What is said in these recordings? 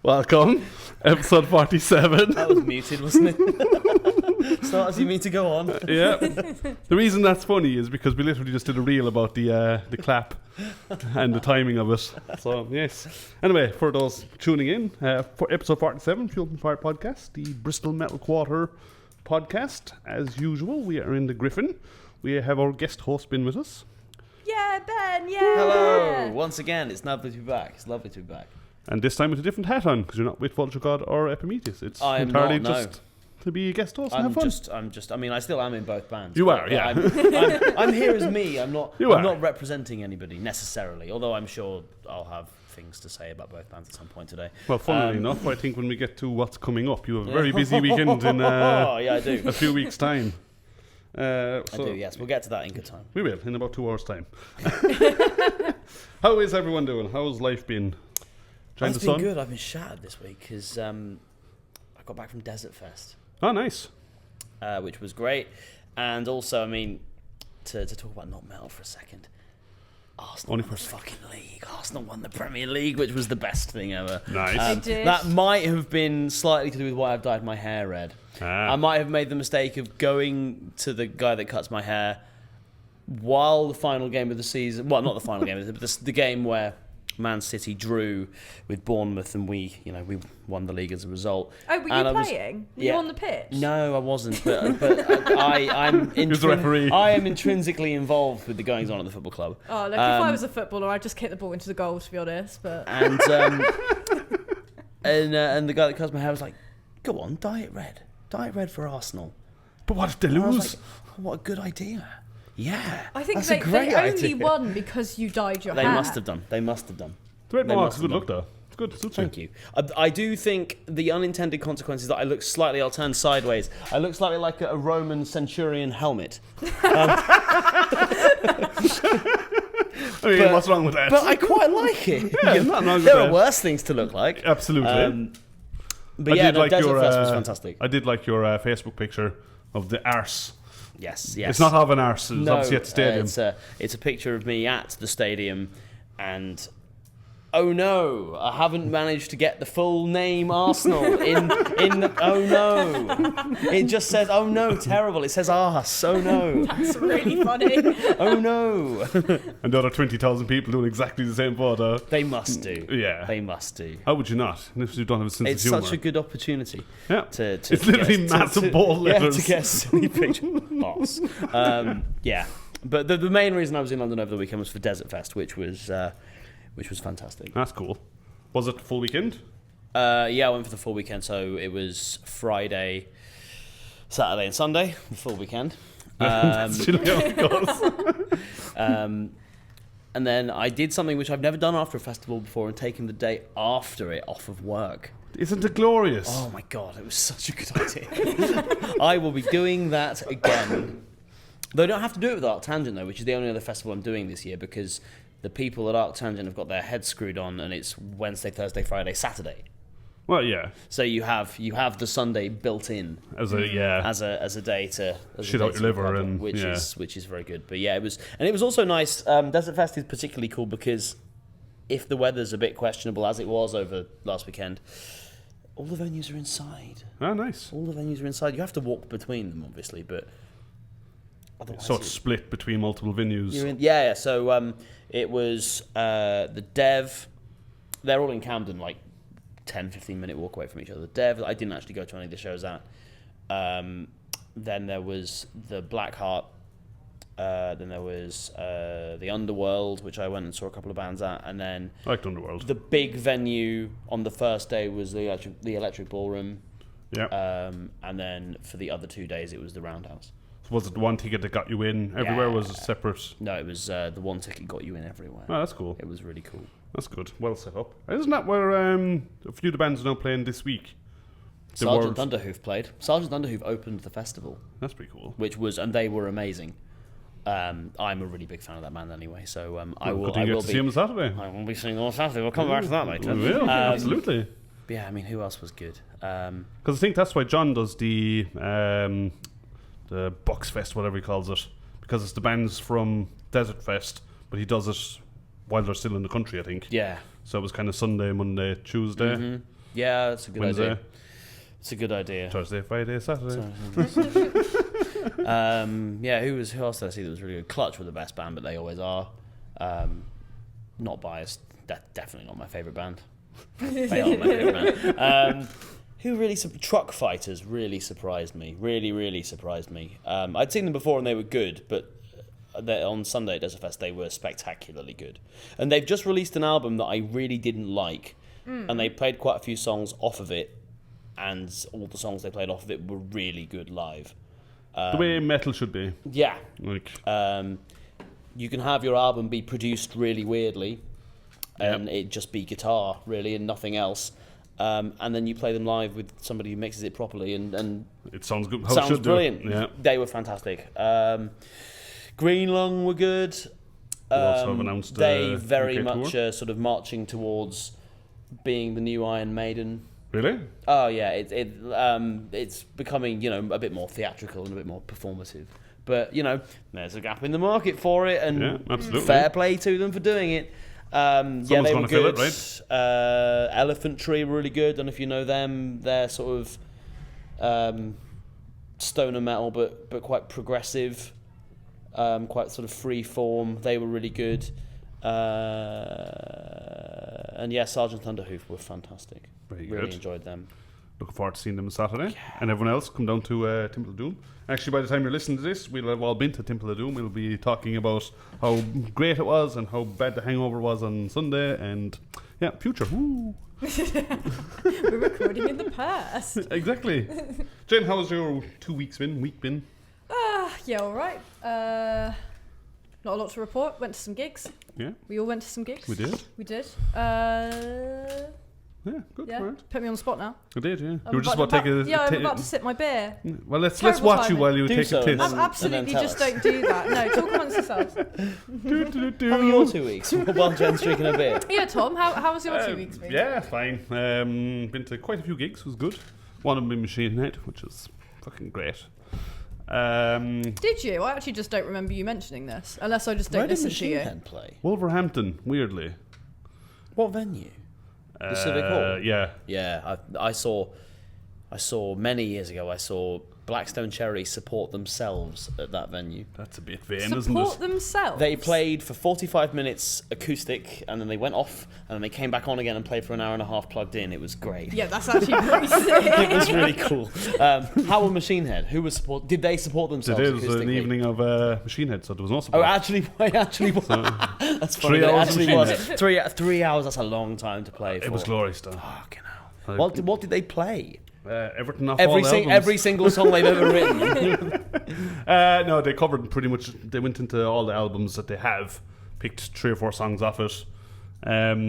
Welcome, episode 47. That was muted, wasn't it? Start as you mean to go on. Yeah. The reason that's funny is because we literally just did a reel about the clap and the timing of it. So, yes. Anyway, for those tuning in, for episode 47, Fuel and Fire Podcast, the Bristol Metal Quarter podcast. As usual, we are in the Gryphon. We have our guest host been with us. Yeah, Ben, yeah. Hello. Once again, it's lovely to be back. It's lovely to be back. And this time with a different hat on, because you're not with Vulture God or Epimitheus. It's I am entirely not, no. just to be a guest host and have fun. I mean, I still am in both bands. You are, yeah. I'm here as me. I'm not representing anybody necessarily, although I'm sure I'll have things to say about both bands at some point today. Well, funnily enough, I think when we get to what's coming up, you have a very busy weekend in I do. a few weeks' time. I do, yes. We'll get to that in good time. We will, in about 2 hours' time. How is everyone doing? How's life been? It's been good. I've been shattered this week because I got back from Desert Fest. Oh, nice. Which was great. And also, I mean, to talk about not metal for a second, Arsenal won the fucking league. Arsenal won the Premier League, which was the best thing ever. Nice. That might have been slightly to do with why I've dyed my hair red. I might have made the mistake of going to the guy that cuts my hair while the final game of the season... Well, not the final game, but the game where Man City drew with Bournemouth and we won the league as a result. Oh, were you playing? Were you on the pitch? No, I wasn't, but I'm Who's the referee? I am intrinsically involved with the goings on at the football club. Oh, look, if I was a footballer, I'd just kick the ball into the goal, to be honest. But and the guy that cuts my hair was like, "Go on, dye it red for Arsenal." But what if they And I was lose? like, oh, what a good idea! Yeah, I think that's they a great only idea. won because you dyed your They hair. must have done. The red mark's a good look, though. It's good. Suits Thank you. I do think the unintended consequences that I look slightly, I'll turn sideways. I look slightly like a Roman centurion helmet. I mean, what's wrong with that? But I quite like it. Yeah, nothing wrong with there that. are worse things to look like. Absolutely. But yeah, Desert Fest was fantastic. I did like your Facebook picture of the arse. Yes. It's not of an arse. It's obviously at the stadium. It's a picture of me at the stadium, and oh no, I haven't managed to get the full name Arsenal in. Oh no, it just says oh no, terrible. It says arse. Oh no, That's really funny. oh no. And the other 20,000 people doing exactly the same photo. They must do. Yeah. They must do. How would you not? If you don't have a sense It's of humour. such a good opportunity. Yeah. It's literally massive bold letters. Yeah, to get a silly picture. Arse. Yeah. But the main reason I was in London over the weekend was for Desert Fest, which was fantastic. That's cool. Was it full weekend? Yeah, I went for the full weekend, so it was Friday, Saturday, and Sunday, the full weekend. That's generally how it goes. And then I did something which I've never done after a festival before, and taken the day after it off of work. Isn't it glorious? Oh my god, it was such a good idea. I will be doing that again. Though I don't have to do it with Arc Tangent, though, which is the only other festival I'm doing this year, because the people at Arc Tangent have got their heads screwed on, and it's Wednesday, Thursday, Friday, Saturday. Well, yeah. So you have the Sunday built in As a day to shit out your liver, and which is very good. But yeah, it was also nice. Desert Fest is particularly cool because if the weather's a bit questionable, as it was over last weekend, all the venues are inside. Oh, nice. All the venues are inside. You have to walk between them, obviously, but otherwise So it's split between multiple venues. Yeah. So it was the Dev. They're all in Camden, like 10-15 minute walk away from each other. The Dev, I didn't actually go to any of the shows at. Then there was the Blackheart. Then there was the Underworld, which I went and saw a couple of bands at. And then I liked Underworld. the big venue on the first day was the Electric Ballroom. Yeah. And then for the other 2 days, it was the Roundhouse. So was it the one ticket that got you in everywhere? Yeah. Was it separate? No, it was the one ticket got you in everywhere. Oh, that's cool. It was really cool. That's good. Well set up. Isn't that where a few of the bands are now playing this week? Sergeant Thunderhoof played. Sergeant Thunderhoof opened the festival. That's pretty cool. And they were amazing. I'm a really big fan of that band anyway, so I will to see him on Saturday. I will be seeing on Saturday. We'll come back to that later. We will, absolutely. But yeah, I mean, who else was good? Because I think that's why John does the Bucks Fest, whatever he calls it, because it's the bands from Desert Fest, but he does it while they're still in the country, I think. Yeah. So it was kind of Sunday, Monday, Tuesday. Mm-hmm. Yeah, that's a good Wednesday, idea. It's a good idea. Thursday, Friday, Saturday. Who else did I see that was really good? Clutch were the best band, but they always are. Not biased. Definitely not my favourite band. They are my favourite band. Who really... Truck Fighters really surprised me. Really, really surprised me. I'd seen them before and they were good, but on Sunday at Desert Fest they were spectacularly good. And they've just released an album that I really didn't like, and they played quite a few songs off of it, and all the songs they played off of it were really good live. The way metal should be. Yeah. Like, you can have your album be produced really weirdly, and it just be guitar, really, and nothing else. And then you play them live with somebody who mixes it properly, and it sounds good. How it sounds should brilliant. Do. Yeah. They were fantastic. Green Lung were good. Also have announced they very UK much tour. are sort of marching towards being the new Iron Maiden. Really? Oh yeah, it's becoming, you know, a bit more theatrical and a bit more performative. But you know, there's a gap in the market for it, and absolutely. fair play to them for doing it. They were good. Fill it, right? Elephant Tree were really good. I don't know if you know them. They're sort of stoner metal, but quite progressive, quite sort of free form. They were really good. And yeah, Sergeant Thunderhoof were fantastic. Very really good. enjoyed them. Looking forward to seeing them on Saturday. And everyone else, come down to Temple of Doom. Actually, by the time you're listening to this, we'll have all been to Temple of Doom. We'll be talking about how great it was and how bad the hangover was on Sunday. And yeah, future. Woo! We're recording in the past. Exactly. Jen, how's your week been? Yeah, all right. Not a lot to report. Went to some gigs. Yeah. We all went to some gigs. We did. Yeah, good. Yeah. Right. Put me on the spot now. I did, yeah. I'm You were just about to take a... Yeah, I'm about to sip my beer. Well, let's Terrible watch timing. you while you Do take so, a and piss. then- Absolutely, tell just us. don't do that. No, talk amongst yourselves. How are your 2 weeks? While Jen's drinking a beer. Yeah, Tom, how was your 2 weeks been? Yeah, fine. Been to quite a few gigs. It was good. One of them in Machine Head, which is fucking great. Did you? I actually just don't remember you mentioning this, unless I just don't Where did listen to Machine you. Head play? Wolverhampton, weirdly. What venue? The Civic Hall? Yeah. Yeah, I saw many years ago, I saw Blackstone Cherry support themselves at that venue. That's a bit vain, isn't Support it? themselves. They played for 45 minutes acoustic, and then they went off, and then they came back on again and played for an hour and a half plugged in. It was great. Yeah, that's actually pretty sick. It was really cool. How were Machine Head? Who was support? Did they support themselves? It was an acoustically? evening of Machine Head, so there was no Oh, support. actually was. That's funny. 3 It hours actually of was. Machine 3 hours. That's a long time to play for. It was glorious, though. Fucking hell. What did they play? Everything off all the albums. Every single song they've ever written. No, they covered pretty much. They went into all the albums that they have, picked 3 or 4 songs off it.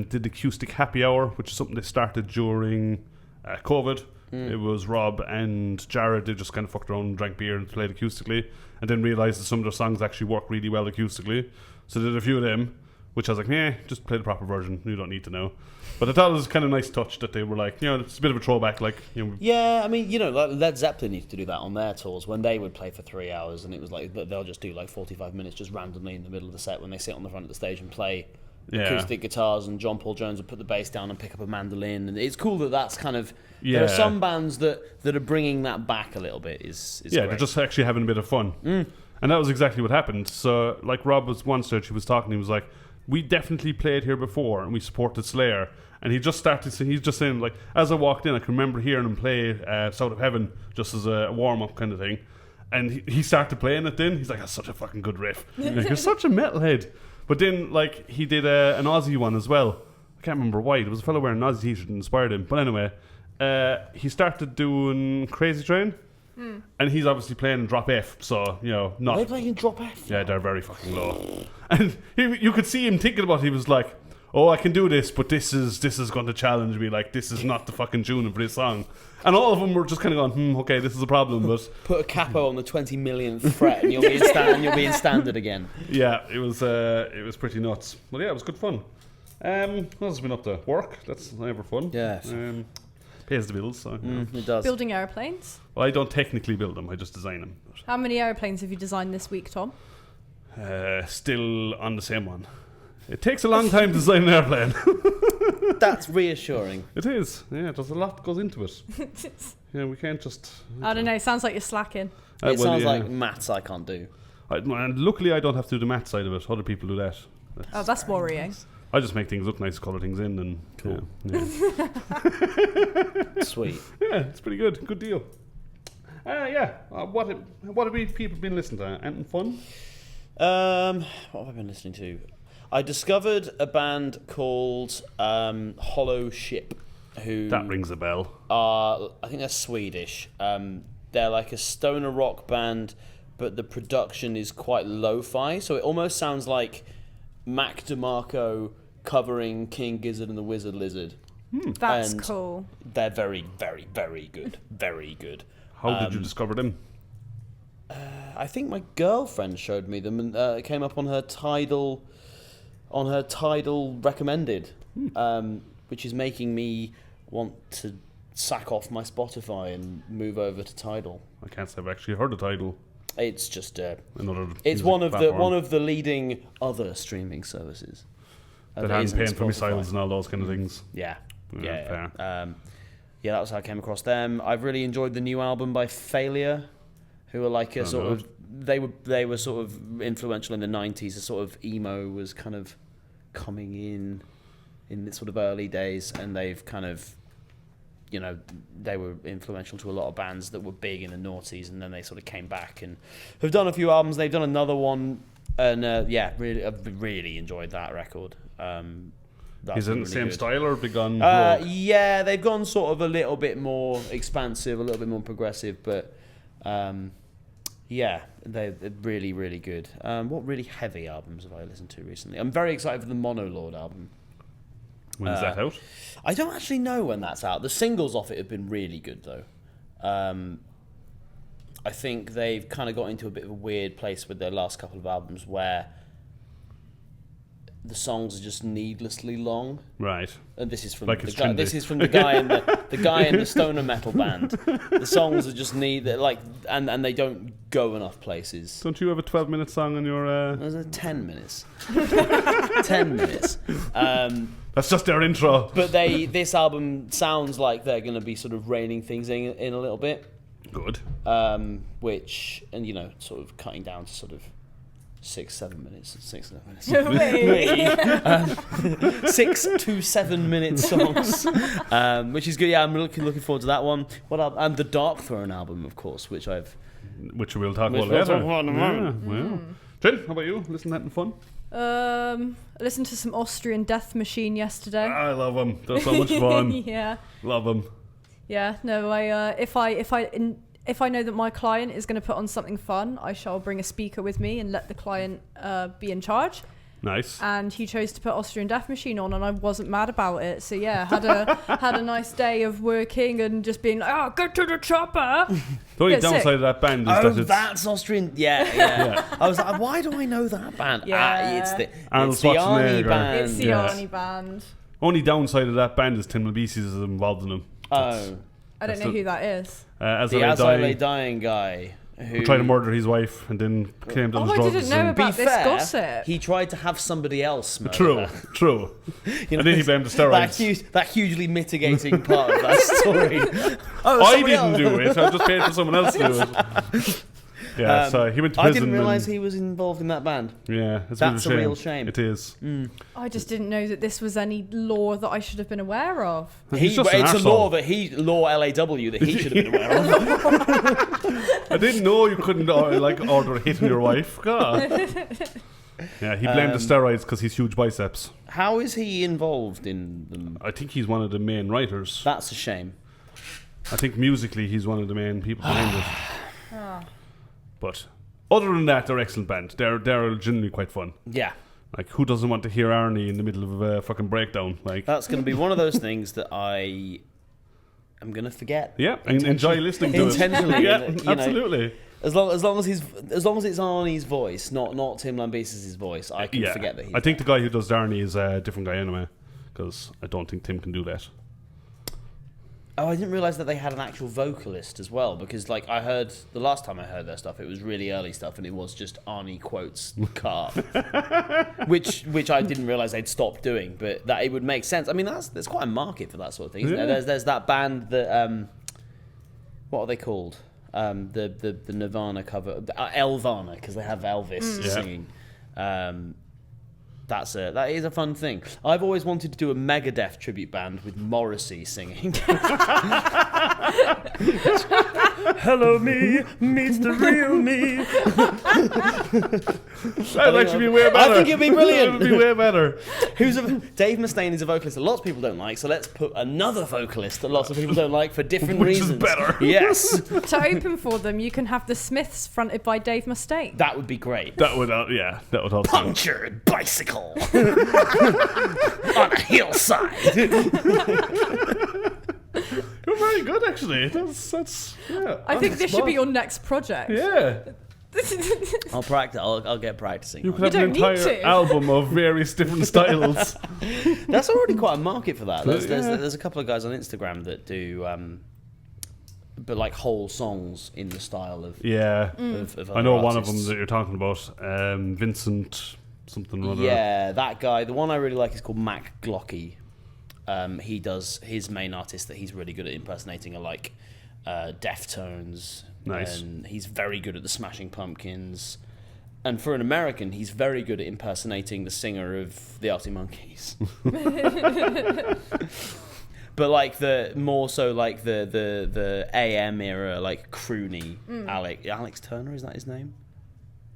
Did acoustic happy hour, which is something they started during COVID. It was Rob and Jared. They just kind of fucked around and drank beer and played acoustically, and then realised that some of their songs actually work really well acoustically. So they did a few of them, which I was like, just play the proper version. You don't need to know. But I thought it was kind of nice touch that they were like, it's a bit of a throwback, like, Yeah, I mean, like Led Zeppelin used to do that on their tours when they would play for 3 hours, and it was like they'll just do like 45 minutes just randomly in the middle of the set when they sit on the front of the stage and play acoustic guitars, and John Paul Jones would put the bass down and pick up a mandolin, and it's cool that that's kind of there are some bands that are bringing that back a little bit. Is yeah, great. they're just actually having a bit of fun, and that was exactly what happened. So like Rob was one stage, he was talking, he was like, we definitely played here before and we supported Slayer. And he just started saying, he's just saying, like, as I walked in, I can remember hearing him play South of Heaven just as a warm-up kind of thing. And he started playing it then. He's like, that's such a fucking good riff. Like, you're such a metalhead. But then, like, he did an Aussie one as well. I can't remember why. There was a fellow wearing an Aussie t-shirt that inspired him. But anyway, he started doing Crazy Train. And he's obviously playing in drop F, so, not... Are they playing in drop F? Yeah, they're very fucking low. And you could see him thinking about it. He was like, oh, I can do this, but this is going to challenge me. Like, this is not the fucking tuning for this song. And all of them were just kind of going, okay, this is a problem, but... Put a capo on the 20 millionth fret and you'll be in standard again. Yeah, it was pretty nuts. Well, yeah, it was good fun. What else has been up to? Work, that's never fun. Yes. Pays the bills, so... It does. Building airplanes. Well, I don't technically build them, I just design them. How many airplanes have you designed this week, Tom? Still on the same one. It takes a long time to design an airplane. That's reassuring. It is. Yeah, there's a lot that goes into it. Yeah, we can't just. I don't know. Sounds like you're slacking. It sounds like maths I can't do. And luckily, I don't have to do the math side of it. Other people do that. Oh, that's worrying. I just make things look nice, colour things in, and Cool. Yeah. Sweet. Yeah, it's pretty good. Good deal. What have we people been listening to? Anything fun? What have I been listening to? I discovered a band called Hollow Ship. Who That rings a bell. I think they're Swedish. They're like a stoner rock band, but the production is quite lo-fi, so it almost sounds like Mac DeMarco covering King Gizzard and the Wizard Lizard. That's And cool. They're very, very, very good. Very good. How did you discover them? I think my girlfriend showed me them, and it came up on her Tidal recommended, which is making me want to sack off my Spotify and move over to Tidal. I can't say I've actually heard the title. It's just Another. it's one of the leading other streaming services that hadn't isn't paying for Spotify. missiles and all those kind of things. Yeah. Fair. Yeah, that was how I came across them. I've really enjoyed the new album by Failure, who are like a sort of they were sort of influential in the 90s. The sort of emo was kind of coming in the sort of early days, and they've kind of, they were influential to a lot of bands that were big in the noughties, and then they sort of came back and have done a few albums. They've done another one, and really, I've really enjoyed that record. Is it in the same good style or begun? Yeah, they've gone sort of a little bit more expansive, a little bit more progressive, but yeah, they're really, really good. What really heavy albums have I listened to recently? I'm very excited for the Monolord album. When is that out? I don't actually know when that's out. The singles off it have been really good, though. I think they've kind of got into a bit of a weird place with their last couple of albums where the songs are just needlessly long. Right. And this is from Like the it's guy. trendy. This is from the guy in the guy in the stoner metal band. The songs are just and they don't go enough places. Don't you have a 12-minute song on your... There's 10 minutes. 10 minutes. That's just their intro. But this album sounds like they're going to be sort of reining things in a little bit. Good. Which, and sort of cutting down to sort of 6-7 minutes. 6 to 7 minute songs, which is good. Yeah, I'm looking forward to that one. And the Darkthrone album, of course, which we'll talk about we'll later. talk about in a moment. Well. Jen, how about you? Listen to that in fun? I listened to some Austrian Death Machine yesterday. I love them. They're so much fun. Yeah. Love them. Yeah. No, if I know that my client is going to put on something fun, I shall bring a speaker with me and let the client be in charge. Nice. And he chose to put Austrian Death Machine on, and I wasn't mad about it. So yeah, had a nice day of working and just being like, oh, go to the chopper. The only Yeah, downside sick. of that band is that it's That's Austrian. Yeah. I was like, why do I know that band? Yeah. It's the Arnold Arnie Schwarzenegger. band. It's the yes. Arnie band. only downside of that band is Tim Malbesis is involved in them. Oh, I don't know who that is. As the I As I Lay Lay Dying guy who tried to murder his wife and then claimed on Oh, his I drugs. didn't know and- about Be this fair, gossip. he tried to have somebody else murder True, her. true. You know, And then he blamed the steroids. that hugely mitigating part of that story. Oh, I somebody didn't else. do it. I just paid for someone else to do it. Yeah, so he went to I prison. didn't realise and- he was involved in that band. Yeah, it's That's a, a real shame. It is. I just didn't know that this was any law that I should have been aware of. He's just an It's a arsehole. law LAW that he should have been aware of. I didn't know you couldn't order hitting your wife. God. Yeah, he blamed the steroids because he's huge biceps. How is he involved in them? I think he's one of the main writers. That's a shame. I think musically he's one of the main people behind it. Ah. But other than that, they're excellent band. They're genuinely quite fun. Yeah. Like, who doesn't want to hear Arnie in the middle of a fucking breakdown? Like, That's going to be one of those things that I am going to forget. yeah, and enjoy listening to Intentionally, it. Yeah, you know. absolutely. As long as it's Arnie's voice, not Tim Lambesis' voice, I can forget that he's I think the guy who does Arnie is a different guy anyway, because I don't think Tim can do that. Oh, I didn't realise that they had an actual vocalist as well, because like I heard the last time I heard their stuff, it was really early stuff, and it was just Arnie quotes cut, which I didn't realise they'd stopped doing, but that it would make sense. I mean, there's quite a market for that sort of thing, isn't there? There's that band that what are they called? The Nirvana cover, Elvana, because they have Elvis singing. That is a fun thing. I've always wanted to do a Megadeth tribute band with Morrissey singing. Hello me meets the real me. That'd actually be way better. I think it'd be brilliant. It'd be way better. Dave Mustaine is a vocalist that lots of people don't like, so let's put another vocalist that lots of people don't like for different Which reasons. is better. Yes. To open for them, you can have the Smiths fronted by Dave Mustaine. That would be great. That would help. Punctured bicycle on a hillside. You're very good, actually. That's yeah. I think this should be your next project. Yeah. I'll practice. I'll get practicing. You on could it. have an don't need entire to. album of various different styles. That's already quite a market for that. Yeah. There's a couple of guys on Instagram that do, but like whole songs in the style of. Yeah. Of I know other one of them artists. that you're talking about. Vincent something or other. Yeah, that guy. The one I really like is called Mac Glocky. He does his main artist that he's really good at impersonating are like Deftones. Nice. And he's very good at the Smashing Pumpkins. And for an American, he's very good at impersonating the singer of the Arctic Monkeys. But like the more so like the AM era, like croony Alex Turner, is that his name?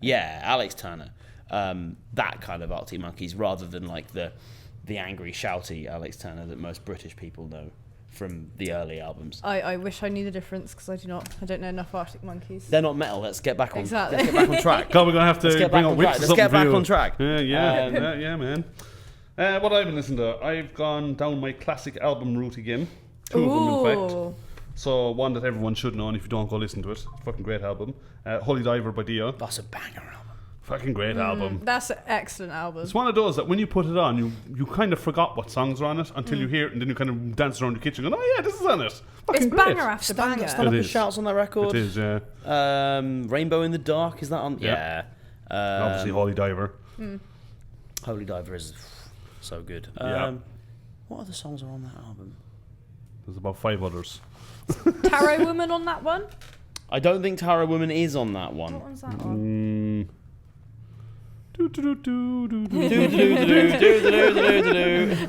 Yeah, Alex Turner. That kind of Arctic Monkeys, rather than like the angry, shouty Alex Turner that most British people know from the early albums. I wish I knew the difference because I don't know enough Arctic Monkeys. They're not metal. Let's get back on. Exactly. Let's get back on track. God, we're gonna have to Let's get bring back up on Wix track. or Let's something get back for you. on track. Yeah, man. What I've been listening to, I've gone down my classic album route again. Two of them, in fact. Ooh. So one that everyone should know, and if you don't, go listen to it. Fucking great album. Holy Diver by Dio. That's a banger album. Fucking great album. That's an excellent album. It's one of those that when you put it on, you kind of forgot what songs are on it until you hear it, and then you kind of dance around the kitchen going, oh yeah, this is on it. Fucking It's great. banger after banger. Stand Up It and is. Shouts on that record. It is, yeah. Rainbow in the Dark, is that on? Yeah. Yeah. Obviously, Holy Diver. Holy Diver is so good. Yeah. What other songs are on that album? There's about 5 others. Tarot Woman on that one? I don't think Tara Woman is on that one. What one's that one?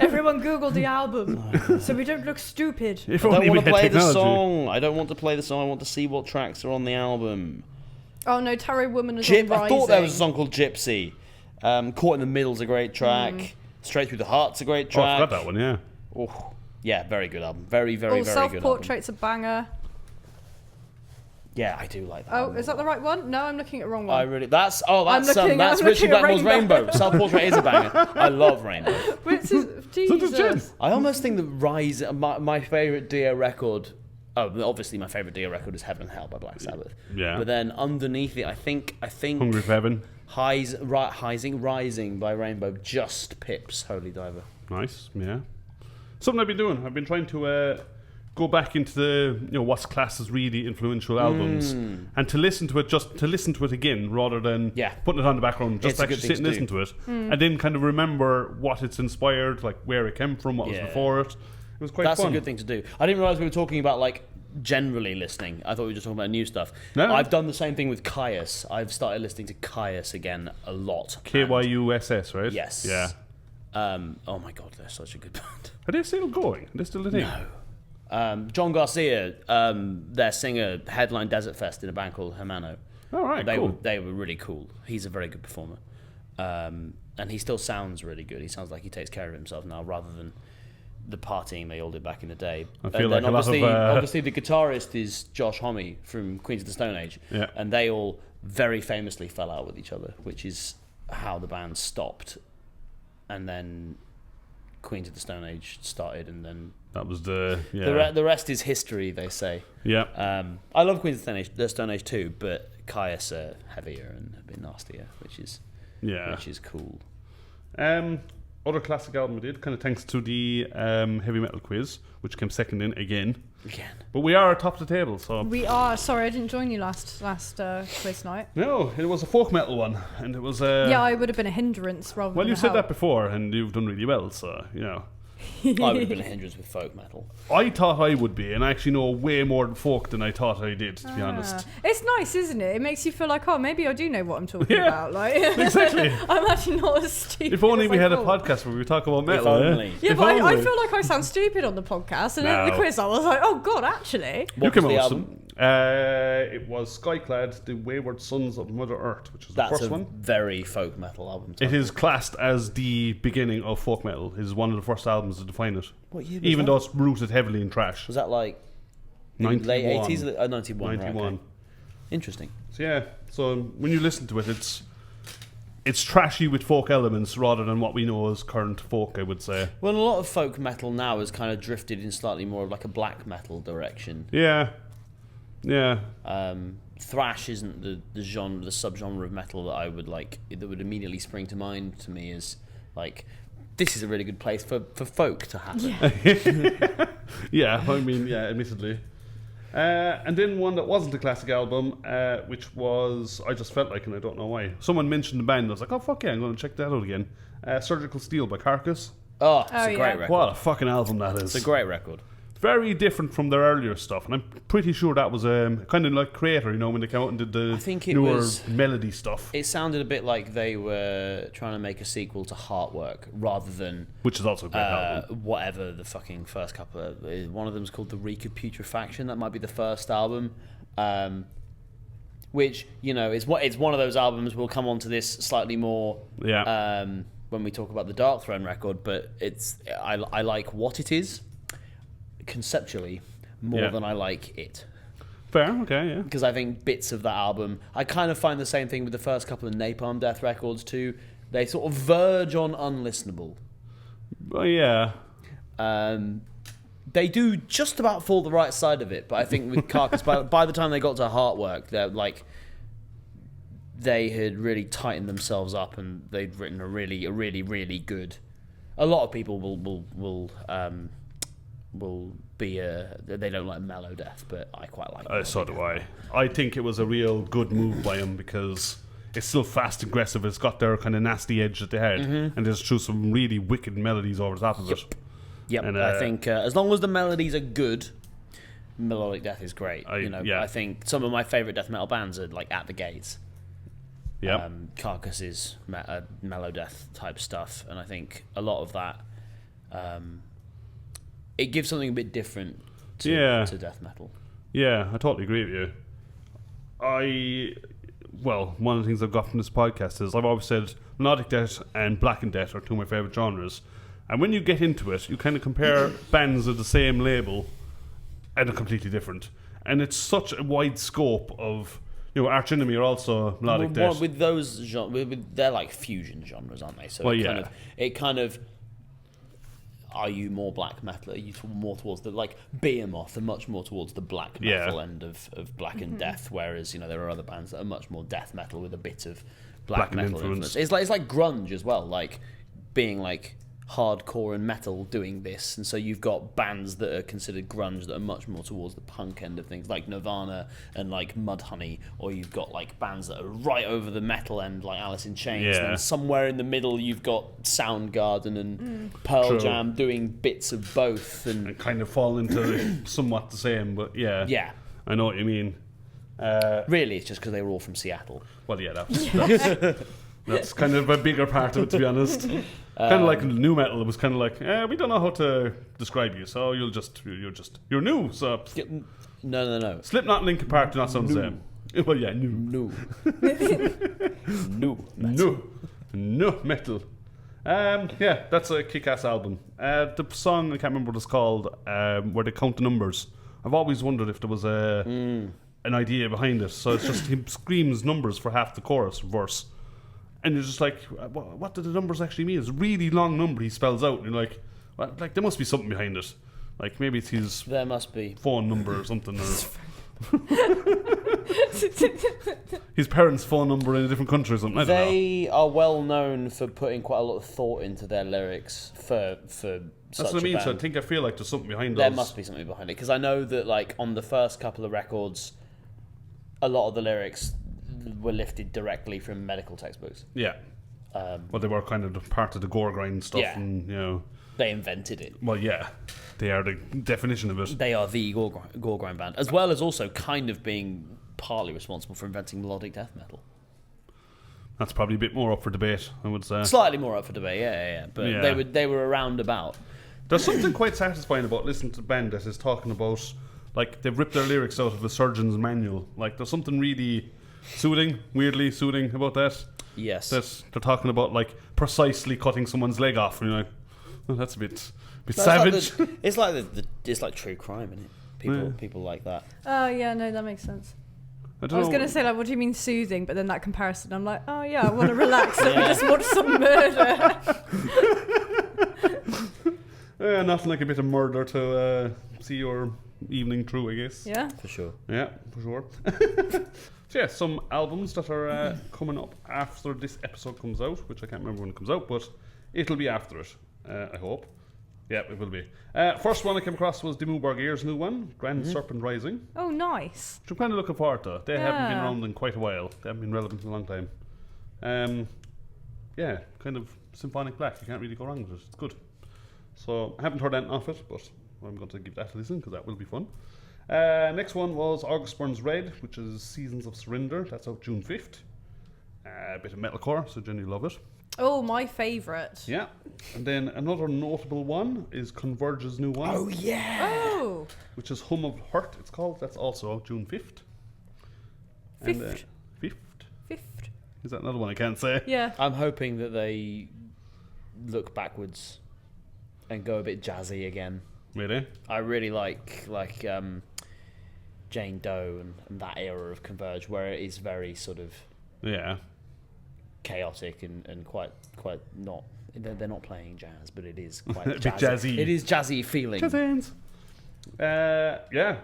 Everyone Google the album so we don't look stupid. If I only don't we want to had play the technology. song. I don't want to play the song. I want to see what tracks are on the album. Oh no, Tarot Woman is on Rising. I thought there was a song called Gypsy. Caught in the Middle's a great track. Straight Through the Heart's a great Oh, I track. forgot that one, yeah. Oh, yeah, very good album. Very, very, Oh, very good album. Self-Portrait's a banger. Yeah, I do like that. Oh, album is a that the lot. right one? No, I'm looking at the wrong I one. really. That's I'm Richard looking at Blackmore's Rainbow. Rainbow. Self-Portrait is a banger. I love Rainbow. Which is So does Jen. Jesus. I almost think that Rise, my favourite Dio record. Oh, obviously my favourite Dio record is Heaven and Hell by Black Sabbath. Yeah. But then underneath it, I think Hungry for Heaven. Rising by Rainbow just pips Holy Diver. Nice, yeah. Something I've been doing. I've been trying to go back into the what's classed as really influential albums, and to listen to it again rather than putting it on the background, just It's a actually good sit thing and to listen to it, and then kind of remember what it's inspired, like where it came from, what was before it. It was quite That's fun. a good thing to do. I didn't realise we were talking about like generally listening. I thought we were just talking about new stuff. No. I've done the same thing with Caius. I've started listening to Caius again a lot. KYUSS, right? Yes. Yeah. Oh my god, they're such a good band. Are they still going? Are they still a thing? No. John Garcia, their singer, headlined Desert Fest in a band called Hermano. All right, cool. They were really cool. He's a very good performer. And he still sounds really good. He sounds like he takes care of himself now rather than the partying they all did back in the day. I feel and like a lot of, obviously the guitarist is Josh Homme from Queens of the Stone Age. Yeah. And they all very famously fell out with each other, which is how the band stopped. And then Queens of the Stone Age started, and then That was the the rest is history, they say. Yeah. I love Queens of the Stone Age too, but Caius are heavier and a bit nastier, which is cool. Other classic album I did, kind of thanks to the heavy metal quiz, which came second in again. Again. But we are atop the table, so... We are. Sorry, I didn't join you last quiz night. No, it was a folk metal one, and it was... Yeah, I would have been a hindrance rather Well, than you a said help. that before, and you've done really well, so, you know. I would have been a hindrance with folk metal. I thought I would be, and I actually know way more folk than I thought I did, to be honest. It's nice, isn't it? It makes you feel like, oh, maybe I do know what I'm talking Yeah, about. Like, exactly. I'm actually not as stupid. If only as we I had a thought. podcast where we talk about If metal. only. Yeah, If but I only. feel like I sound stupid on the podcast, and then at the No. quiz I was like, oh god, actually. You What came was up the with album? some. It was Skyclad, The Wayward Sons of Mother Earth, which is the That's first a one. very folk metal album. It is classed as the beginning of folk metal. It is one of the first albums to define it. What year was Even that? though it's rooted heavily in trash. Was that like the 91. late 80s? 91. Right, 91. okay. Interesting. So yeah, so when you listen to it, it's trashy with folk elements rather than what we know as current folk, I would say. Well, a lot of folk metal now has kind of drifted in slightly more of like a black metal direction. Yeah. Yeah. Thrash isn't the genre, the subgenre of metal that I would like, that would immediately spring to mind to me as like, this is a really good place for folk to happen. Yeah. Yeah, I mean, yeah, admittedly. And then one that wasn't a classic album, which was, I just felt like, and I don't know why. Someone mentioned the band, and I was like, oh fuck yeah, I'm going to check that out again. Surgical Steel by Carcass. Oh, it's Oh, a great yeah. record. What a fucking album that is. It's a great record. Very different from their earlier stuff, and I'm pretty sure that was kind of like Creator, you know, when they came out and did the I think it newer was- melody stuff, It sounded a bit like they were trying to make a sequel to Heartwork rather than which is also a great album. whatever the fucking first couple of, one of them is called The Reek of Putrefaction. That might be the first album, which, you know, it's one of those albums. We'll come on to this slightly more when we talk about the Darkthrone record, but I like what it is conceptually more than I like it. Fair, okay, yeah. Because I think bits of that album, I kind of find the same thing with the first couple of Napalm Death records too. They sort of verge on unlistenable. Well, yeah. They do just about fall the right side of it, but I think with Carcass, by the time they got to Heartwork, they're like, they had really tightened themselves up and they'd written a really, really good. A lot of people will be they don't like mellow death, but I quite like it. So do I. I think it was a real good move by him because it's still fast and aggressive. It's got their kind of nasty edge that they had, and there's through some really wicked melodies over the top of it. Yep, And, I think as long as the melodies are good, melodic death is great. Yeah. I think some of my favourite death metal bands are like At the Gates. Yeah. Carcass is mellow death type stuff, and I think a lot of that it gives something a bit different to death metal. Yeah, I totally agree with you. One of the things I've got from this podcast is I've always said melodic death and blackened death are two of my favourite genres. And when you get into it, you kind of compare bands of the same label and are completely different. And it's such a wide scope of, you know, Arch Enemy are also melodic death. With those genres, they're like fusion genres, aren't they? So it kind of are you more black metal? Are you more towards the, like, Behemoth are much more towards the black metal end of blackened death, whereas, you know, there are other bands that are much more death metal with a bit of black metal influence. It's like grunge as well, like being like hardcore and metal doing this, and so you've got bands that are considered grunge that are much more towards the punk end of things, like Nirvana and like Mudhoney, or you've got like bands that are right over the metal end, like Alice in Chains, and then somewhere in the middle you've got Soundgarden and Pearl Jam doing bits of both, and kind of fall into somewhat the same, but yeah, I know what you mean. Really, it's just because they were all from Seattle. Well, yeah, that's kind of a bigger part of it, to be honest. Kind of like new metal. It was kind of like, we don't know how to describe you, so you're new. So No. Slipknot and Linkin Park do not sound the same. Well, yeah, new. No metal. Yeah, that's a kick-ass album. The song, I can't remember what it's called, where they count the numbers. I've always wondered if there was an idea behind it. So it's just him screams numbers for half the chorus verse. And you're just like, what do the numbers actually mean? It's a really long number he spells out. And you're like, well, like there must be something behind it. Like maybe it's his there must be phone number or something. Or his parents' phone number in a different country or something. I don't know. They are well known for putting quite a lot of thought into their lyrics for such what I mean. a So band. I feel like there's something behind There those. must be something behind it because I know that like on the first couple of records, a lot of the lyrics were lifted directly from medical textbooks. Yeah. Well, they were kind of part of the gore grind stuff, Yeah. and you know. They invented it. Well, yeah, they are the definition of it. They are the gore grind band, as well as also kind of being partly responsible for inventing melodic death metal. That's probably a bit more up for debate, I would say. Slightly more up for debate, yeah. But Yeah. they were around about. There's something quite satisfying about listening to a band that is talking about, like, they've ripped their lyrics out of the surgeon's manual. Like, there's something really soothing, weirdly soothing about that. Yes. That they're talking about, like, precisely cutting someone's leg off. And you're like, oh, that's a bit That's savage. it's like true crime, isn't it? People like that. Oh yeah, no, that makes sense. I I don't was know. going to say, like, what do you mean soothing? But then that comparison, I'm like, oh yeah, I want to relax. Let me just watch some murder. Nothing like a bit of murder to see your evening through, I guess. Yeah. For sure. Yeah, for sure. So yeah, some albums that are coming up after this episode comes out, which I can't remember when it comes out, but it'll be after it, I hope. Yeah, it will be. First one I came across was Dimmu Borgir's new one, Grand Serpent Rising, Oh, nice. which I'm kind of looking forward to. They haven't been Yeah. around in quite a while. They haven't been relevant in a long time. Yeah, kind of symphonic black. You can't really go wrong with it. It's good. So I haven't heard anything of it, but I'm going to give that a listen because that will be fun. Next one was August Burns Red, which is Seasons of Surrender. That's out June 5th. A bit of metalcore, so generally love it. Oh, my favourite. Yeah. And then another notable one is Converge's new one, Oh yeah. Oh. which is Hum of Hurt, it's called. That's also out June 5th. And, Fifth. 5th? Fifth. Is that another one I can't say? Yeah. I'm hoping that they look backwards and go a bit jazzy again. Really? I really like Jane Doe and that era of Converge where it is very sort of Yeah. chaotic and quite not. They're not playing jazz, but it is quite A bit jazzy. jazzy. It is jazzy feeling. Jazz hands. Yeah,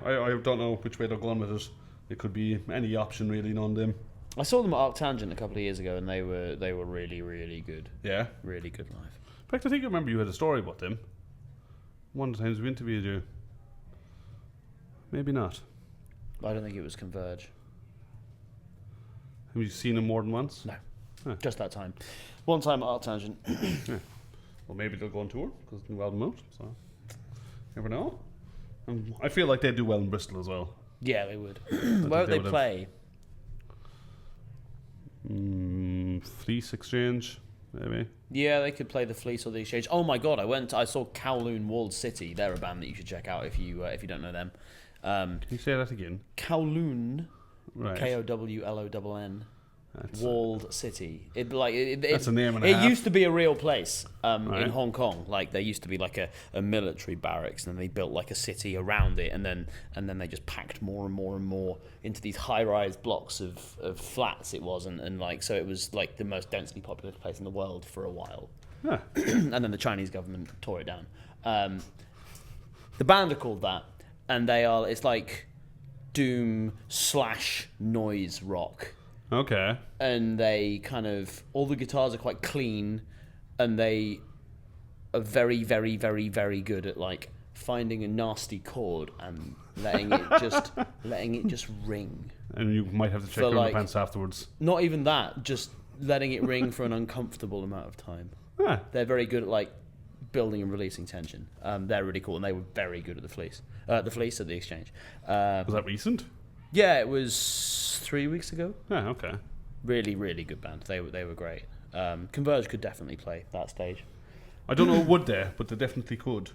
I don't know which way they're going with it. It could be any option really on them. I saw them at Arctangent a couple of years ago, and they were really, really good. Yeah. Really good live. In fact, I think I remember you had a story about them. One of the times we interviewed you. Maybe not. I don't think it was Converge. Have you seen them more than once? No. Huh. Just that time. One time at Arctangent. Well, maybe they'll go on tour because the new album out. So, never know. And I feel like they do well in Bristol as well. Yeah, they would. think Where would they they would have- play? Fleece Exchange, maybe. Yeah, they could play the Fleece or the Exchange. Oh my god, I saw Kowloon Walled City. They're a band that you should check out if you don't know them. Can you say that again? Kowloon, Right. Kowloon, That's, Walled City. That's a name and a It half. used to be a real place Right. in Hong Kong. Like there used to be like a military barracks, and then they built like a city around it, and then they just packed more and more and more into these high-rise blocks of flats. It was, and like so it was like the most densely populated place in the world for a while. Yeah. And then the Chinese government tore it down. The band are called that, and it's like doom / noise rock. Okay. And they kind of all the guitars are quite clean, and they are very, very, very, very good at like finding a nasty chord and letting it just ring. And you might have to check For your like- underpants afterwards. Not even that, just letting it ring for an uncomfortable amount of time. Ah, They're very good at like building and releasing tension. They're really cool, and they were very good at the Fleece at the Exchange. was that recent? Yeah, it was 3 weeks ago. Yeah, okay. Really, really good band. They were great. Converge could definitely play that stage. I don't know would they, but they definitely could.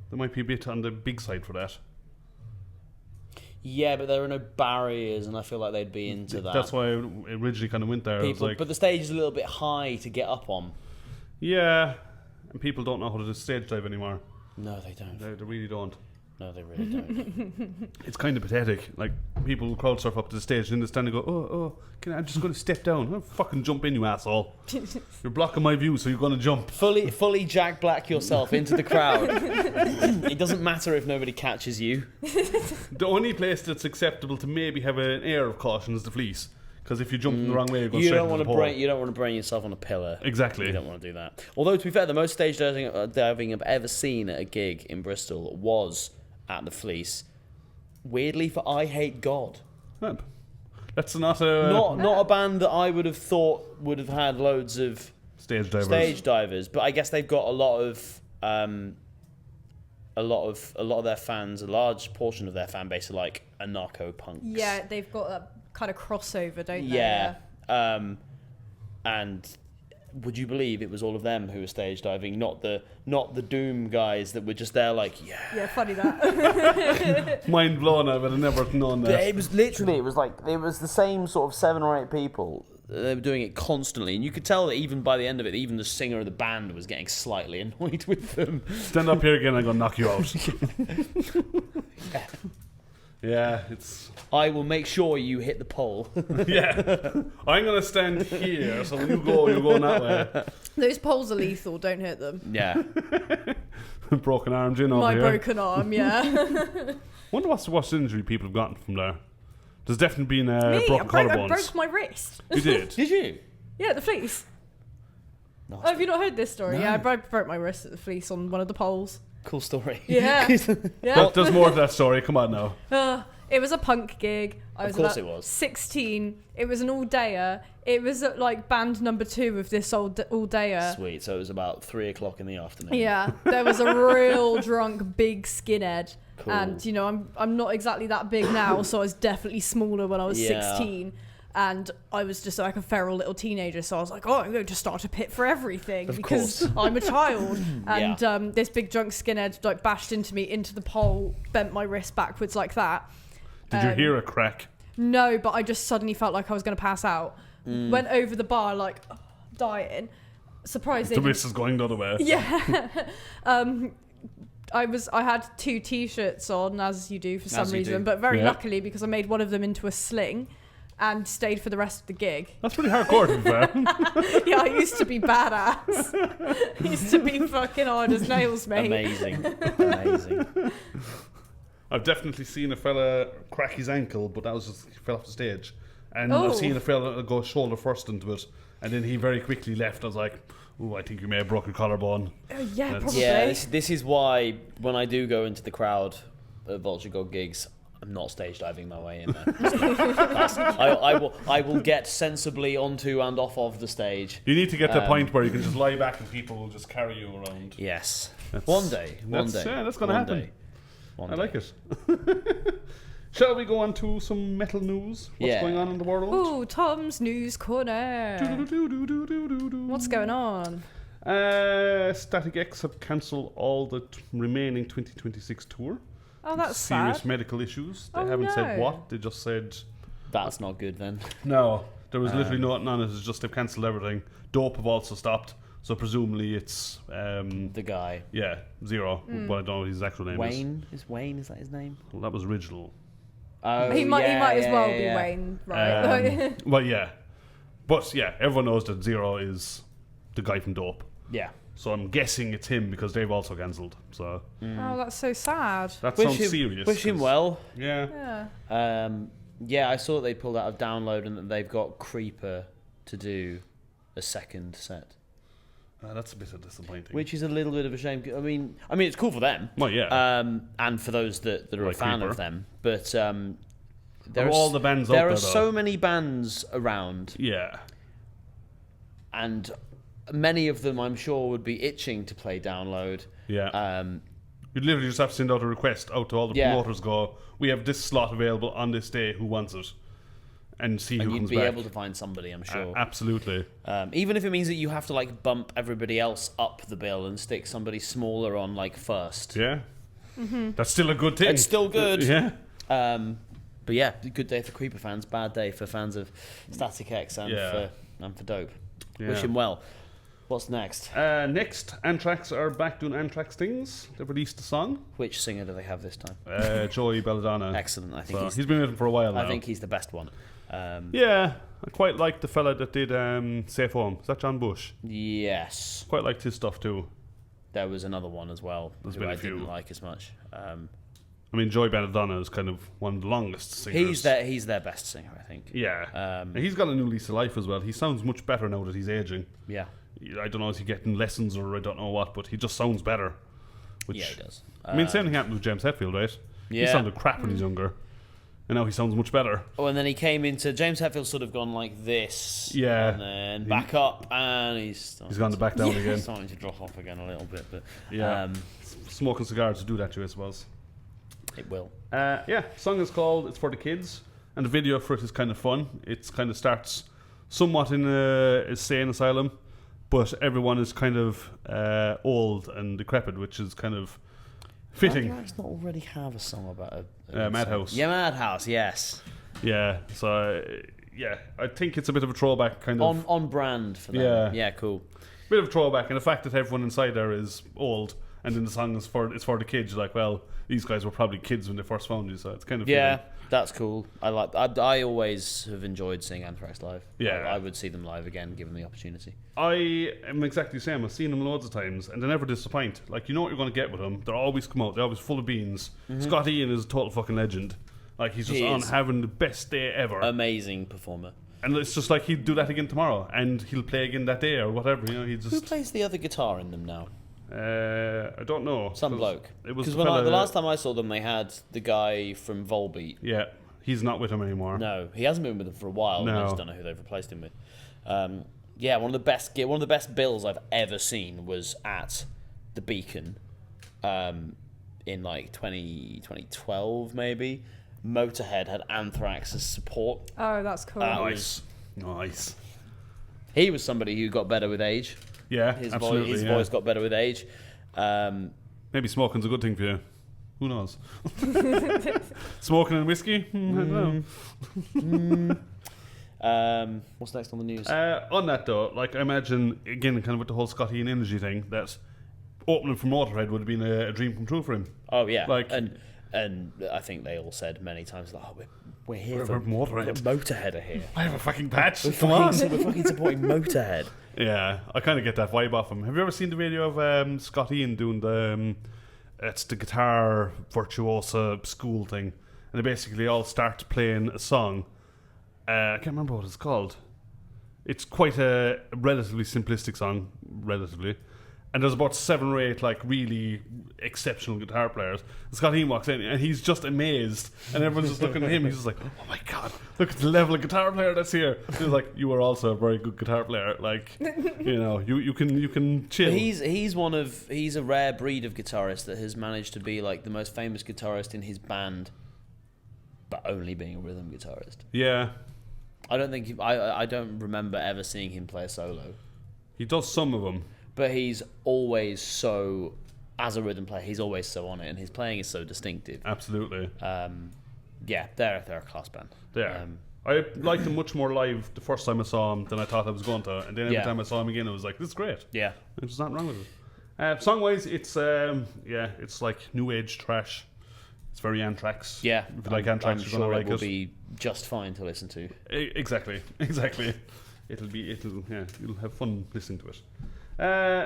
They might be a bit on the big side for that. Yeah, but there are no barriers, and I feel like they'd be into that. That's why I originally kind of went there. I was People, like, but the stage is a little bit high to get up on. yeah, and people don't know how to do stage dive anymore. No, they don't. They really don't. No, they really don't. It's kind of pathetic. Like, people will crowd surf up to the stage and they stand and go, I'm just going to step down. Oh, fucking jump in, you asshole. You're blocking my view, so you're going to jump. fully Jack Black yourself into the crowd. It doesn't matter if nobody catches you. The only place that's acceptable to maybe have an air of caution is the Fleece. Because if you jump in the wrong way, you go You straight don't into want the to pole. brain. You don't want to brain yourself on a pillar. Exactly. You don't want to do that. Although to be fair, the most stage diving I've ever seen at a gig in Bristol was at the Fleece. Weirdly, for I Hate God. Yep. That's not a Not a band that I would have thought would have had loads of stage divers. but I guess they've got a lot of their fans. A large portion of their fan base are like anarcho punks. Yeah, they've got that kind of crossover, don't they? Yeah. And would you believe it was all of them who were stage diving, not the Doom guys that were just there like, Yeah, funny that. Mind blown. I would have never known that. It was the same sort of 7 or 8 people. They were doing it constantly, and you could tell that even by the end of it, even the singer of the band was getting slightly annoyed with them. Stand up here again, I'm going to knock you out. Yeah, it's... I will make sure you hit the pole. Yeah. I'm going to stand here, so when you're going that way. Those poles are lethal, don't hit them. Yeah. Broken arm, Gin, over My here. broken arm, yeah. Wonder what's injury people have gotten from there. There's definitely been Me, broken I collarbones. broke my wrist. You did? Did you? Yeah, at the Fleece. Nice. Oh, have you not heard this story? No. Yeah, I broke my wrist at the Fleece on one of the poles. Cool story. Yeah. Yeah. But there's more to that story. Come on now. It was a punk gig. I was Of course about it was. 16. It was an all-dayer. It was at, like band number 2 of this all-dayer. Sweet. So it was about 3 o'clock in the afternoon. Yeah, there was a real drunk big skinhead. Cool. And you know, I'm not exactly that big now, so I was definitely smaller when I was Yeah. 16. And I was just like a feral little teenager, so I was like, oh, I'm going to start a pit for everything because course. I'm a child. And Yeah. this big drunk skinhead like bashed into me into the pole, bent my wrist backwards like that. Did you hear a crack? No, but I just suddenly felt like I was going to pass out. Went over the bar like dying. Surprised they The didn't- wrist is going the other way. Yeah. I had 2 t-shirts on, as you do for some As you reason, do. but very Yeah. luckily because I made one of them into a sling and stayed for the rest of the gig. That's pretty hardcore, to be fair. Yeah, I used to be badass. I used to be fucking hard as nails, mate. Amazing. Amazing. I've definitely seen a fella crack his ankle, but that was just he fell off the stage. And Oh. I've seen a fella go shoulder first into it, and then he very quickly left. I was like, "Ooh, I think you may have broken collarbone." Yeah, That's- probably. Yeah, this is why when I do go into the crowd at Vulture God gigs, I'm not stage diving my way in there. I will get sensibly onto and off of the stage. You need to get to a point where you can just lie back and people will just carry you around. Yes. That's- One day. Yeah, that's going to One happen. day. One I day. like it. Shall we go on to some metal news? What's Yeah. going on in the world? Ooh, Tom's News Corner. What's going on? Static X have cancelled all the remaining 2026 tour. Oh, that's Serious sad. medical issues. They Oh, haven't said no. what. They just said That's not good then. no. There was literally nothing on it. It's just they've cancelled everything. Dope have also stopped. So presumably it's The guy. Zero. But I don't know what his actual name is. Wayne? Is that his name? Well, that was original. Oh, He might as yeah, well yeah, be yeah. Wayne, right? Well, yeah. But yeah, everyone knows that Zero is the guy from Dope. Yeah. So I'm guessing it's him because they've also cancelled. So Oh, that's so sad. that Wish sounds him, serious. Wish him 'cause- well. Yeah. Yeah. Yeah, I saw that they pulled out of download and that they've got Creeper to do a second set, That's a bit disappointing. which is a little bit of a shame. I mean, it's cool for them. Well, yeah. And for those that are Like a fan Creeper. of them, but Of all the bands out there there, are though. so many bands around, Yeah. and many of them I'm sure would be itching to play download. Yeah. You'd literally just have to send out a request out to all the Yeah. promoters. Go, we have this slot available on this day. Who wants it? And see And who you'd comes be back. able to find somebody, I'm sure. Absolutely. Even if it means that you have to like bump everybody else up the bill and stick somebody smaller on like first. Yeah. That's still a good thing. It's still good. Yeah. But yeah, good day for Creeper fans, bad day for fans of Static X and Yeah. for Dope. Yeah. Wish him well. What's next? Next, Anthrax are back doing Anthrax things. They've released a song. Which singer do they have this time? Joey Belladonna. Excellent. I think So he's been with them for a while now. I think he's the best one. Yeah, I quite like the fella that did Safe Home. Is that John Bush? Yes. Quite liked his stuff too. There was another one as well There's who been a I didn't few. like as much. I mean, Joey Belladonna is kind of one of the longest singers. He's their best singer, I think. Yeah. And he's got a new lease of life as well. He sounds much better now that he's aging. Yeah. I don't know if he's getting lessons or I don't know what, but he just sounds better. Yeah, he does. I mean, same thing happened with James Hetfield, right? Yeah. He sounded crap when he was younger. And now he sounds much better. Oh, and then he came into... James Hetfield's sort of gone like this. Yeah. And then back up, and he's gone back down again. Starting to drop off again a little bit. But yeah. Smoking cigars to do that to you, I suppose. It will. Yeah, the song is called It's For The Kids. And the video for it is kind of fun. It kind of starts somewhat in a sane asylum. But everyone is kind of old and decrepit, which is kind of fitting. Does not already have a song about Madhouse? Yeah, Madhouse. Yes. Yeah. So I think it's a bit of a throwback, kind of on brand for them. Yeah. Yeah. Cool. Bit of a throwback, and the fact that everyone inside there is old, and then the song is for the kids. You're like, well, these guys were probably kids when they first found you, so it's kind of fitting. That's cool. I always have enjoyed seeing Anthrax live. Yeah. I would see them live again, given the opportunity. I am exactly the same. I've seen them loads of times, and they never disappoint. Like, you know what you're going to get with them. They're always come out. They're always full of beans. Scott Ian is a total fucking legend. Like, he's just on having the best day ever. Amazing performer. And it's just like he'd do that again tomorrow, and he'll play again that day or whatever. You know, he just. Who plays the other guitar in them now? I don't know. Some bloke. It was because the last time I saw them, they had the guy from Volbeat. Yeah, he's not with them anymore. No, he hasn't been with them for a while. No. I just don't know who they've replaced him with. Yeah, one of the best bills I've ever seen was at the Beacon, in like 2012 maybe. Motorhead had Anthrax as support. Oh, that's cool. Nice. He was somebody who got better with age. Yeah, His absolutely. voice got better with age. Maybe smoking's a good thing for you. Who knows? Smoking and whiskey? I don't know. What's next on the news? On that though, like I imagine again, kind of with the whole Scotty and energy thing, that opening for Motorhead would have been a dream come true for him. Oh yeah, like, and I think they all said many times, like, "Oh, we're here for Motorhead. Motorhead are here. I have a fucking patch. We're fucking supporting Motorhead." Yeah, I kind of get that vibe off him. Have you ever seen the video of Scott Ian doing the it's the guitar virtuosa school thing, and they basically all start playing a song. I can't remember what it's called. It's quite a relatively simplistic song, and there's about 7 or 8 like really exceptional guitar players. And Scott Ian walks in and he's just amazed, and everyone's just looking at him. He's just like, "Oh my god, look at the level of guitar player that's here." He's like, "You are also a very good guitar player. Like, you know, you can chill." He's a rare breed of guitarist that has managed to be like the most famous guitarist in his band, but only being a rhythm guitarist. Yeah, I don't think I don't remember ever seeing him play a solo. he does some of them. But he's always so, as a rhythm player, he's always so on it, and his playing is so distinctive. Absolutely. Yeah, they're a class band. They are. I liked him much more live the first time I saw him than I thought I was going to, and then every time I saw him again, I was like, "This is great." Yeah, there's just nothing wrong with it. Song-wise, it's it's like new age trash. It's very Anthrax. Yeah, if you like Anthrax, you're gonna like it. Will be just fine to listen to. Exactly. You'll have fun listening to it.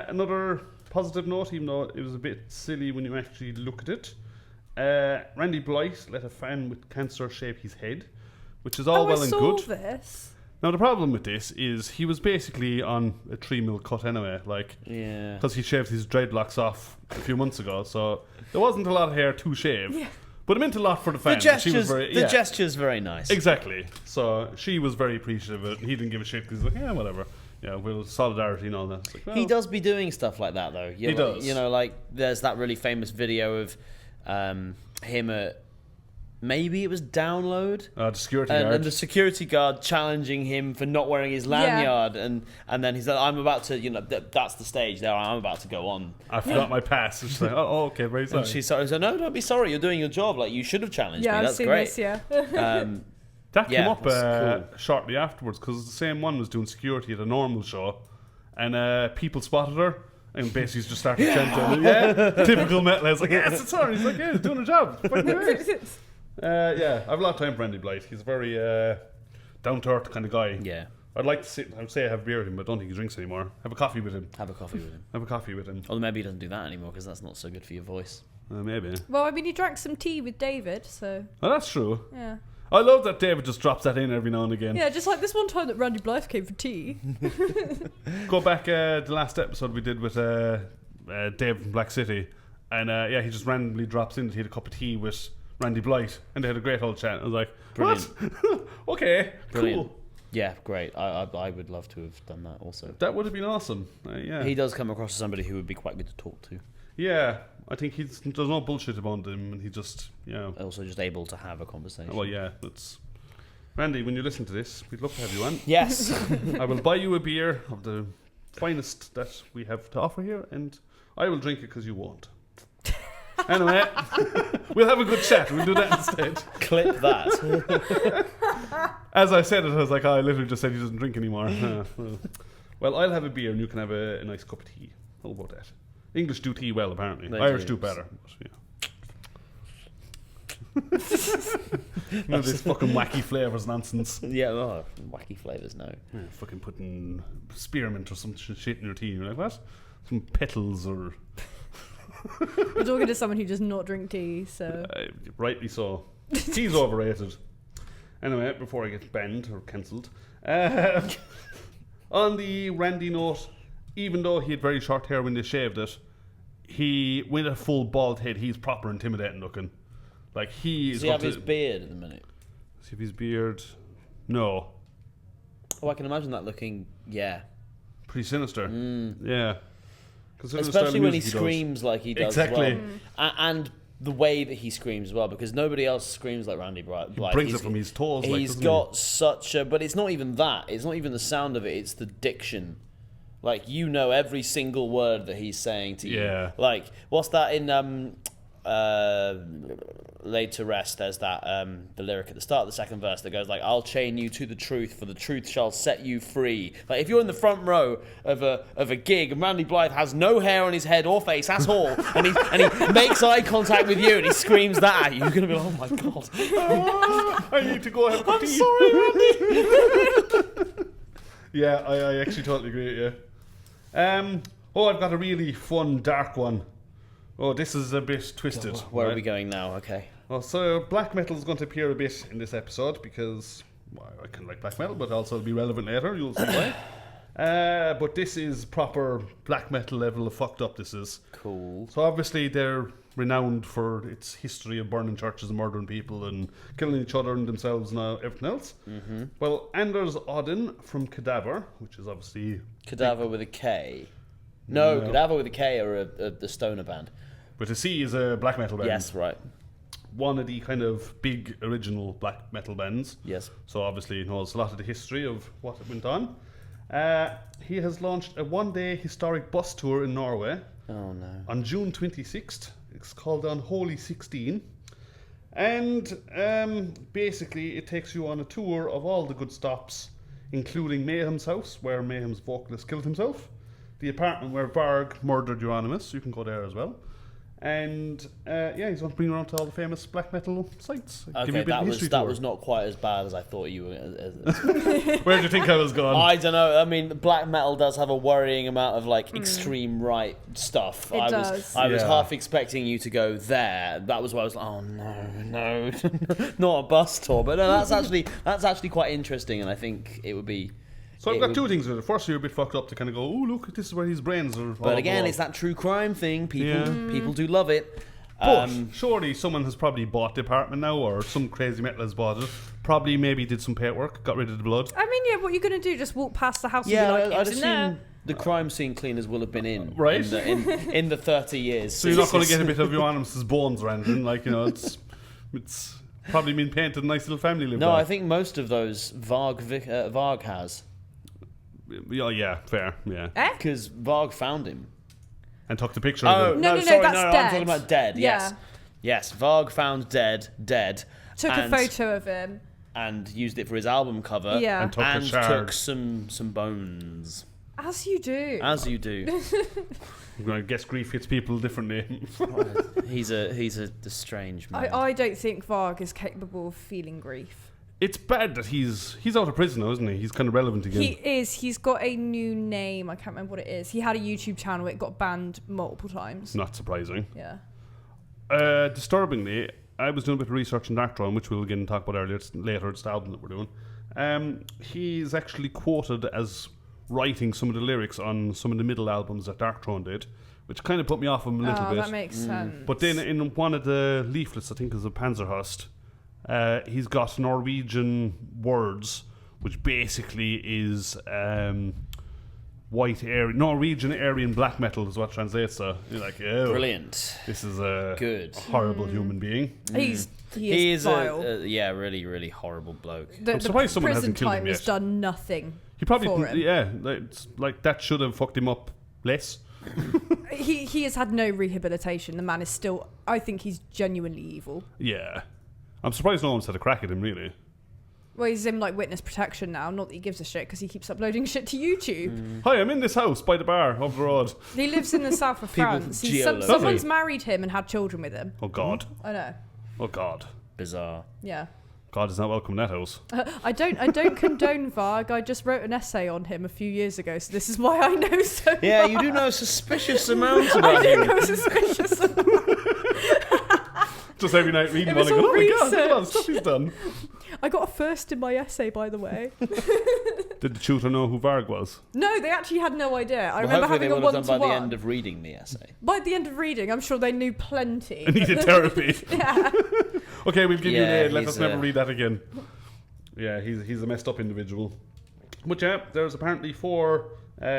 Another positive note, even though it was a bit silly when you actually look at it. Randy Blythe let a fan with cancer shape his head, which is all well and good. This. Now the problem with this is he was basically on a 3 mil cut anyway, like, because he shaved his dreadlocks off a few months ago, so there wasn't a lot of hair to shave. Yeah. But it meant a lot for the fan. The gesture's very nice. Exactly. So she was very appreciative of it, and he didn't give a shit because he's like, yeah, whatever. Yeah, well, solidarity and all that. It's like, well, he does be doing stuff like that, though. He does. You know, like, there's that really famous video of him at, maybe it was Download? The security guard. And the security guard challenging him for not wearing his lanyard. Yeah. And then he's like, I'm about to, that's the stage there, I'm about to go on. I forgot my pass. And she's like, oh, okay, very sorry. And she's sorry. So, no, don't be sorry, you're doing your job. Like, you should have challenged me. That's great. This, yeah. That came up cool. Shortly afterwards, because the same one was doing security at a normal show, and people spotted her, and basically just started chanting, typical metal. I was like, yes, it's her. He's like, yeah, he's doing a job. I have a lot of time for Randy Blythe. He's a very down-to-earth kind of guy. Yeah. I'd like to sit. I would say I have beer with him, but I don't think he drinks anymore. Have a coffee with him. Have a coffee with him. Have a coffee with him. Although maybe he doesn't do that anymore because that's not so good for your voice. Maybe. Well, I mean, he drank some tea with David, so Oh, that's true. yeah. I love that David just drops that in every now and again. Yeah, just like this one time that Randy Blythe came for tea. Go back the last episode we did with Dave from Black City, and he just randomly drops in that he had a cup of tea with Randy Blythe, and they had a great old chat. I was like, Brilliant. what? Okay, Brilliant. cool. Yeah, great. I would love to have done that also. That would have been awesome. Yeah. He does come across as somebody who would be quite good to talk to. Yeah, I think there's no bullshit about him, and he just, Also just able to have a conversation. Well, yeah, it's... Randy, when you listen to this, we'd love to have you on. Yes. I will buy you a beer of the finest that we have to offer here, and I will drink it because you won't. Anyway, we'll have a good chat. We'll do that instead. Clip that. As I said it, I was like, I literally just said he doesn't drink anymore. Well, I'll have a beer and you can have a nice cup of tea. How about that? English do tea well, apparently. They Irish do. do better. But, this fucking wacky flavours nonsense. Yeah, wacky flavours, no. Yeah, fucking putting spearmint or some shit in your tea. You're like, what? Some petals or... We're talking to someone who does not drink tea, so... rightly so. Tea's overrated. Anyway, before I get banned or cancelled, on the Randy note, even though he had very short hair when they shaved it, he, with a full bald head, he's proper intimidating looking. Like, he is... Does he have his beard at the minute? See if his beard... No. Oh, I can imagine that looking, Pretty sinister. Yeah. Considering the style of Especially when he music screams like he does. Exactly. Well. And the way that he screams as well, because nobody else screams like Randy Blythe. He brings it from his toes. He's got such a... But it's not even that. It's not even the sound of it. It's the diction. Like, you know every single word that he's saying to you. Yeah. Like, what's that in... Laid to Rest, there's that the lyric at the start of the second verse that goes like, I'll chain you to the truth, for the truth shall set you free. Like, if you're in the front row of a gig and Randy Blythe has no hair on his head or face at all, and he makes eye contact with you and he screams that at you, you're gonna be like, oh my god. I need to go have a cup of tea. Sorry, Randy. Yeah, I actually totally agree with you. I've got a really fun dark one. Oh, this is a bit twisted. Where are we going now? Okay. Well, so black metal is going to appear a bit in this episode because I kind of like black metal, but also it'll be relevant later. You'll see why. But this is proper black metal level of fucked up. This is Cool. So obviously they're renowned for its history of burning churches and murdering people and killing each other and themselves and everything else. Mm-hmm. Well, Anders Odin from Cadaver, which is obviously Cadaver with a K. No, Cadaver with a K are the stoner band. But a C is a black metal band. Yes, right. One of the kind of big original black metal bands. Yes. So obviously he knows a lot of the history of what went on. He has launched a one-day historic bus tour in Norway. Oh no. On June 26th. It's called Unholy 16. And basically it takes you on a tour of all the good stops, including Mayhem's house, where Mayhem's vocalist killed himself. The apartment where Varg murdered Euronymous. You can go there as well. And he's going to bring you around to all the famous black metal sites. Okay, that was not quite as bad as I thought you were. Where do you think I was going? I don't know. I mean, black metal does have a worrying amount of like extreme right stuff. It does. I was half expecting you to go there. That was why I was like, oh no, not a bus tour. But no, that's actually quite interesting, and I think it would be. So I've got two things with it. First, you're a bit fucked up to kind of go, oh, look, this is where his brains are. But again, it's that true crime thing. People do love it. But surely someone has probably bought the apartment now, or some crazy metal has bought it. Probably maybe did some paintwork, got rid of the blood. I mean, yeah, what are you going to do? Just walk past the house and Yeah, be like, I'd it's in there? assume the crime scene cleaners will have been in. Right. In the 30 years. So you're not going to get a bit of Euronymous bones or anything. Like, it's probably been painted a nice little family live No, there. I think most of those Varg has. Yeah, fair, yeah. Because Varg found him. And took the picture of him. No, sorry, that's I'm dead. talking about dead, yes. Yeah. Yes, Varg found dead. Took a photo of him. And used it for his album cover. Yeah. And took a And shard. took some bones. As you do. As you do. I guess grief hits people differently. He's a strange man. I don't think Varg is capable of feeling grief. It's bad that he's out of prison now, isn't he? He's kind of relevant again. He is. He's got a new name. I can't remember what it is. He had a YouTube channel. It got banned multiple times. Not surprising. Yeah. Disturbingly, I was doing a bit of research on Darkthrone, which we'll again talk about later. It's the album that we're doing. He's actually quoted as writing some of the lyrics on some of the middle albums that Darkthrone did, which kind of put me off him a little bit. That makes sense. But then in one of the leaflets, I think is a Panzerhorst, he's got Norwegian words, which basically is Norwegian Aryan black metal is what translates to. You're like, oh, Brilliant. this is a Good. horrible human being. He is vile. Really, really horrible bloke. I'm surprised someone hasn't killed him time yet. has done nothing. He probably, for him. it's like that should have fucked him up less. He has had no rehabilitation. The man is still. I think he's genuinely evil. Yeah. I'm surprised no one's had a crack at him, really. Well, he's in like witness protection now. Not that he gives a shit because he keeps uploading shit to YouTube. Hi, I'm in this house by the bar over the road. He lives in the south of People France. geolo. Someone's married him and had children with him. Oh, God. I know. Oh, God. Bizarre. Yeah. God is not welcome in that house. I don't condone Varg. I just wrote an essay on him a few years ago, so this is why I know so Yeah, much. you do know a suspicious amount about I do him. know suspicious. Just every night reading It one was and going, all oh my God, look at all the research. stuff he's done. I got a first in my essay, by the way. Did the tutor know who Varg was? No, they actually had no idea. I Well, remember hopefully having they a would have done by the one-to-one. end of reading the essay. By the end of reading, I'm sure they knew plenty. I needed therapy. Yeah. Okay, we've given you Yeah, an aid. Let he's, us never read that again. Yeah, he's a messed up individual. But yeah, there's apparently 4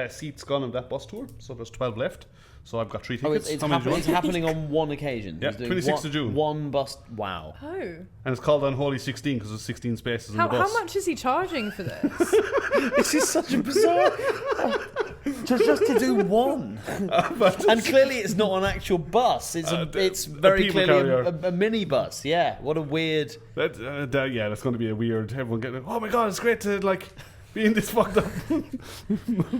seats gone on that bus tour, so there's 12 left. So I've got 3 Oh, tickets. it's How many do you want? happening on one occasion. Yeah, He's doing 26th of June. One bus. Wow. Oh. And it's called Unholy 16 because there's 16 spaces in How, the bus. how much is he charging for this? This is such a bizarre. just to do one, and clearly it's not an actual bus. It's very people clearly carrier. a mini bus. Yeah, what a weird. Yeah, that's going to be a weird. Everyone getting, oh my God, it's great to like be in this fucked up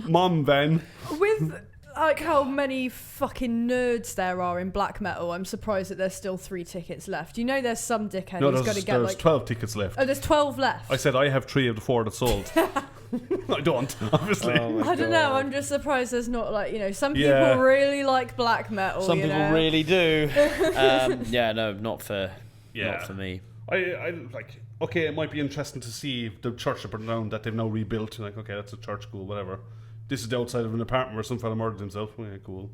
mom van. With like how many fucking nerds there are in black metal, I'm surprised that there's still 3 tickets left. You know there's some dickhead No, who's going there's to get like... 12 tickets left. Oh, there's 12 left. I said I have 3 of the 4 that sold. I don't, obviously. I don't know, I'm just surprised there's not like, you know, some people Yeah. really like black metal, Some you people know? really do. Yeah, no, not for me. I like. Okay, it might be interesting to see the church that they've now rebuilt. Like, okay, that's a church, cool, whatever. This is the outside of an apartment where some fella murdered himself. Yeah, cool.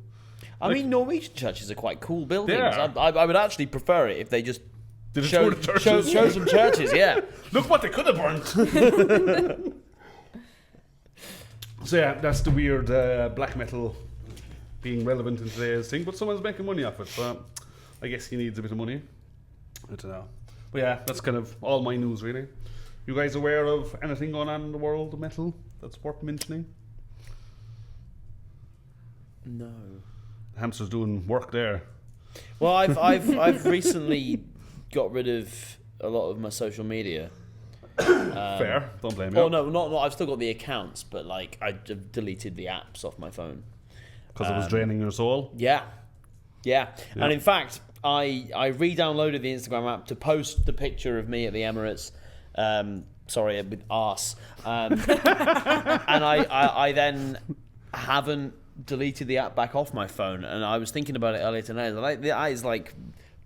I mean, Norwegian churches are quite cool buildings. Yeah. I would actually prefer it if they just Did it show tour the churches? some churches. Yeah. Look what they could have burnt. So yeah, that's the weird black metal being relevant in today's thing. But someone's making money off it, so I guess he needs a bit of money. I don't know. But yeah, that's kind of all my news, really. You guys aware of anything going on in the world of metal that's worth mentioning? No. The hamster's doing work there. Well, I've recently got rid of a lot of my social media. Fair, don't blame me. Oh no, not I've still got the accounts, but like I deleted the apps off my phone Because it was draining your soul. Yeah. And in fact, I re-downloaded the Instagram app to post the picture of me at the Emirates. Sorry, with arse. And I then haven't deleted the app back off my phone. And I was thinking about it earlier today. Like that is like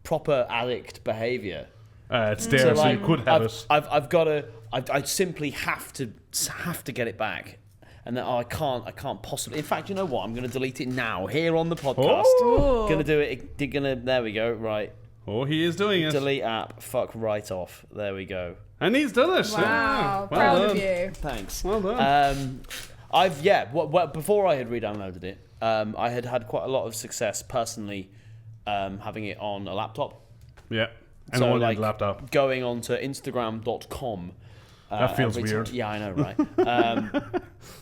proper addict behaviour. It's there, so you could have it. I've got to. I simply have to get it back. And then I can't possibly. In fact, you know what? I'm going to delete it now here on the podcast. Oh. Going to do it. There we go. Right. Oh, he is doing it. Delete app. Fuck right off. There we go. And he's done it. Wow, Yeah. Well proud done. of you. Thanks. Well done. Before I had re-downloaded it, I had quite a lot of success personally having it on a laptop. Yeah. And So, on like, the laptop. Going on to Instagram.com. That feels every weird. time. Yeah, I know, right?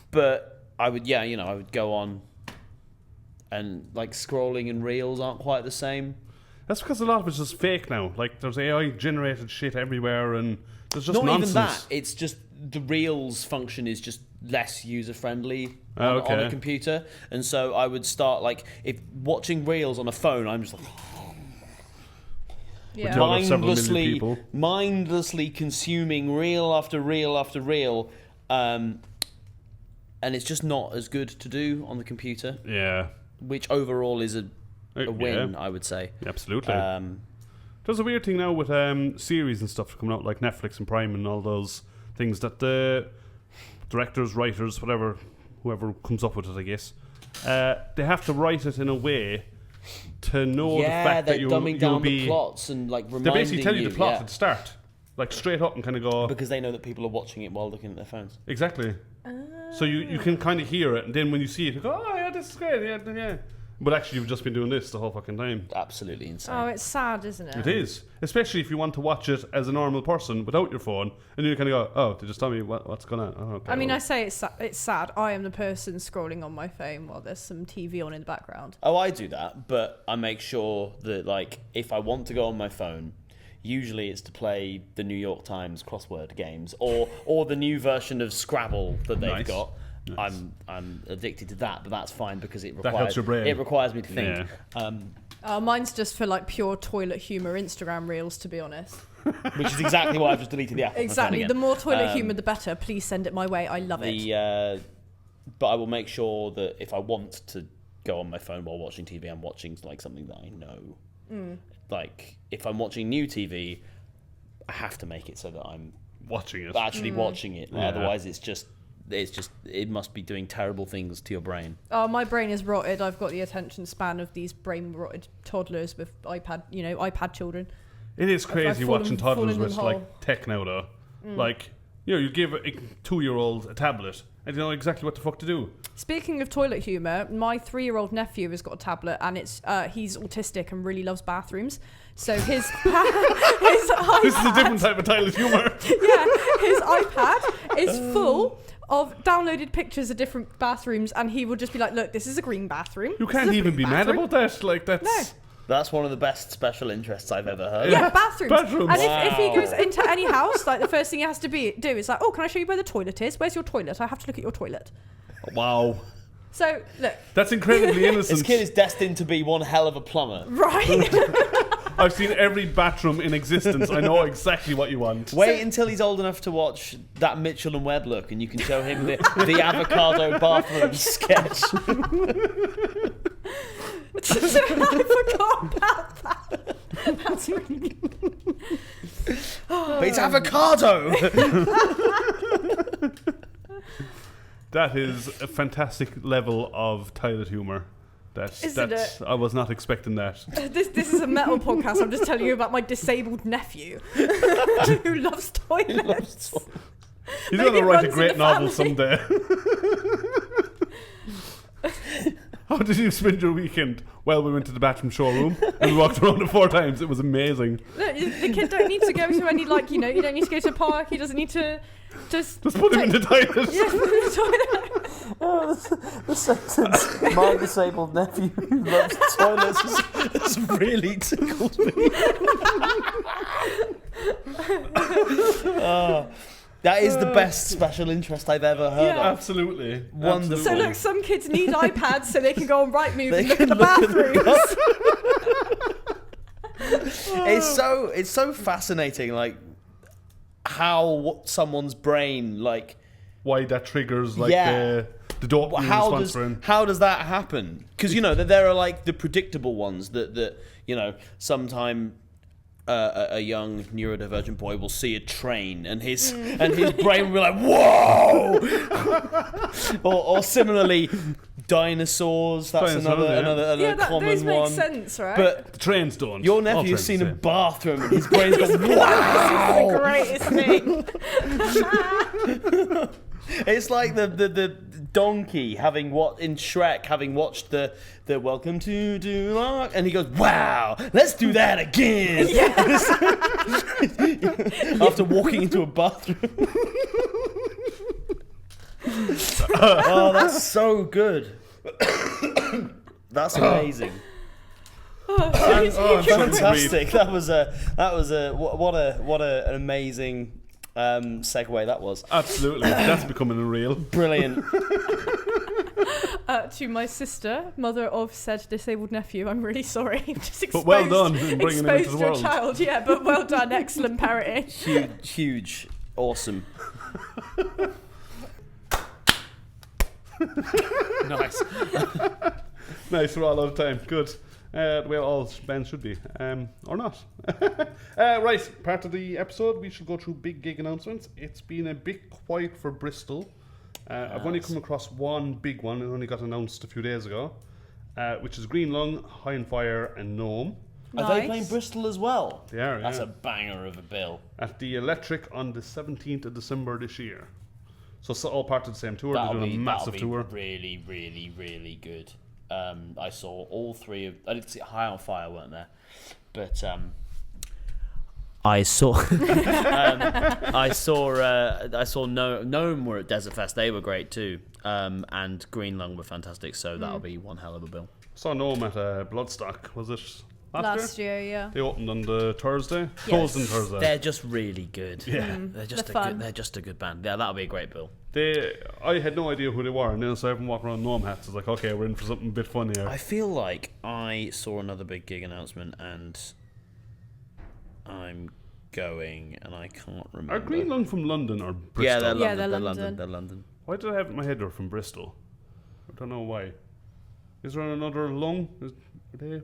But I would, I would go on, and like scrolling and reels aren't quite the same. That's because a lot of it's just fake now. Like, there's AI generated shit everywhere, and there's just Not nonsense. even that. It's just the reels function is just less user friendly on Okay. a computer, and so I would start like if watching reels on a phone, I'm just like. Yeah. With the other several million people. mindlessly consuming reel after reel after reel, and it's just not as good to do on the computer. Yeah. Which overall is a win, yeah. I would say. Absolutely. There's a weird thing now with series and stuff coming out, like Netflix and Prime and all those things that the directors, writers, whoever comes up with it, I guess, they have to write it in a way to know the fact that you'll dumbing down be... the plots and like reminding They basically tell you the plot yeah. at the start. Like straight up and kind of go... Because they know that people are watching it while looking at their phones. Exactly. So you can kind of hear it, and then when you see it, you go, oh yeah, this is great, yeah. But actually you've just been doing this the whole fucking time. Absolutely insane. Oh, it's sad, isn't it? It is. Especially if you want to watch it as a normal person without your phone, and you kind of go, oh, they just tell me what's going on. Oh, okay, I mean, I say it's sad. I am the person scrolling on my phone while there's some TV on in the background. Oh, I do that, but I make sure that, like, if I want to go on my phone, usually it's to play the New York Times crossword games or the new version of Scrabble that they've got. Nice. I'm addicted to that, but that's fine because it requires, that helps your brain. It requires me to think. Yeah. Mine's just for like pure toilet humour Instagram reels, to be honest. Which is exactly why I've just deleted the app. Exactly. The more toilet humour, the better. Please send it my way. I love it. But I will make sure that if I want to go on my phone while watching TV, I'm watching like something that I know. Like if I'm watching new TV, I have to make it so that I'm watching it. Actually watching it. Yeah. Otherwise, it must be doing terrible things to your brain. Oh, my brain is rotted. I've got the attention span of these brain rotted toddlers with iPad children. It is crazy watching toddlers with whole. like tech now though. Like, you give a 2-year-old a tablet and you know exactly what the fuck to do. Speaking of toilet humour, my 3-year-old nephew has got a tablet and he's autistic and really loves bathrooms. So his iPad... This is a different type of toilet humour. Yeah, his iPad is full of downloaded pictures of different bathrooms, and he will just be like, look, this is a green bathroom. You can't even be mad about that. Like, that's... No. That's one of the best special interests I've ever heard. Yeah, bathrooms. Bathrooms. And if he goes into any house, like the first thing he has to do is like, oh, can I show you where the toilet is? Where's your toilet? I have to look at your toilet. Wow. So, look. That's incredibly innocent. This kid is destined to be one hell of a plumber. Right? I've seen every bathroom in existence. I know exactly what you want. Wait until he's old enough to watch that Mitchell and Webb look, and you can show him the avocado bathroom sketch. I forgot about that. That's really good. But it's avocado! That is a fantastic level of toilet humour. Isn't it? I was not expecting that. This is a metal podcast. I'm just telling you about my disabled nephew who loves toilets. He's Maybe going to write a runs great in the novel family. someday. How did you spend your weekend? Well, we went to the bathroom showroom and we walked around it 4 times. It was amazing. Look, the kid don't need to go to any, like, you don't need to go to a park. He doesn't need to just put him in the toilet. Yeah, put him in the toilet. Oh, the sentence, my disabled nephew who loves toilets has really tickled me. That is the best special interest I've ever heard of. Absolutely. Wonderful. So look, some kids need iPads so they can go on Rightmove and look at the bathrooms. It's so fascinating, like how someone's brain, like why that triggers like the dopamine response for him. How does that happen? Because there are like the predictable ones that sometime a young neurodivergent boy will see a train and his brain will be like, whoa. or similarly, dinosaurs. That's another common those make one. Sense, right? But the trains don't. Your nephew's seen a bathroom and his brain's gone, wow. This is the greatest thing. It's like the donkey in Shrek having watched the Welcome to Duloc, and he goes, wow, let's do that again. After walking into a bathroom. Oh, that's so good. That's amazing. Fantastic. That was what an amazing segue that was. Absolutely. That's becoming a real. Brilliant. To my sister, mother of said disabled nephew, I'm really sorry. You've just But well done in bringing him into the your world. child, yeah, but well done, excellent parenting. Huge, awesome. Nice. Nice, we're all out of time. Good. The way all bands should be. Or not. Right, part of the episode, we should go through big gig announcements. It's been a bit quiet for Bristol. I've only come across one big one. It only got announced a few days ago, which is Green Lung, High on Fire, and Gnome. Are they playing Bristol as well? They are, That's yeah. a banger of a bill. At the Electric on the 17th of December this year. So it's all part of the same tour. They're doing a massive tour. Really, really, really good. I saw all three of. I didn't see High on Fire weren't there, but I saw. I saw Gnome were at Desert Fest. They were great too. And Green Lung were fantastic. So that'll be one hell of a bill. Saw Gnome at Bloodstock. Was it Last year, yeah. They opened on the Thursday. Yes. Closed on Thursday. They're just really good. Yeah. They're just They're fun. they're just a good band. Yeah, that'll be a great bill. I had no idea who they were, and then so everyone walking around Gnome hats. It's like, okay, we're in for something a bit fun here. I feel like I saw another big gig announcement, and I'm going, and I can't remember. Are Green Lung from London or Bristol? Yeah, they're London. they're They're London. London. They're London. Why did I have it in my head they're from Bristol? I don't know why. Is there another Lung? Are they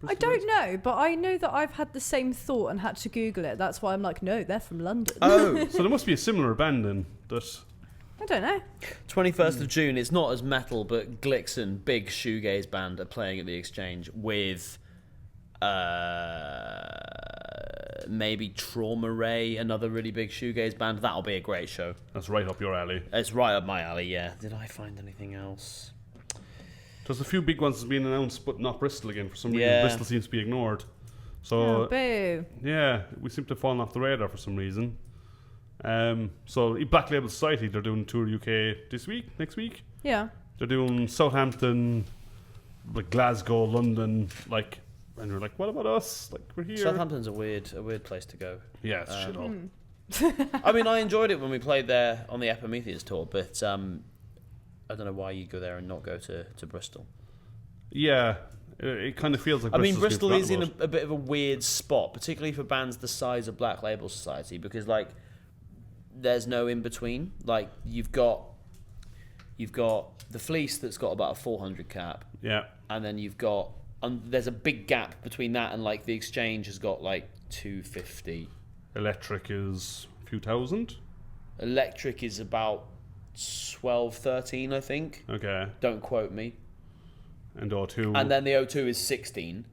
I don't know, but I know that I've had the same thought and had to Google it. That's why I'm like, no, they're from London. Oh, So there must be a similar band then. That 21st of June. It's not as metal, but Glixen, big shoegaze band, are playing at the Exchange with maybe Trauma Ray, another really big shoegaze band. That'll be a great show. that's right up your alley. It's right up my alley. Yeah. Did I find anything else? There's a few big ones being announced, but not Bristol again. For some reason, Yeah. Bristol seems to be ignored. So Oh, boo. yeah, we seem to have fallen off the radar for some reason. So Black Label Society, they're doing Tour UK next week. Yeah. They're doing Southampton, like Glasgow, London, like, and you're like, what about us? Like, we're here. Southampton's a weird place to go. Yeah, it's shit all. I mean, I enjoyed it when we played there on the Epimitheus tour, but I don't know why you go there and not go to Bristol. Yeah, it kind of feels like. I mean, Bristol's Bristol been is in forgotten a bit of a weird spot, particularly for bands the size of Black Label Society, because like there's no in between. Like you've got the Fleece that's got about a 400 cap, about. Yeah, and then you've got there's a big gap between that and like the Exchange has got like 250. Electric is a few thousand. Electric is about 12, 13, I think. Okay, Don't quote me. and O2. And then the O2 is 16.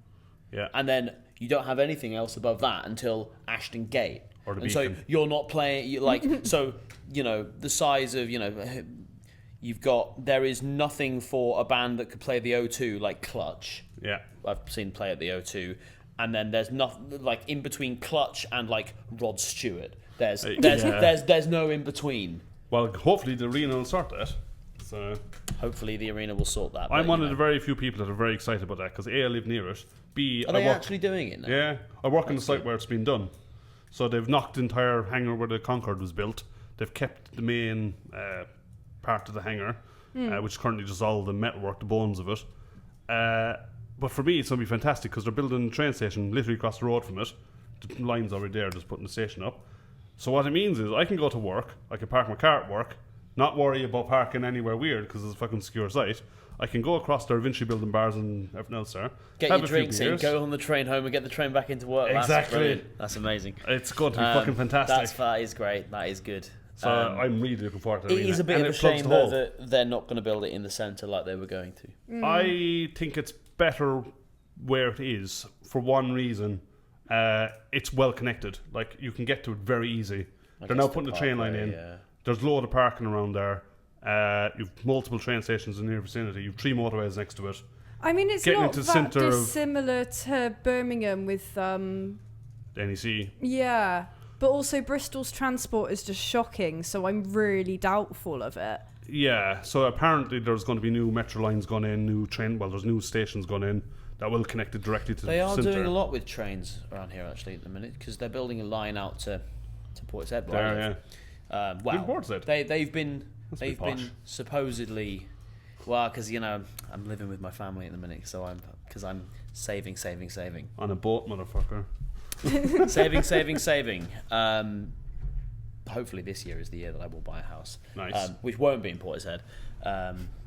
Yeah, And then you don't have anything else above that until Ashton Gate. Or the and so Beacon. you're not playing, so, the size of, you've got, there is nothing for a band that could play the O2 like Clutch. yeah. I've seen play at the O2. And then there's nothing, like, in between Clutch and, like, Rod Stewart. There's no in between. Well, hopefully the arena will sort that. So Hopefully the arena will sort that. I'm but, one of the very few people that are very excited about that because A, I live near it. B, Are they actually doing it now? Yeah, I work on the That's site good. where it's been done. So they've knocked the entire hangar where the Concorde was built. They've kept the main part of the hangar, which is currently just all the metalwork, the bones of it. But for me, it's going to be fantastic because they're building a train station literally across the road from it. The line's already there, just putting the station up. So what it means is I can go to work, I can park my car at work, not worry about parking anywhere weird because it's a fucking secure site. I can go across their Vinci building bars and everything else there. Get have your a few drinks in, beers. go on the train home and get the train back into work. That's Exactly. brilliant. That's amazing. It's going to be fucking fantastic. That is great. That is good. So I'm really looking forward to the It arena. is a bit And of a it plugs shame the hole. though that they're not going to build it in the centre like they were going to. I think it's better where it is for one reason. It's well connected. Like you can get to it very easy. They're now putting the train line in. Yeah. There's a load of parking around there. You've multiple train stations in your vicinity. You've 3 motorways next to it. I mean, it's Getting not into the that centre of- dissimilar to Birmingham with, The NEC. yeah. But also Bristol's transport is just shocking, so I'm really doubtful of it. Yeah. So apparently there's going to be new metro lines going in, there's new stations going in that will connect it directly to They the are centre. doing a lot with trains around here actually at the minute because they're building a line out to Portishead. There, yeah. Well, Portishead? they've been That's a bit posh. supposedly Well, because I'm living with my family at the minute, so I'm saving. On a boat, motherfucker. saving. Hopefully this year is the year that I will buy a house. Nice. Which won't be in Portishead,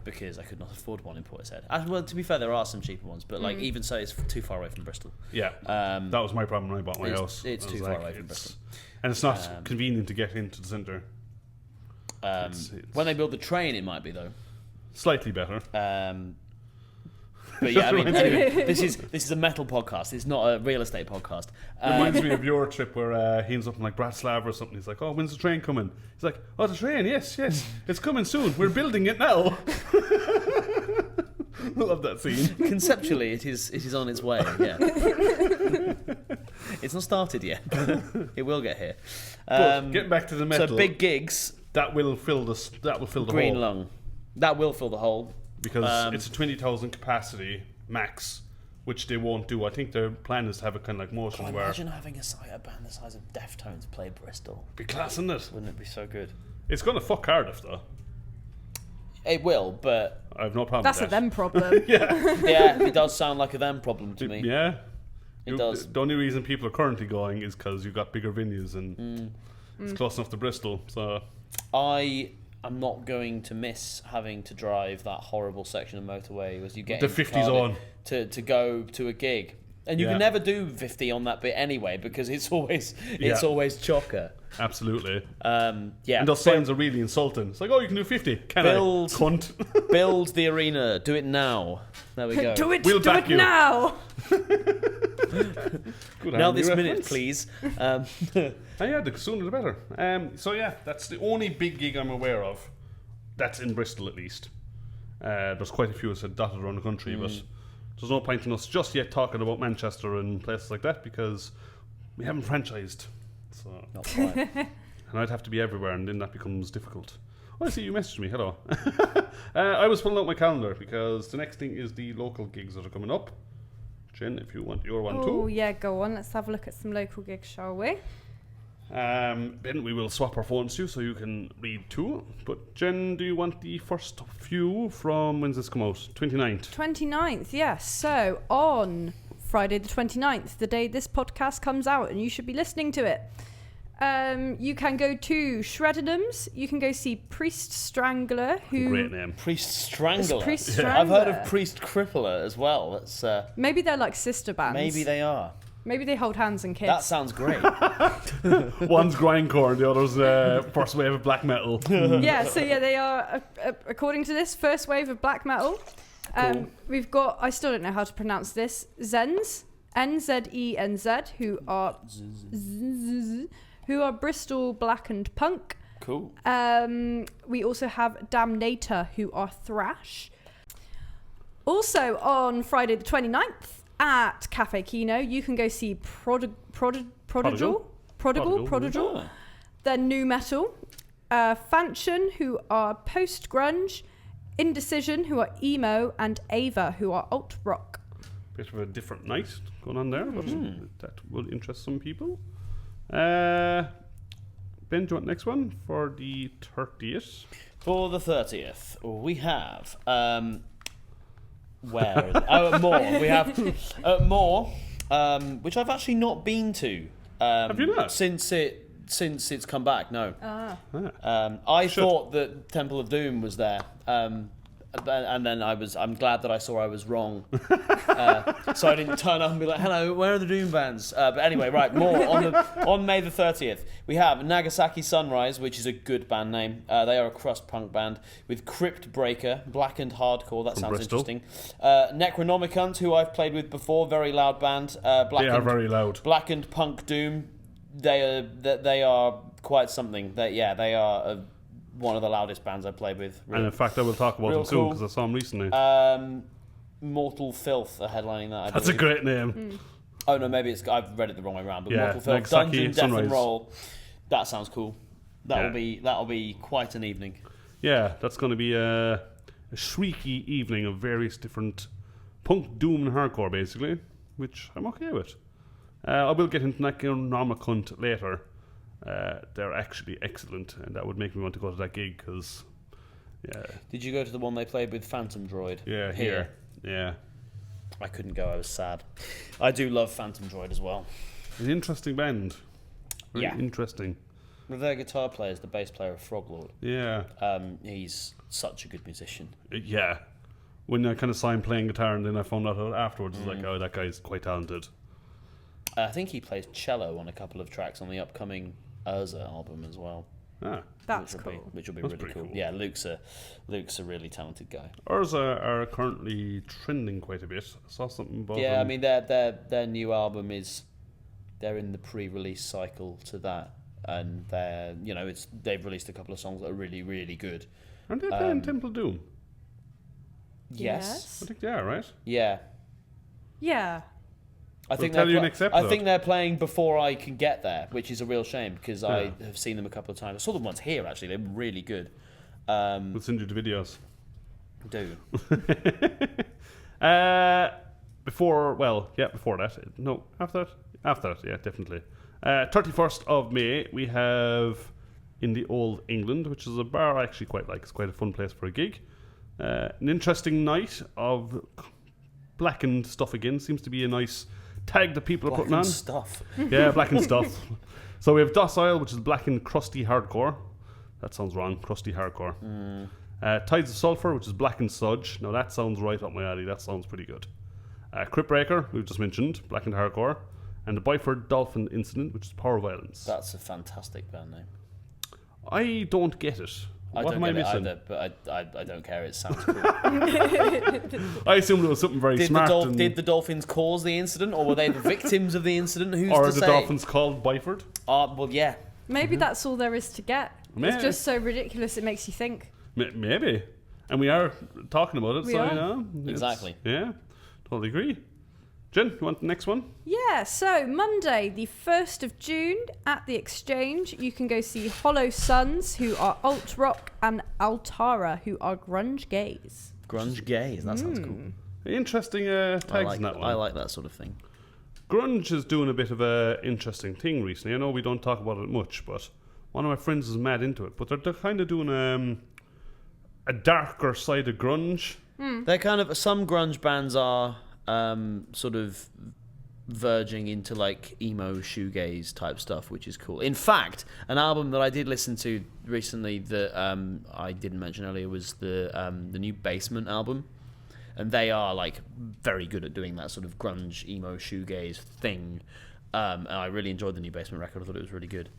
because I could not afford one in Portishead. Well, to be fair, there are some cheaper ones, but like even so, it's too far away from Bristol. Yeah. That was my problem when I bought my house. It's too far away from Bristol. And it's not convenient to get into the centre. When they build the train, it might be though. Slightly better. But yeah, I mean, anyway, this is a metal podcast. It's not a real estate podcast. Reminds me of your trip where he ends up in like Bratislava or something. He's like, "Oh, when's the train coming?" He's like, "Oh, the train, yes, it's coming soon. We're building it now." I love that scene. Conceptually, it is on its way. Yeah, it's not started yet, but it will get here. But getting back to the metal, so big gigs that will fill the green hole. lung. That will fill the hole. Because it's a 20,000 capacity max, which they won't do. I think their plan is to have a kind of like motion where... Imagine having a band the size of Deftones play Bristol. Be class, isn't it? Wouldn't it be so good? It's going to fuck Cardiff, though. It will, but... I have no problem That's with a that. them problem. Yeah, it does sound like a them problem to me. Yeah. It does. The only reason people are currently going is because you've got bigger venues and it's close enough to Bristol, so... I'm not going to miss having to drive that horrible section of motorway as you get the into 50s Cardiff to go to a gig, and you can never do 50 on that bit anyway because it's always chocker. Absolutely. Yeah, and those signs are really insulting. It's like, oh, you can do 50. Can I? Cunt. Build the arena. Do it now. There we go. Do it you. now. Good Now Andy this minute, reference. please. Yeah, the sooner the better. So yeah, that's the only big gig I'm aware of. That's in Bristol at least. There's quite a few dotted around the country, but there's no point in us just yet talking about Manchester and places like that because we haven't franchised. So Not quite. and I'd have to be everywhere, and then that becomes difficult. Oh, I see you messaged me. Hello. I was pulling out my calendar because the next thing is the local gigs that are coming up. Jen, if you want your one too. Oh yeah, go on. Let's have a look at some local gigs, shall we? Ben, we will swap our phones too, so you can read too. But Jen, do you want the first few from when's this come out? 29th. 29th, yes. So on Friday the 29th, the day this podcast comes out, and you should be listening to it. You can go to Shreddinham's. You can go see Priest Strangler, who Great name. Priest Strangler. Priest I've Strangler. heard of Priest Crippler as well. That's maybe they're like sister bands. maybe they are. Maybe they hold hands and kiss. That sounds great. One's grindcore and the other's first wave of black metal. Yeah, so yeah, they are, according to this, first wave of black metal. Cool. We've got, I still don't know how to pronounce this, Zenz, N-Z-E-N-Z, who are Bristol black and punk. Cool. We also have Damnator, who are thrash. Also on Friday the 29th at Cafe Kino, you can go see Prodigal. Oh. They're new metal. Fanchon, who are post-grunge. Indecision, who are emo. And Ava, who are alt-rock. Bit of a different night going on there, but that will interest some people. Ben, do you want next one for the 30th? For the 30th, we have where? Moore. We have Moore, which I've actually not been to. Have you not? Since it's come back? No. Ah. I thought that Temple of Doom was there. And then I'm glad that I saw I was wrong. So I didn't turn up and be like, hello, where are the Doom bands? But anyway, right, more on May the 30th. We have Nagasaki Sunrise, which is a good band name. They are a crust punk band with Crypt Breaker, black and hardcore. That sounds Bristol. interesting. Necronomicon, who I've played with before, very loud band. They are very loud. Black and punk doom. They are quite something. They are one of the loudest bands I've played with. And in fact, I will talk about them soon because I saw them recently. Mortal Filth are headlining that. That's a great name. Oh no, maybe I've read it the wrong way around. But Yeah, Mortal Filth, Nagasaki Dungeon, Death Sunrise. and Roll. That sounds cool. That'll Yeah. be quite an evening. Yeah, that's going to be a shrieky evening of various different punk, doom, and hardcore, basically, which I'm okay with. I will get into Necronomicon later. They're actually excellent, and that would make me want to go to that gig because Did you go to the one they played with Phantom Droid? Yeah, here. Yeah. I couldn't go. I was sad. I do love Phantom Droid as well. An interesting band. Very Yeah. interesting. With their guitar player is the bass player of Froglord. Yeah. He's such a good musician. Yeah. When I kind of saw him playing guitar and then I found out afterwards, it's like, oh, that guy's quite talented. I think he plays cello on a couple of tracks on the upcoming Urza album as well. Ah. That's which cool. Which will be That's really pretty cool. Yeah, Luke's a really talented guy. Ours are currently trending quite a bit. I saw something about Yeah, I them. mean their new album they're in the pre-release cycle to that, and they've released a couple of songs that are really, really good. Aren't they playing Temple Doom? Yes. I think they are, right? Yeah. Yeah. I think tell they're you next I episode. think they're playing before I can get there, which is a real shame because I have seen them a couple of times. I saw them once here actually. They were really good. We'll send you the videos. Do Before that. No, after that? After that, yeah, definitely. 31st of May, we have in the Old England, which is a bar I actually quite like. It's quite a fun place for a gig. An interesting night of blackened stuff again. Seems to be a nice tag that people are putting on. stuff. Yeah, blackened stuff. So we have Docile, which is blackened crusty hardcore. That sounds wrong, crusty hardcore. Tides of Sulphur, which is blackened sludge. Now that sounds right up my alley. That sounds pretty good. Cryptbreaker, we've just mentioned, blackened hardcore. And the Byford Dolphin Incident, which is power violence. That's a fantastic band name. I don't get it. I What don't am I get missing? it either, but I don't care. It sounds cool. I assumed it was something very smart. Did the dolphins cause the incident, or were they the victims of the incident? Who's or to are the say? dolphins called Byford? Well, yeah. Maybe that's all there is to get. Maybe. It's just so ridiculous it makes you think. Maybe. And we are talking about it, We so are. you know. Exactly. Yeah, totally agree. Jen, you want the next one? Yeah, so Monday, the 1st of June, at the Exchange, you can go see Hollow Suns, who are alt rock, and Altara, who are grunge gays. Grunge gays. That sounds cool. Interesting tags in that one. I like that sort of thing. Grunge is doing a bit of a interesting thing recently. I know we don't talk about it much, but one of my friends is mad into it. But they're kind of doing a darker side of grunge. They're kind of some grunge bands are sort of verging into like emo shoegaze type stuff, which is cool. In fact, an album that I did listen to recently that I didn't mention earlier was the new Basement album, and they are like very good at doing that sort of grunge emo shoegaze thing. And I really enjoyed the new Basement record. I thought it was really good.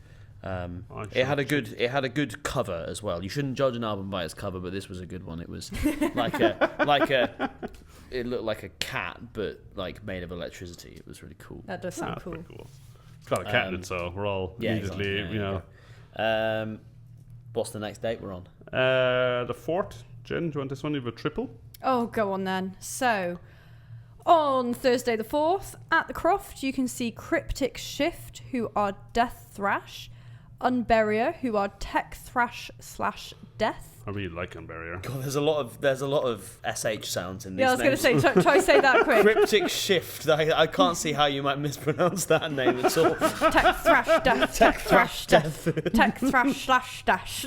It had a good cover as well. You shouldn't judge an album by its cover, but this was a good one. It was it looked like a cat, but like made of electricity. It was really cool. That does sound That's cool. pretty cool. It's got a cat in it, so we're all immediately, exactly. you know. What's the next date we're on? The 4th, Jen, do you want this one? You have a triple? Oh, go on then. So, on Thursday the 4th, at the Croft, you can see Cryptic Shift, who are Death Thrash, Unburier, who are Tech Thrash / Death. I really like Unburier. God, there's a lot of sh sounds in these. Yeah, I was going to names. say, try say that quick. Cryptic Shift. I can't see how you might mispronounce that name at all. Tech Thrash Death. Tech Thrash Death. Tech Thrash / Dash.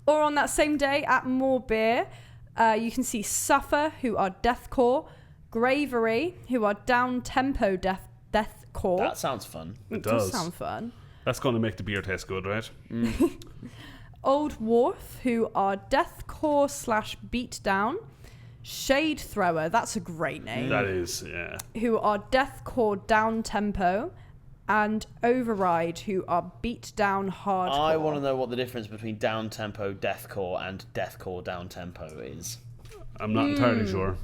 Or on that same day at More Beer, you can see Suffer, who are Deathcore, Gravery, who are down tempo deathcore. That sounds fun. It does. Sound fun. That's going to make the beer taste good, right? Old Wharf, who are Deathcore / Beatdown, Shade Thrower, that's a great name, That is, yeah. who are Deathcore down tempo, and Override, who are Beatdown hardcore. I want to know what the difference between down tempo deathcore and deathcore down tempo is. I'm not entirely sure.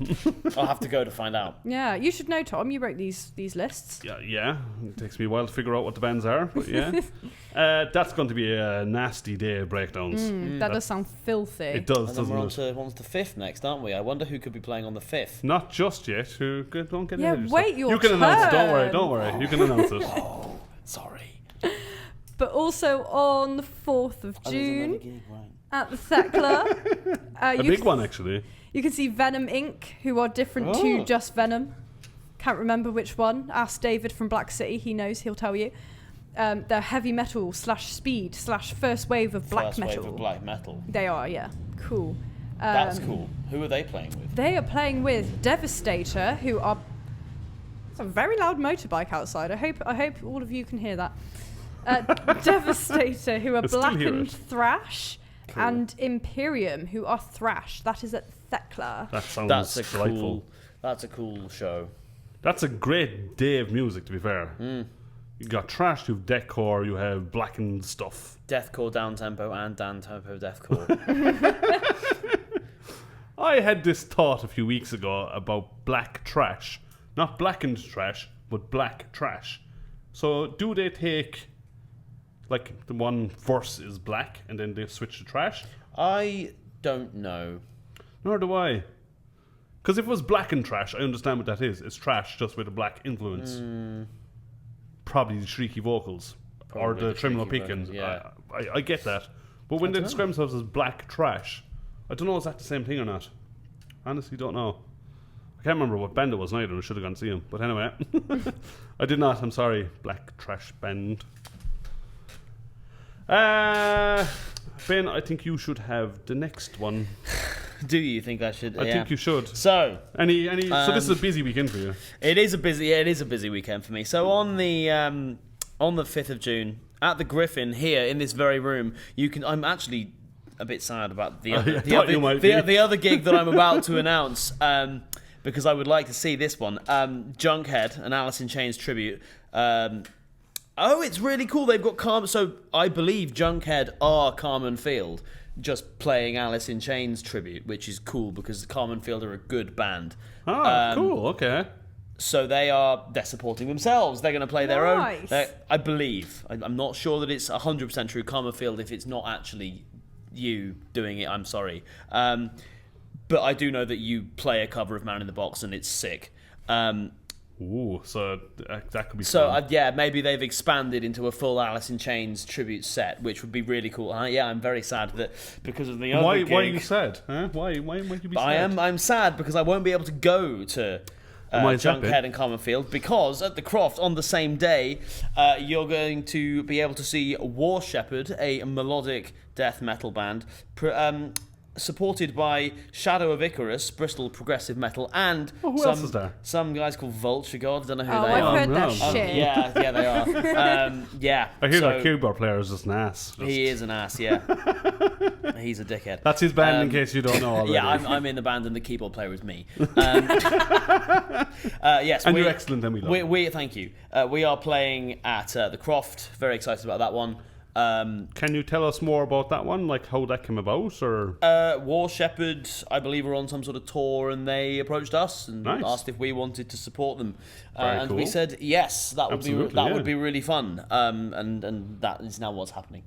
I'll have to go to find out. Yeah, you should know, Tom. You wrote these lists. Yeah. It takes me a while to figure out what the bands are, but yeah. That's going to be a nasty day of breakdowns. That does sound filthy. It does, And then doesn't we're it? on to the 5th next, aren't we? I wonder who could be playing on the 5th. Not just yet. Don't get Yeah, ahead of yourself. wait your You can announce it. turn. Don't worry. You can announce it. Oh, sorry. But also on the 4th of Oh, there's another June gig, right. at the Thekla, A big one, actually. you can see Venom Inc., who are different to just Venom. Can't remember which one. Ask David from Black City. He knows. He'll tell you. they're heavy metal / speed / first wave of black metal. First wave of black metal. They are, yeah. Cool. That's cool. Who are they playing with? They are playing with Devastator, who are... It's a very loud motorbike outside. I hope all of you can hear that. Devastator, who are blackened thrash, and Imperium, who are thrash. That is at Thekla. That sounds delightful. That's a cool show. That's a great day of music, to be fair. You got trash, you have deathcore, you have blackened stuff. Deathcore downtempo and downtempo deathcore. I had this thought a few weeks ago about black trash. Not blackened trash, but black trash. So do they take, like, the one verse is black and then they switch to trash? I don't know. Nor do I. Because if it was blackened trash, I understand what that is. It's trash just with a black influence. Probably the shrieky vocals. Or the tremolo picking. Yeah. I get that. But when they describe themselves as black trash, I don't know is that the same thing or not. Honestly, don't know. I can't remember what band it was neither. I should have gone to see them. But anyway, I did not. I'm sorry. Black trash band. Ben, I think you should have the next one. Do you think I should? I think you should. So, so this is a busy weekend for you. It is a busy weekend for me. So on the 5th of June at the Gryphon here in this very room, you can. I'm actually a bit sad about the other gig that I'm about to announce. Because I would like to see this one. Junkhead, an Alice in Chains tribute. It's really cool. They've got Carmen. So I believe Junkhead are Carmen Field, just playing Alice in Chains tribute, which is cool because Carmen Field are a good band. Oh, cool. Okay. So they're supporting themselves. They're going to play their own. I believe. I'm not sure that it's 100% true. Carmen Field, if it's not actually you doing it, I'm sorry. But I do know that you play a cover of Man in the Box and it's sick. So that could be fun. So maybe they've expanded into a full Alice in Chains tribute set, which would be really cool. I'm very sad that because of the other gig. Why are you sad? Huh? Why might you be sad? I'm sad because I won't be able to go to Junkhead and Carmen Field because at the Croft on the same day you're going to be able to see War Shepherd, a melodic death metal band, supported by Shadow of Icarus, Bristol progressive metal, and who else is there? Some guys called Vulture God. Don't know who they I've are. heard that shit. Yeah, they are. I hear that keyboard player is just an ass. He is an ass. Yeah, he's a dickhead. That's his band, in case you don't know already. Yeah, I'm in the band, and the keyboard player is me. Yes, and you're excellent, and we love we thank you. We are playing at the Croft. Very excited about that one. Can you tell us more about that one, like how that came about, or? War Shepherd, I believe, were on some sort of tour, and they approached us and asked if we wanted to support them, and we said yes. That would be really fun, and that is now what's happening.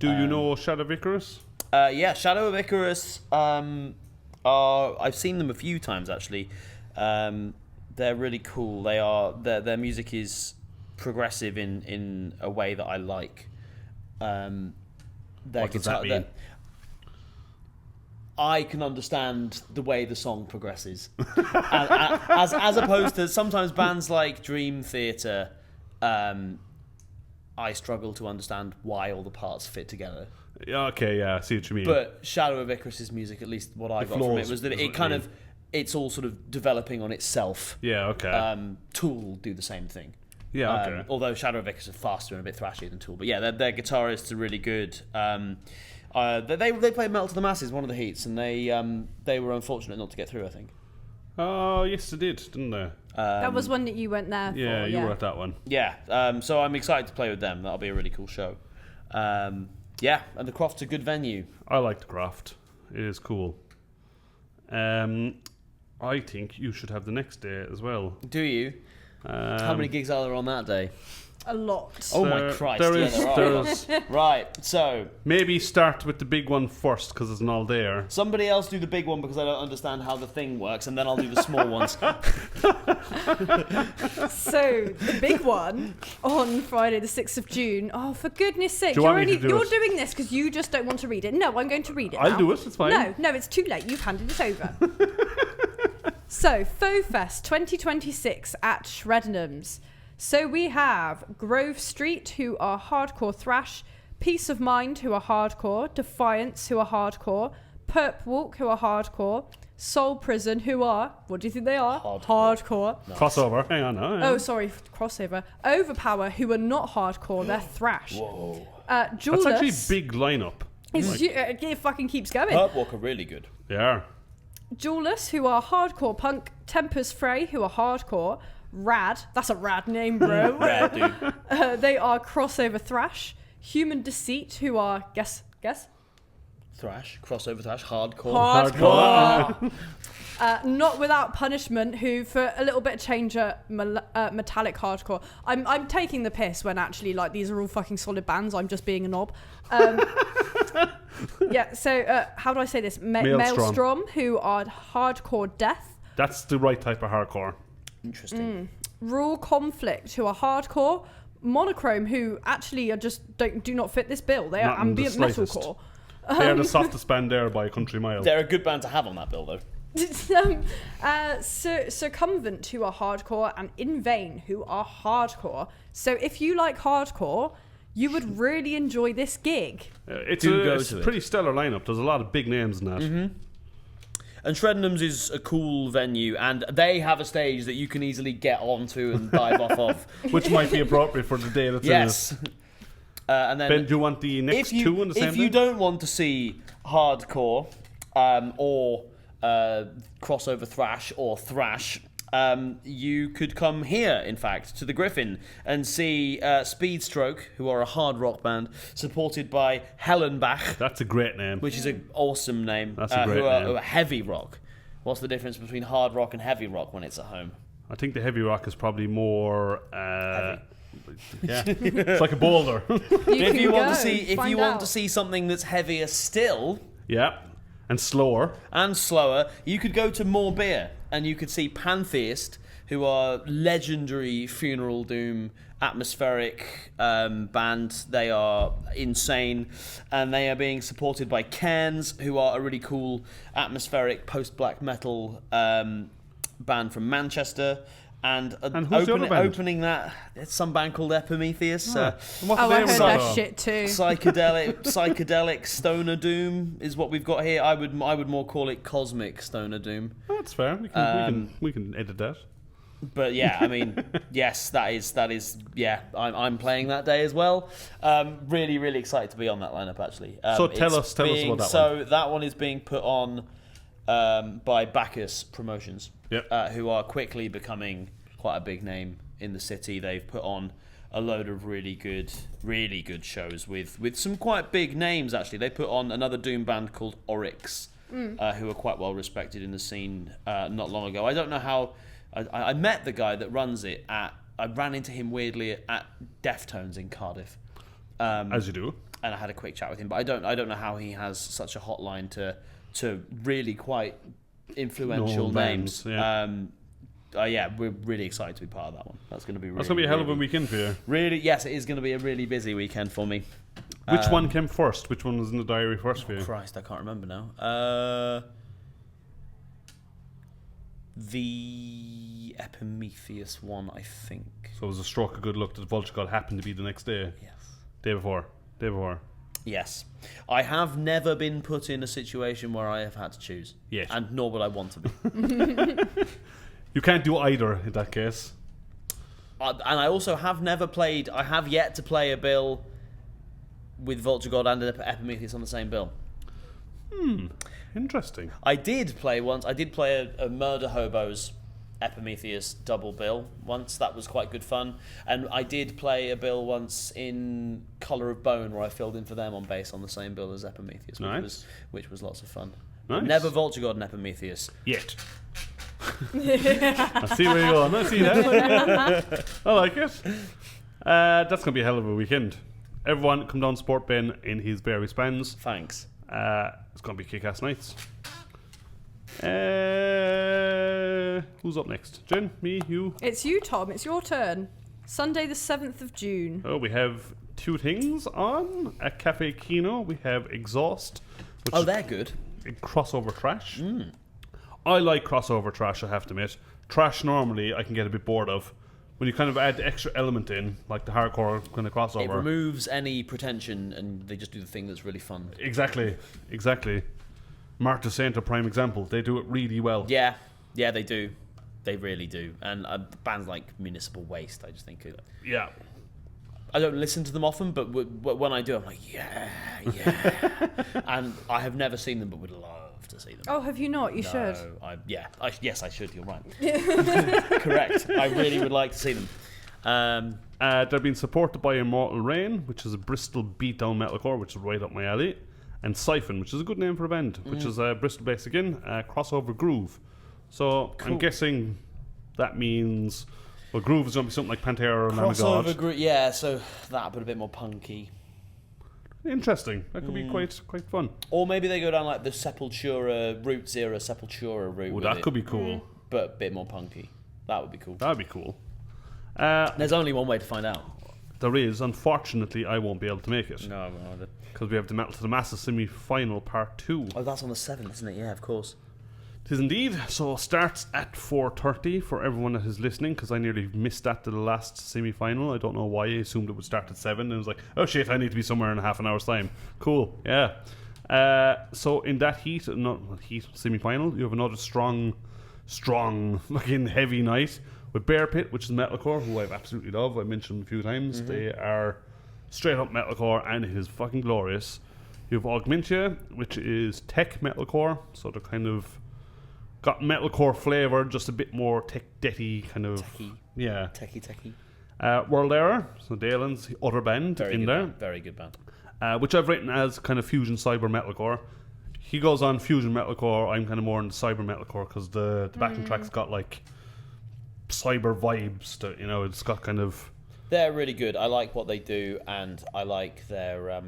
Do you know Shadow of Icarus? Shadow of Icarus. I've seen them a few times actually. They're really cool. They are. Their music is progressive in a way that I like. What does that mean? I can understand the way the song progresses, as opposed to sometimes bands like Dream Theater. I struggle to understand why all the parts fit together. Okay, I see what you mean. But Shadow of Icarus's music, at least what I got from it, was that it's all sort of developing on itself. Yeah, okay. Tool do the same thing. Yeah, okay. Although Shadow of Icarus are faster and a bit thrashier than Tool, but yeah, their guitarists are really good. They played Metal to the Masses, one of the heats, and they were unfortunate not to get through, I think. Oh, yes, they did, didn't they? That was one that you went there for. Yeah, you were at that one. Yeah, so I'm excited to play with them. That'll be a really cool show. And the Croft's a good venue. I like the Croft. It is cool. I think you should have the next day as well. Do you? How many gigs are there on that day? A lot. Oh my Christ! There are. Right, so maybe start with the big one first because it's an all there. Somebody else do the big one because I don't understand how the thing works, and then I'll do the small ones. So the big one on Friday the 6th of June. Oh, for goodness sake! You're doing this because you just don't want to read it. No, I'm going to read it. I'll do it. It's fine. No, it's too late. You've handed it over. So, Faux Fest 2026 at Shreddenham's. So we have Grove Street, who are hardcore thrash, Peace of Mind, who are hardcore, Defiance, who are hardcore, Perp Walk, who are hardcore, Soul Prison, who are, what do you think they are? Hardcore. Nice. Crossover. Hang on. Oh, sorry, crossover. Overpower, who are not hardcore, they're thrash. Whoa. Jewelers. That's actually a big lineup. It fucking keeps going. Perp Walk are really good. They are. Jewelers, who are hardcore punk, Tempest Fray, who are hardcore, Rad, that's a rad name, bro. Rad, dude. They are crossover thrash, Human Deceit, who are guess. Thrash, crossover thrash, hardcore. Not Without Punishment, who for a little bit of change are metallic hardcore. I'm taking the piss when actually like these are all fucking solid bands. I'm just being a knob. Yeah. So how do I say this? Maelstrom, who are hardcore death. That's the right type of hardcore. Interesting. Raw Conflict, who are hardcore. Monochrome, who actually are just do not fit this bill. They are Not in the ambient slightest. metalcore. They are the softest band there by a country mile. They're a good band to have on that bill, though. Circumvent, who are hardcore, and In Vain, who are hardcore. So if you like hardcore, you would really enjoy this gig. It's a pretty stellar lineup. There's a lot of big names in that. Mm-hmm. And Shreddenham's is a cool venue, and they have a stage that you can easily get onto and dive off of. Which might be appropriate for the day that's Yes. And then Ben, do you want the next two on the same If you day? don't want to see hardcore or crossover thrash or thrash, you could come here, in fact, to the Gryphon and see Speedstroke, who are a hard rock band supported by Hellenbach. That's a great name. Which is an awesome name. That's a great who name. are heavy rock. What's the difference between hard rock and heavy rock when it's at home? I think the heavy rock is probably more. Heavy. Yeah, it's like a boulder. If you want to see something that's heavier still, Yeah, and slower. and slower, you could go to More Beer and you could see Pantheist, who are legendary funeral doom atmospheric band. They are insane, and they are being supported by Cairns, who are a really cool atmospheric post-black metal band from Manchester. And who's the other band? opening that, it's some band called Epimitheus. What's I the name heard of that that? shit too. Psychedelic stoner doom is what we've got here. I would more call it cosmic stoner doom. That's fair. We can edit that. But yeah, I mean, yes, that is. Yeah, I'm playing that day as well. Really, really excited to be on that lineup. Actually, So tell us about that one. So that one is being put on by Bacchus Promotions. Yep. Who are quickly becoming quite a big name in the city. They've put on a load of really good shows with some quite big names. Actually, they put on another doom band called Oryx, who are quite well respected in the scene. Not long ago, I don't know how. I met the guy that runs it I ran into him weirdly at Deftones in Cardiff. As you do. And I had a quick chat with him, but I don't know how he has such a hotline to really quite influential names. Yeah. We're really excited to be part of that one. That's going to be That's gonna be a hell of a weekend for you. Really, yes, it is going to be a really busy weekend for me. Which one came first? Which one was in the diary first for you? Christ, I can't remember now. The Epimitheus one, I think. So it was a stroke of good luck that Vulture God happened to be the next day. Yes. Day before. Yes. I have never been put in a situation where I have had to choose. Yes. And nor would I want to be. You can't do either in that case. And I also have yet to play a bill with Vulture God and Epimitheus on the same bill. Interesting. I did play once. I did play a Murder Hobos Epimitheus double bill once. That was quite good fun. And I did play a bill once in Colour of Bone where I filled in for them on bass on the same bill as Epimitheus, which was lots of fun. Nice. Never Vulture God and Epimitheus. Yet. I see where you're going. I see that. I like it. That's going to be a hell of a weekend. Everyone come down to support Ben in his various bands. Thanks. It's going to be kick-ass nights. Who's up next? Jen? Me? You? It's you, Tom. It's your turn. Sunday the 7th of June. Oh, we have two things on. At Cafe Kino, we have Exhaust. Which They're good. is crossover trash. I like crossover trash, I have to admit. Trash normally I can get a bit bored of. when you kind of add the extra element in, like the hardcore kind of crossover. It removes any pretension, and they just do the thing that's really fun. Exactly. Marta Saint, a prime example. They do it really well. Yeah, they do. They really do. And bands like Municipal Waste, I just think... Yeah. I don't listen to them often, but when I do, I'm like, yeah. And I have never seen them, but would love to see them. Oh, have you not? You should. Yes, I should. You're right. Correct. I really would like to see them. They're being supported by Immortal Rain, which is a Bristol beatdown metalcore, which is right up my alley, and Siphon, which is a good name for a band, which is Bristol based again, crossover groove. So cool. I'm guessing that means. Well, groove is going to be something like Pantera or Lamb of God. Crossover, so that, but a bit more punky. Interesting. That could be quite fun. Or maybe they go down like the Sepultura Roots era Sepultura route. Oh, that could be cool. But a bit more punky. That would be cool. That would be cool. There's only one way to find out. There is. Unfortunately, I won't be able to make it. No. Because we have the Metal to the Masses semi-final part 2. Oh, that's on the 7th, isn't it? Yeah, of course. It is indeed. So starts at 4:30 for everyone that is listening, because I nearly missed that to the last semi-final. I don't know why. I assumed it would start at 7, and it was like, oh shit, I need to be somewhere in half an hour's time. Cool, yeah. So in that semi-final, you have another strong, fucking heavy night with Bear Pit, which is metalcore, who I've absolutely loved. I've mentioned them a few times. They are straight up metalcore, and it is fucking glorious. You have Augmentia, which is tech metalcore, so they're kind of got metalcore flavour, just a bit more tech-detty kind of... Techie. Yeah. Techie. World Error, so Dalen's other band Very in good there. Band. Very good band. Which I've written as kind of fusion cyber metalcore. He goes on fusion metalcore, I'm kind of more in the cyber metalcore, because the backing track's got like cyber vibes to, it's got kind of... They're really good. I like what they do, and I like their...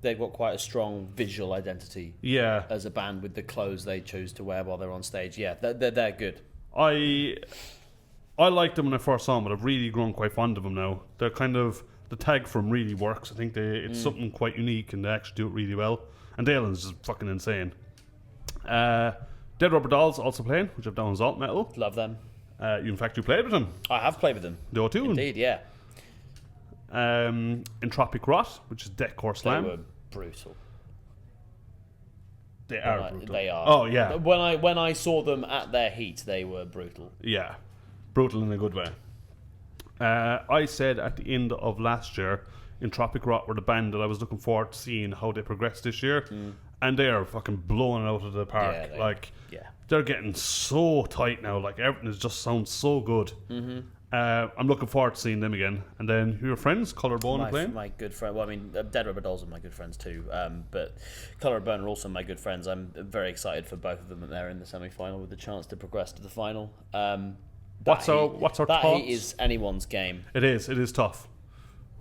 They've got quite a strong visual identity. Yeah. As a band with the clothes they choose to wear while they're on stage. Yeah, they're good. I liked them when I first saw them, but I've really grown quite fond of them now. They're kind of... The tag from really works. I think it's something quite unique, and they actually do it really well. And Dalen's just fucking insane. Dead Rubber Dolls also playing, which I've done as alt metal. Love them. You played with them. I have played with them. The O2. Indeed, yeah. Entropic Rot, which is deathcore slam. They were brutal. They are brutal. They are. Oh yeah. When I saw them at their heat, they were brutal. Yeah, brutal in a good way. I said at the end of last year, Entropic Rot were the band that I was looking forward to seeing how they progressed this year, and they are fucking blowing it out of the park. They're getting so tight now. Like everything just sounds so good. I'm looking forward to seeing them again. And then your friends, Colorbone, are playing? My good friend. Well, I mean, Dead Rubber Dolls are my good friends too. But Colorbone are also my good friends. I'm very excited for both of them that they're in the semi-final with the chance to progress to the final. What's our that thoughts? Heat is anyone's game. It is tough.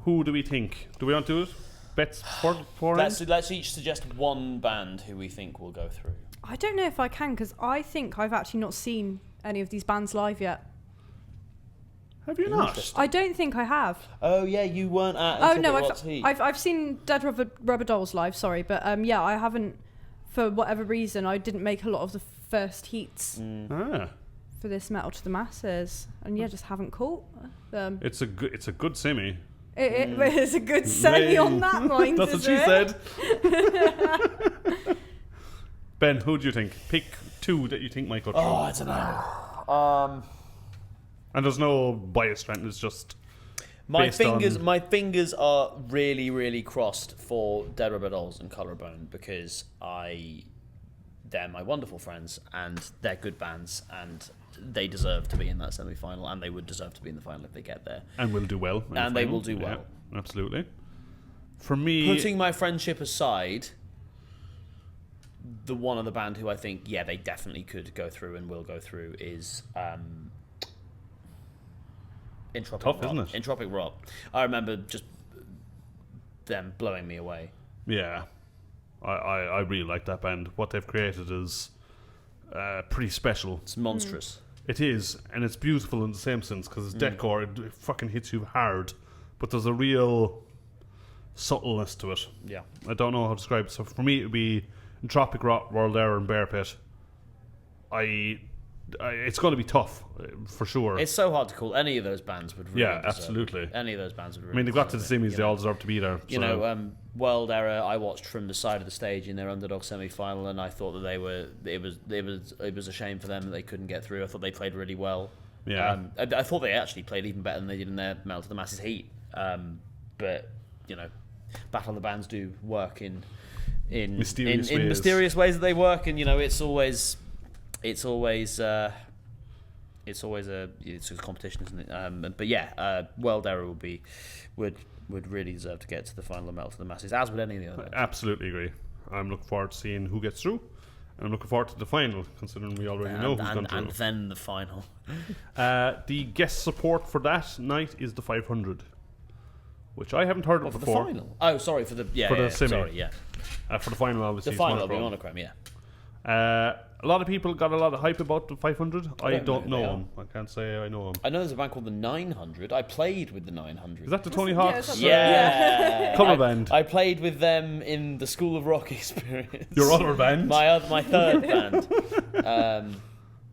Who do we think? Do we want to do it? Bets for Let's each suggest one band who we think will go through. I don't know if I can, because I think I've actually not seen any of these bands live yet. Have you not? I don't think I have. Oh yeah, you weren't at. Oh no, I've seen Dead Rubber Dolls live. Sorry, but yeah, I haven't. For whatever reason, I didn't make a lot of the first heats for this Metal to the Masses, and just haven't caught them. It's a good semi. It's a good semi on that mind. That's what she said. Ben, who do you think? Pick two that you think might go through. I don't know. And there's no bias, Trent. It's just my fingers are really, really crossed for Dead Rubber Dolls and Colorbone, because they're my wonderful friends and they're good bands and they deserve to be in that semi-final, and they would deserve to be in the final if they get there. And will do well. And they will do well. Yeah, absolutely. For me, putting my friendship aside, the one of the band who I think, they definitely could go through and will go through is Entropic Tough, Rot. isn't it? Entropic Rot. I remember just them blowing me away. Yeah. I really like that band. What they've created is pretty special. It's monstrous. It is, and it's beautiful in the same sense, because it's deathcore. It fucking hits you hard, but there's a real subtleness to it. Yeah. I don't know how to describe it. So for me, it would be Entropic Rot, World Error, and Bear Pit. I it's going to be tough for sure. It's so hard to call. Any of those bands would really deserve absolutely. it. Any of those bands would really I mean, they got to the deserve semis, it, they all deserve to be there. You know, World Era, I watched from the side of the stage in their underdog semi-final, and I thought that they were. It was a shame for them that they couldn't get through. I thought they played really well. Yeah. I thought they actually played even better than they did in their Metal to the Masses heat. But you know, Battle of the Bands do work in mysterious ways that they work, and you know, it's always a competition, isn't it? But yeah, World Era would really deserve to get to the final of Metal to the Masses, as would any of the others. I absolutely agree. I'm looking forward to seeing who gets through, and I'm looking forward to the final, considering we already know who's going through. And then the final. The guest support for that night is the 500, which I haven't heard of for before. the final? Oh, sorry, for the semi. Sorry, yeah. For the final, obviously. The final will be Monochrome, yeah. A lot of people got a lot of hype about the 500. I don't know who they him. I can't say I know him. I know there's a band called the 900. I played with the 900. Is that the Tony Hawk's cover band? I played with them in the School of Rock experience. Your other band? My third band.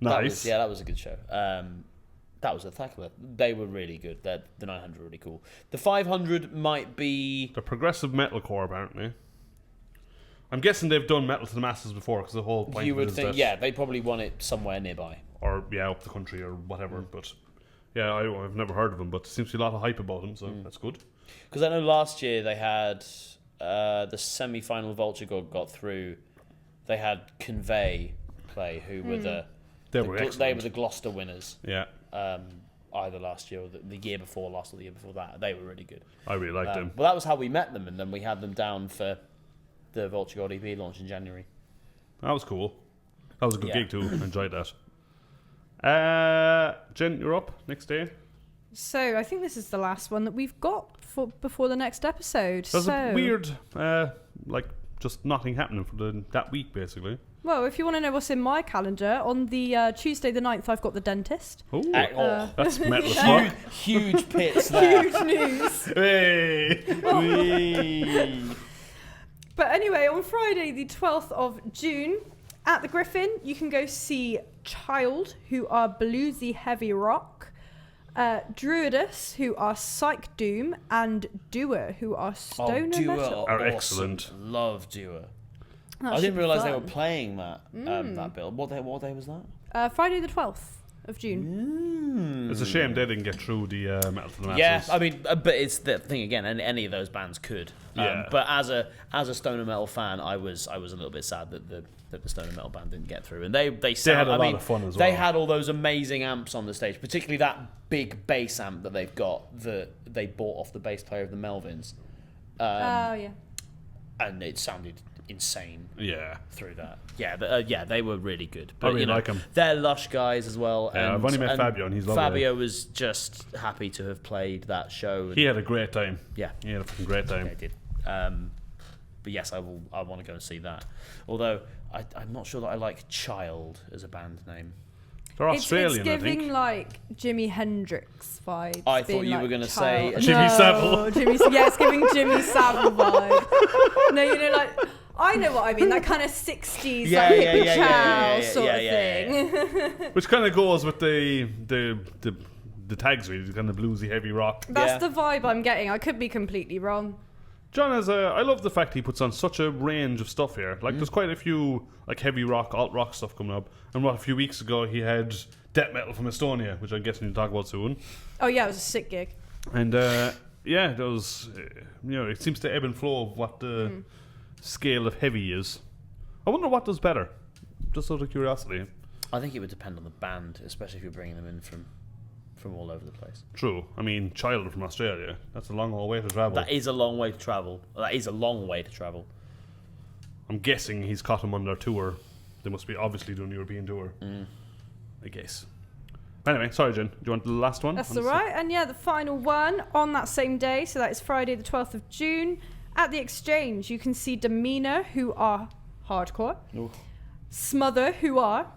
Nice. That was a good show. That was spectacular. They were really good. The 900 were really cool. The 500 might be the progressive metalcore, apparently. I'm guessing they've done Metal to the Masses before, because the whole point you of it would is think, that, yeah, they probably won it somewhere nearby, or up the country or whatever. But yeah, I've never heard of them, but there seems to be a lot of hype about them, so that's good. Because I know last year they had the semi-final Vulture God got through. They had Convey play, who were they were the Gloucester winners. Yeah. Either last year or the year before last or the year before that. They were really good. I really liked them. Well, that was how we met them, and then we had them down for the Vulture God EP launch in January. That was cool. That was a good gig too. I enjoyed that. Jen, you're up next day. So I think this is the last one that we've got before the next episode. There's a weird, just nothing happening for that week, basically. Well, if you want to know what's in my calendar, on the Tuesday the 9th, I've got the dentist. Ooh, that's metal as fuck. Huge pits there. Huge news. Hey! But anyway, on Friday the 12th of June, at the Gryphon, you can go see Child, who are bluesy heavy rock, Druidus, who are psych doom, and Doer, who are stoner metal. Are excellent. Love Doer. That I didn't realise they were fun. playing that bill. What day was that? Friday the 12th of June. It's a shame they didn't get through the Metal to the Masses. Yeah, I mean, but it's the thing again. Any of those bands could. But as a stoner metal fan, I was a little bit sad that the stoner metal band didn't get through. And they had a lot of fun as well. They had all those amazing amps on the stage, particularly that big bass amp that they've got that they bought off the bass player of the Melvins. Yeah. And it sounded insane. Yeah. Through that. Yeah, they were really good. But, I really like them. They're lush guys as well. Yeah, I've only met Fabio, and he's lovely. Fabio was just happy to have played that show. He had a great time. Yeah. He had a fucking great time. Yeah, he did. But yes, I want to go and see that. Although I'm not sure that I like Child as a band name. They're Australian, it's giving I think. like Jimi Hendrix vibes. I thought you were going to say Jimmy Savile. It's giving Jimmy Savile vibe. No, you know, like I know what I mean. That kind of 60s sort of thing. Which kind of goes with the tags, really, kind of bluesy heavy rock. That's the vibe I'm getting. I could be completely wrong. John I love the fact he puts on such a range of stuff here. Like there's quite a few like heavy rock, alt rock stuff coming up. And a few weeks ago he had death metal from Estonia, which I'm guessing you'll talk about soon. Oh yeah, it was a sick gig. And there was, it seems to ebb and flow of what the scale of heavy is. I wonder what does better, just out of curiosity. I think it would depend on the band, especially if you're bringing them in from all over the place. True. I mean, Child from Australia. That's a long old way to travel. That is a long way to travel. I'm guessing he's caught him on their tour. They must be obviously doing a European tour. I guess. Anyway, sorry, Jen. Do you want the last one? That's all right. And yeah, the final one on that same day. So that is Friday the 12th of June. At the Exchange, you can see Demeanor, who are hardcore. Ooh. Smother, who are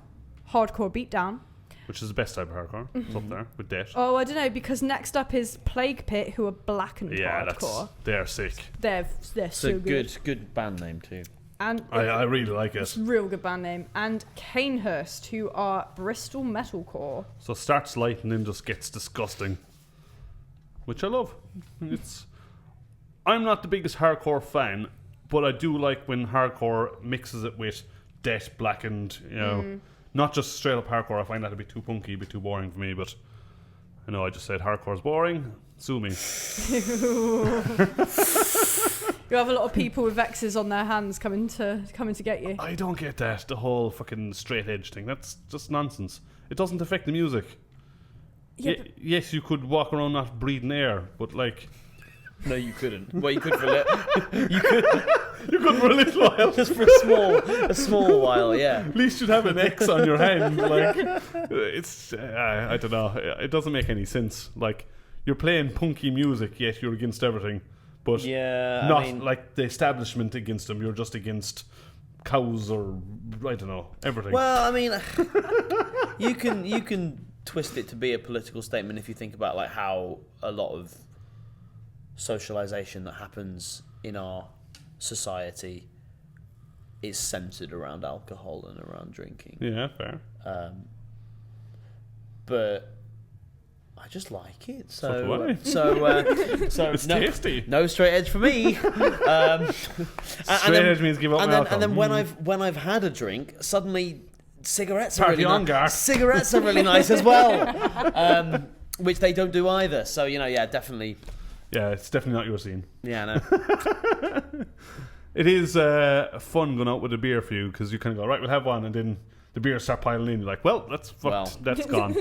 hardcore beatdown. Which is the best type of hardcore. It's up there with Death. Oh, I don't know, because next up is Plague Pit, who are blackened hardcore. They're sick. They're It's so a good band name too. And I really like it's it. a real good band name. And Canehurst, who are Bristol metalcore. So it starts light and then just gets disgusting, which I love. I'm not the biggest hardcore fan, but I do like when hardcore mixes it with death, blackened, not just straight up hardcore. I find that a bit too punky, a bit too boring for me, but I know I just said hardcore's boring. Sue me. You have a lot of people with X's on their hands coming to get you. I don't get that, the whole fucking straight edge thing. That's just nonsense. It doesn't affect the music. Yeah, Yes, you could walk around not breathing air, but like... No, you couldn't. Well, you could for a little. You could. You could for a little while. Just for a small while, yeah. At least you'd have an X on your hand. Like, it's... I don't know. It doesn't make any sense. Like, you're playing punky music, yet you're against everything. But not like the establishment against them. You're just against cows or, I don't know, everything. Well, I mean, you can twist it to be a political statement if you think about like how a lot of socialization that happens in our society is centered around alcohol and around drinking. Yeah, fair. But I just like it. So it's tasty. No straight edge for me. Straight edge means give up alcohol. And then when I've had a drink, suddenly cigarettes are Party really on, Gar. Cigarettes are really nice as well, which they don't do either. So definitely. Yeah, it's definitely not your scene. Yeah, no. It is fun going out with a beer for you because you kind of go, right, we'll have one, and then the beers start piling in. You're like, well, that's fucked. That's gone.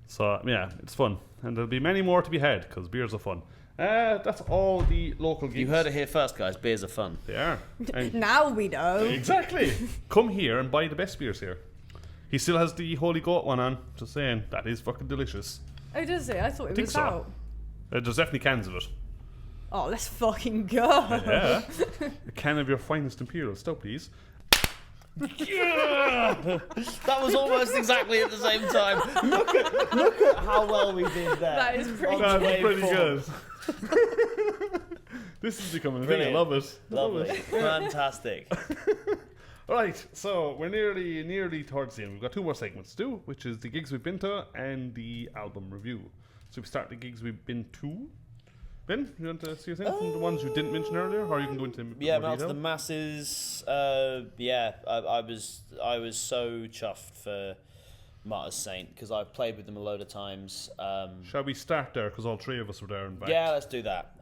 So, yeah, it's fun. And there'll be many more to be had because beers are fun. That's all the local gigs. You heard it here first, guys. Beers are fun. They are. Now we know. Exactly. Come here and buy the best beers here. He still has the Holy Goat one on. Just saying, that is fucking delicious. Oh, does it? I thought it Think was so. out. There's definitely cans of it. Oh, let's fucking go. Yeah. A can of your finest Imperial Stout, please. Yeah! That was almost exactly at the same time. Look at how well we did there. That is pretty That's pretty forward. good. This is becoming a thing. I love it. Lovely. Fantastic. Right, so we're nearly towards the end. We've got 2 more segments to do, which is the gigs we've been to and the album review. So we start the gigs we've been to. Ben, you want to see your thing from the ones you didn't mention earlier, or you can go into more Out detail? to the Masses. I was so chuffed for Martyr's Saint because I've played with them a load of times. Shall we start there, because all 3 of us were there and back? Yeah, let's do that.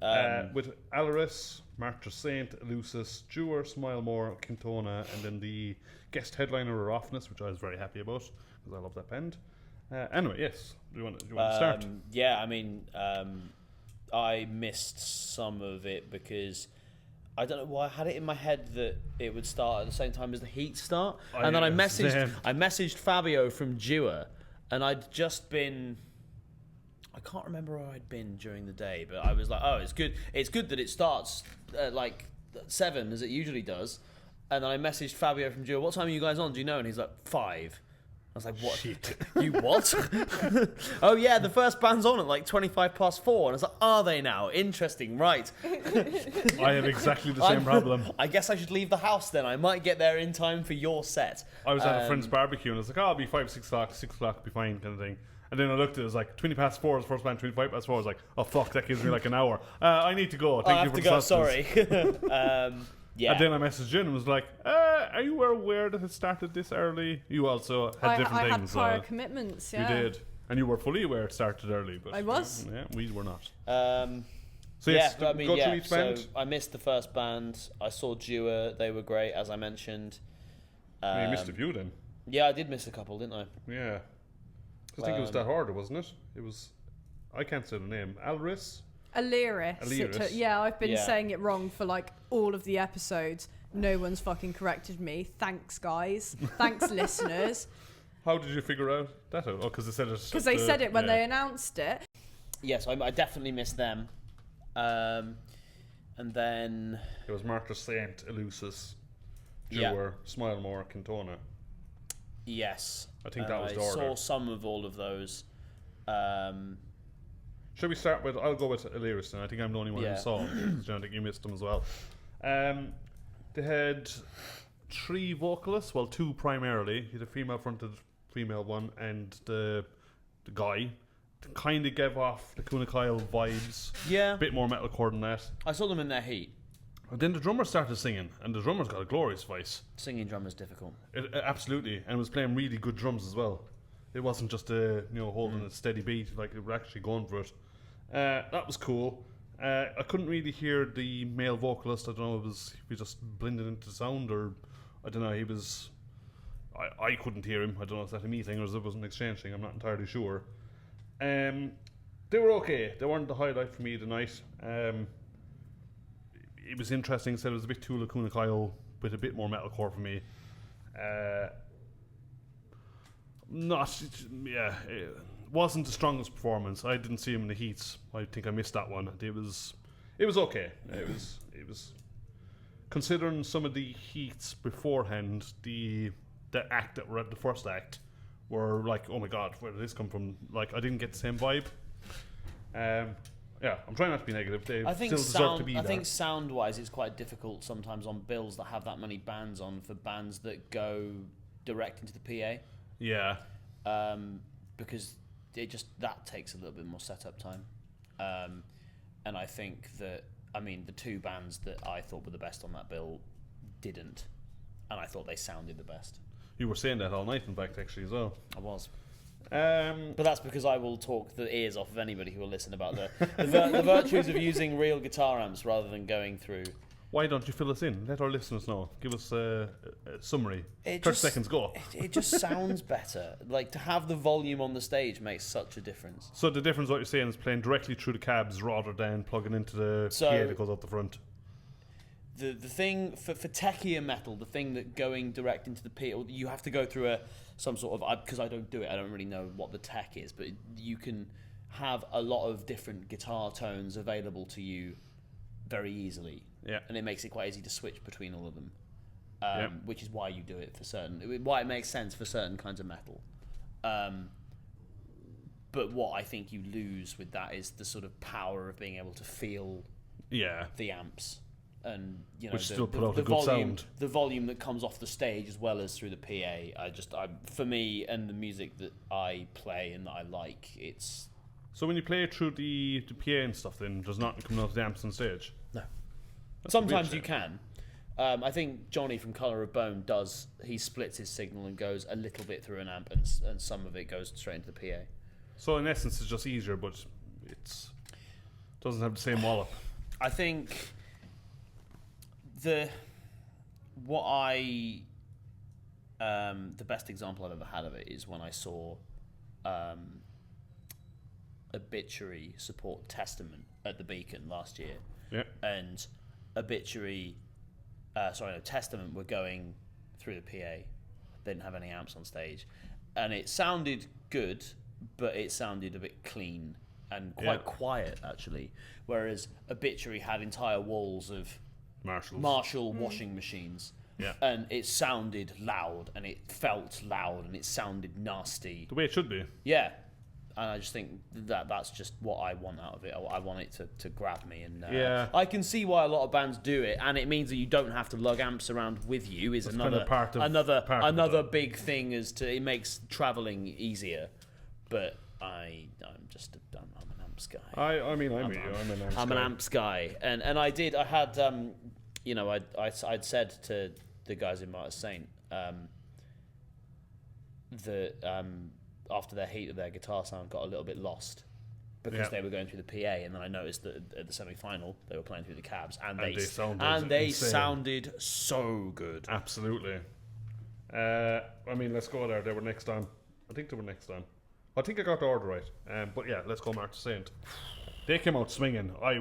With Alaris, Martyr's Saint, Elucis, Dewar, Smilemore, Quintona, and then the guest headliner Erophnis, which I was very happy about because I love that band. Anyway, yes. Do you want to start? Yeah, I mean, I missed some of it because I don't know why I had it in my head that it would start at the same time as the Heat start, and then I messaged Fabio from Dewar, and I'd just been. I can't remember where I'd been during the day, but I was like, "Oh, it's good. It's good that it starts at like 7 as it usually does." And then I messaged Fabio from Dewar, "What time are you guys on? Do you know?" And he's like, 5. I was like, what? Shit. You what? Oh, yeah, the first band's on at like 25 past 4. And I was like, are they now? Interesting, right. I have exactly the same problem. I guess I should leave the house then. I might get there in time for your set. I was at a friend's barbecue and I was like, I'll be 5, 6 o'clock, 6 o'clock, be fine, kind of thing. And then I looked at it, it was like 20 past 4 is the first band, 25 past 4. I was like, oh fuck, that gives me like an hour. I need to go. Thank I you have for to go, sustenance. sorry. Yeah. And then I messaged Jen and was like, are you aware that it started this early? You also had different I things. had prior commitments, yeah. You did. And you were fully aware it started early. But I was. Yeah, we were not. So yes, I mean, go to each band. So I missed the first band. I saw Dewar. They were great, as I mentioned. You missed a few then. Yeah, I did miss a couple, didn't I? Yeah. I think it was that harder, wasn't it? It was, I can't say the name. Alaris? Aliris. Yeah, I've been Yeah. saying it wrong for like all of the episodes. No one's fucking corrected me. Thanks, guys. Thanks, listeners. How did you figure out that out? Oh, because they said it. Because they said it when they announced it. Yes, I definitely missed them. And then It was Martyr's Saint, Elucis, Dewar, Smilemore, Quintona. Yes, I think that was the I order. saw some of all of those. Should we start with? I'll go with Aliris, and I think I'm the only one who saw them. I think you missed them as well. They had 3 vocalists, well, 2 primarily. You had a female-fronted female one, and the guy. Kind of gave off the Kuna Kyle vibes. Yeah. A bit more metalcore than that. I saw them in their heat. And then the drummer started singing, and the drummer's got a glorious voice. Singing drummer's difficult. Absolutely, and was playing really good drums as well. It wasn't just holding a steady beat, like they were actually going for it. That was cool. I couldn't really hear the male vocalist. I don't know if he just blended into the sound, or I don't know. He was. I couldn't hear him. I don't know if that a me thing or if it was an exchange thing. I'm not entirely sure. They were okay. They weren't the highlight for me tonight. It was interesting. Said it was a bit too Lacuna Kyle with a bit more metalcore for me. It wasn't the strongest performance. I didn't see him in the heats. I think I missed that one. It was okay. It was considering some of the heats beforehand. The act that were at the first act were like, oh my god, where did this come from? Like, I didn't get the same vibe. I'm trying not to be negative. They still deserve to be there. I think sound-wise, it's quite difficult sometimes on bills that have that many bands on for bands that go direct into the PA. Yeah. Because that takes a little bit more setup time. And I think that, the 2 bands that I thought were the best on that bill didn't. And I thought they sounded the best. You were saying that all night, in fact, actually, as well. I was. But that's because I will talk the ears off of anybody who will listen about the virtues of using real guitar amps rather than going through. Why don't you fill us in? Let our listeners know. Give us a summary. 30 seconds, go. It just sounds better. Like, to have the volume on the stage makes such a difference. So the difference, what you're saying, is playing directly through the cabs rather than plugging into the PA that goes out the front. The thing for techier metal, the thing that going direct into the PA, you have to go through some sort of, because I don't do it, I don't really know what the tech is, but you can have a lot of different guitar tones available to you very easily. Yeah. And it makes it quite easy to switch between all of them, which is why you do it why it makes sense for certain kinds of metal. But what I think you lose with that is the sort of power of being able to feel the amps. And which still put out a good sound. The volume that comes off the stage as well as through the PA. For me and the music that I play and that I like, it's. So when you play through the PA and stuff, then there's nothing coming out of the amps on stage. No. Sometimes you can. I think Johnny from Colour of Bone does. He splits his signal and goes a little bit through an amp, and some of it goes straight into the PA. So in essence, it's just easier, but it doesn't have the same wallop. I think. The best example I've ever had of it is when I saw Obituary support Testament at the Beacon last year. Yeah. And Testament were going through the PA. They didn't have any amps on stage. And it sounded good, but it sounded a bit clean and quite quiet, actually. Whereas Obituary had entire walls of Marshall washing machines. Yeah. And it sounded loud, and it felt loud, and it sounded nasty. The way it should be. Yeah. And I just think that's just what I want out of it. I want it to grab me. And I can see why a lot of bands do it, and it means that you don't have to lug amps around with you. Is another big thing. It makes travelling easier. But I'm an amps guy. I'm an amps guy, and I had I'd said to the guys in Martyr Saint that after their heat of their guitar sound got a little bit lost because they were going through the PA, and then I noticed that at the semi-final they were playing through the cabs, and they sounded so good. Absolutely. Let's go there. They were next on. I think they were next on. I think I got the order right. But yeah, let's go Martyr Saint. They came out swinging. I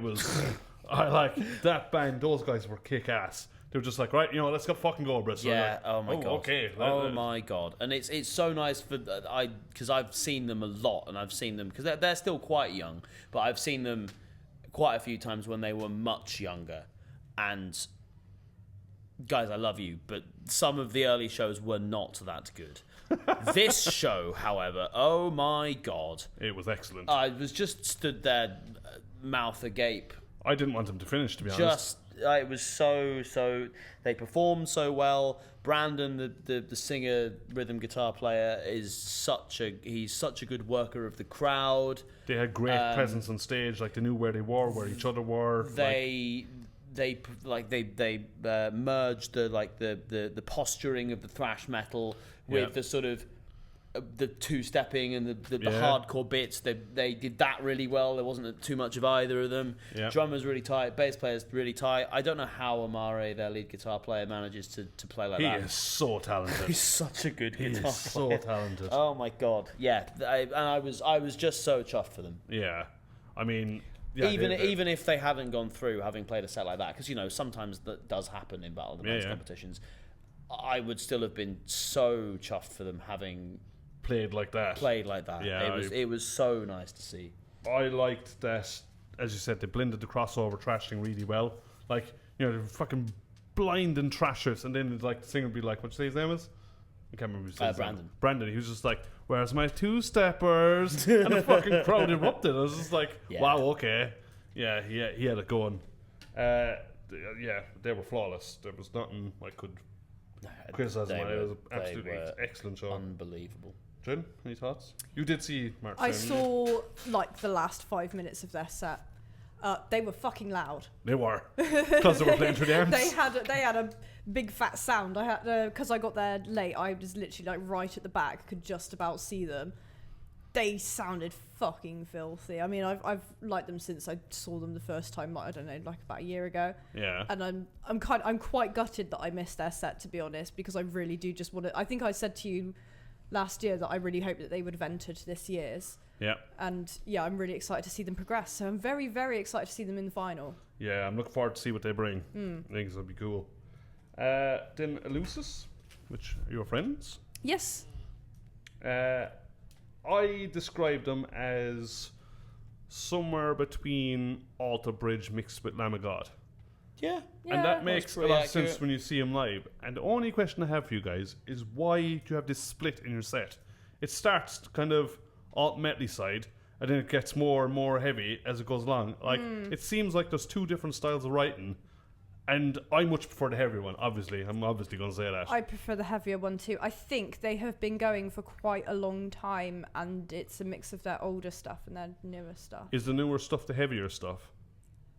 like that band. Those guys were kick ass. They were just like, right, let's go fucking go, Bristol. Yeah. Oh my god. Okay. Oh my god. And it's so nice because I've seen them a lot, and I've seen them because they're still quite young, but I've seen them quite a few times when they were much younger. And guys, I love you, but some of the early shows were not that good. This show, however, oh my god, it was excellent. I was just stood there, mouth agape. I didn't want him to finish, to be honest. it was so. They performed so well. Brandon, the singer, rhythm guitar player, is such a good worker of the crowd. They had great presence on stage. Like they knew where they were, where each other were. They merged the posturing of the thrash metal with the sort of the two-stepping and the hardcore bits. They did that really well. There wasn't too much of either of them. Drummer's really tight, bass player's really tight. I don't know how Amare, their lead guitar player, manages to play like that. He is so talented. He's such a good guitar player. So talented. Oh my god. Yeah. I was just so chuffed for them. Yeah. I mean, even if they hadn't gone through having played a set like that, because sometimes that does happen in Battle of the Bands competitions, I would still have been so chuffed for them having played like that. Yeah, it was so nice to see. I liked that, as you said, they blended the crossover thrashing really well. Like, they're fucking blinding trashers, and then like the singer would be like, what'd you say his name is? I can't remember his name. Brandon. Brandon. He was just like, where's my two-steppers? And the fucking crowd erupted. I was just like, wow, okay. Yeah, he had it going. They were flawless. There was nothing I could criticize them. It was an absolutely excellent show. Unbelievable. Jen, any thoughts? You did see Mark. I saw like the last 5 minutes of their set. They were fucking loud. They were, because they were playing through the amps. They had a big fat sound. I had because I got there late. I was literally like right at the back, could just about see them. They sounded fucking filthy. I mean, I've liked them since I saw them the first time. I don't know, like about a year ago. Yeah. And I'm quite gutted that I missed their set, to be honest, because I really do just want to. I think I said to you last year that I really hoped that they would have entered this year's. Yeah. And I'm really excited to see them progress. So I'm very, very excited to see them in the final. Yeah, I'm looking forward to see what they bring. I think it'll be cool. Then Elusis, which are your friends? Yes. I described them as somewhere between Alter Bridge mixed with Lamb of God. Yeah. And that makes a lot of sense when you see them live. And the only question I have for you guys is, why do you have this split in your set? It starts kind of alt metal side, and then it gets more and more heavy as it goes along. Like it seems like there's two different styles of writing, and I much prefer the heavier one. Obviously, I'm obviously going to say that. I prefer the heavier one too. I think they have been going for quite a long time, and it's a mix of their older stuff and their newer stuff. Is the newer stuff the heavier stuff?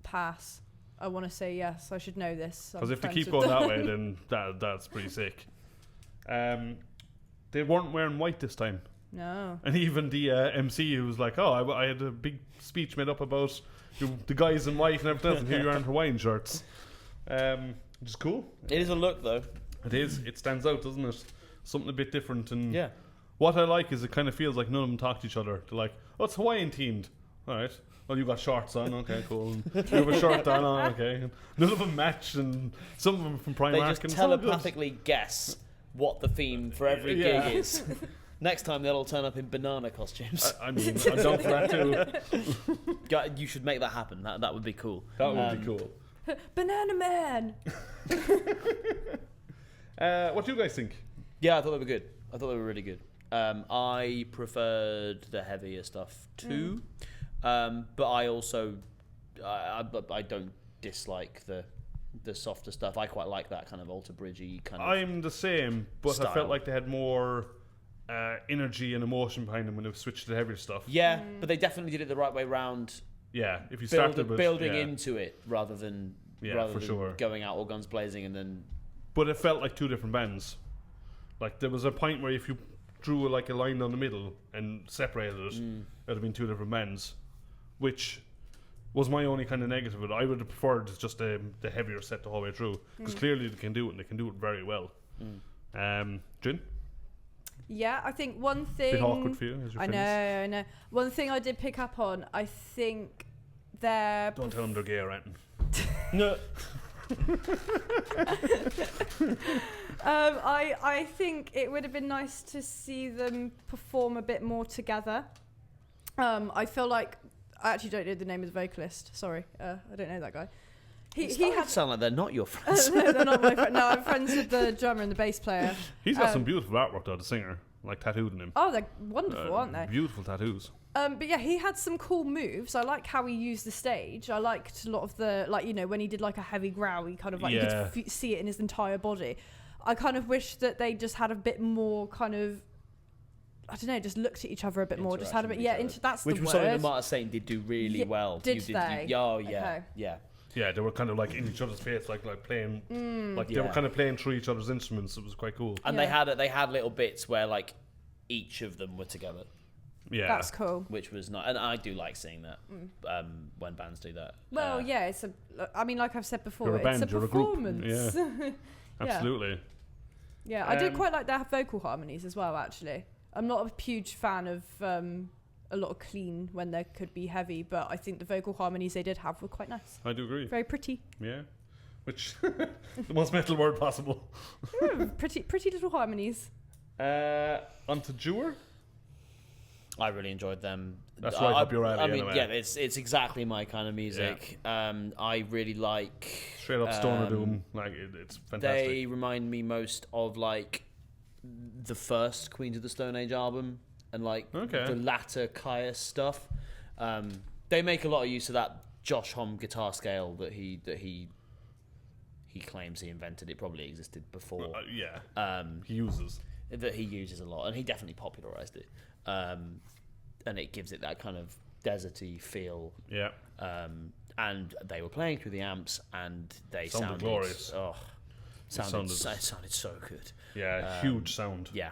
Pass. I want to say yes. I should know this. Because if they keep going that way, then that's pretty sick. They weren't wearing white this time. No. And even the MC who was like, I had a big speech made up about the guys in white and everything else, and here you are in Hawaiian shirts. Which is cool. It is a look, though. It is. It stands out, doesn't it? Something a bit different. And yeah. What I like is it kind of feels like none of them talk to each other. They're like, oh, it's Hawaiian themed. All right. Well, you got shorts on. Okay, cool. And you have a shirt on. Okay. And none of them match, and some of them from Primark. They just telepathically guess what the theme for every gig is. Next time they'll all turn up in banana costumes. I mean, I'm down for that too. You should make that happen. That would be cool. That would be cool. Banana Man! What do you guys think? Yeah, I thought they were good. I thought they were really good. I preferred the heavier stuff too. But I also I don't dislike the softer stuff. I quite like that kind of Alter Bridgey kind of I'm the same, but style. I felt like they had more energy and emotion behind them when they switched to the heavier stuff. Yeah, but they definitely did it the right way round. Yeah, if you started with building into it rather than sure. going out all guns blazing and then. But it felt like two different bands. Like there was a point where if you drew like a line down the middle and separated it, it would have been two different bands, which was my only kind of negative. But I would have preferred just the heavier set the whole way through, because clearly they can do it and they can do it very well. Jin? Yeah, I think one thing. Bit awkward for you, as your I know. One thing I did pick up on, I think they're. Don't tell them they're gay or anything. No. I think it would have been nice to see them perform a bit more together. I feel like I actually don't know the name of the vocalist. Sorry, I don't know that guy. He had sound like they're not your friends. No, they're not my friends. No, I'm friends with the drummer and the bass player. He's got some beautiful artwork though, the singer. like tattooed on him. Oh, they're wonderful, aren't they? Beautiful tattoos. But yeah, he had some cool moves. I like how he used the stage. I liked a lot of the, like, you know, when he did like a heavy growl, he kind of like, you could see it in his entire body. I kind of wish that they just had a bit more kind of, I don't know, just looked at each other a bit more. Just had a bit, that's which the was word. something that Marta Saint did do really well. Did they? Yeah. Yeah, they were kind of like in each other's face, like playing, they were kind of playing through each other's instruments. It was quite cool. And they had little bits where like each of them were together. Yeah, that's cool. Which was not, and I do like seeing that when bands do that. Well, it's a. I mean, like I've said before, you're a band, it's a you're performance. A group. Yeah, absolutely. Yeah, I did quite like their vocal harmonies as well. Actually, I'm not a huge fan of a lot of clean when there could be heavy, but I think the vocal harmonies they did have were quite nice. I do agree. Very pretty. Yeah, which the most metal word possible. Pretty little harmonies. Onto Jewer. I really enjoyed them. That's right up your alley. I mean, anyway. yeah, it's exactly my kind of music. Yeah. I really like straight up stoner doom. Like it's fantastic. They remind me most of like the first Queens of the Stone Age album and like the latter Kaya stuff. They make a lot of use of that Josh Homme guitar scale that he claims he invented. It probably existed before. He uses a lot, and he definitely popularized it. And it gives it that kind of deserty feel. Yeah. And they were playing through the amps, and they sounded glorious. Oh, it sounded so good. Yeah, huge sound. Yeah.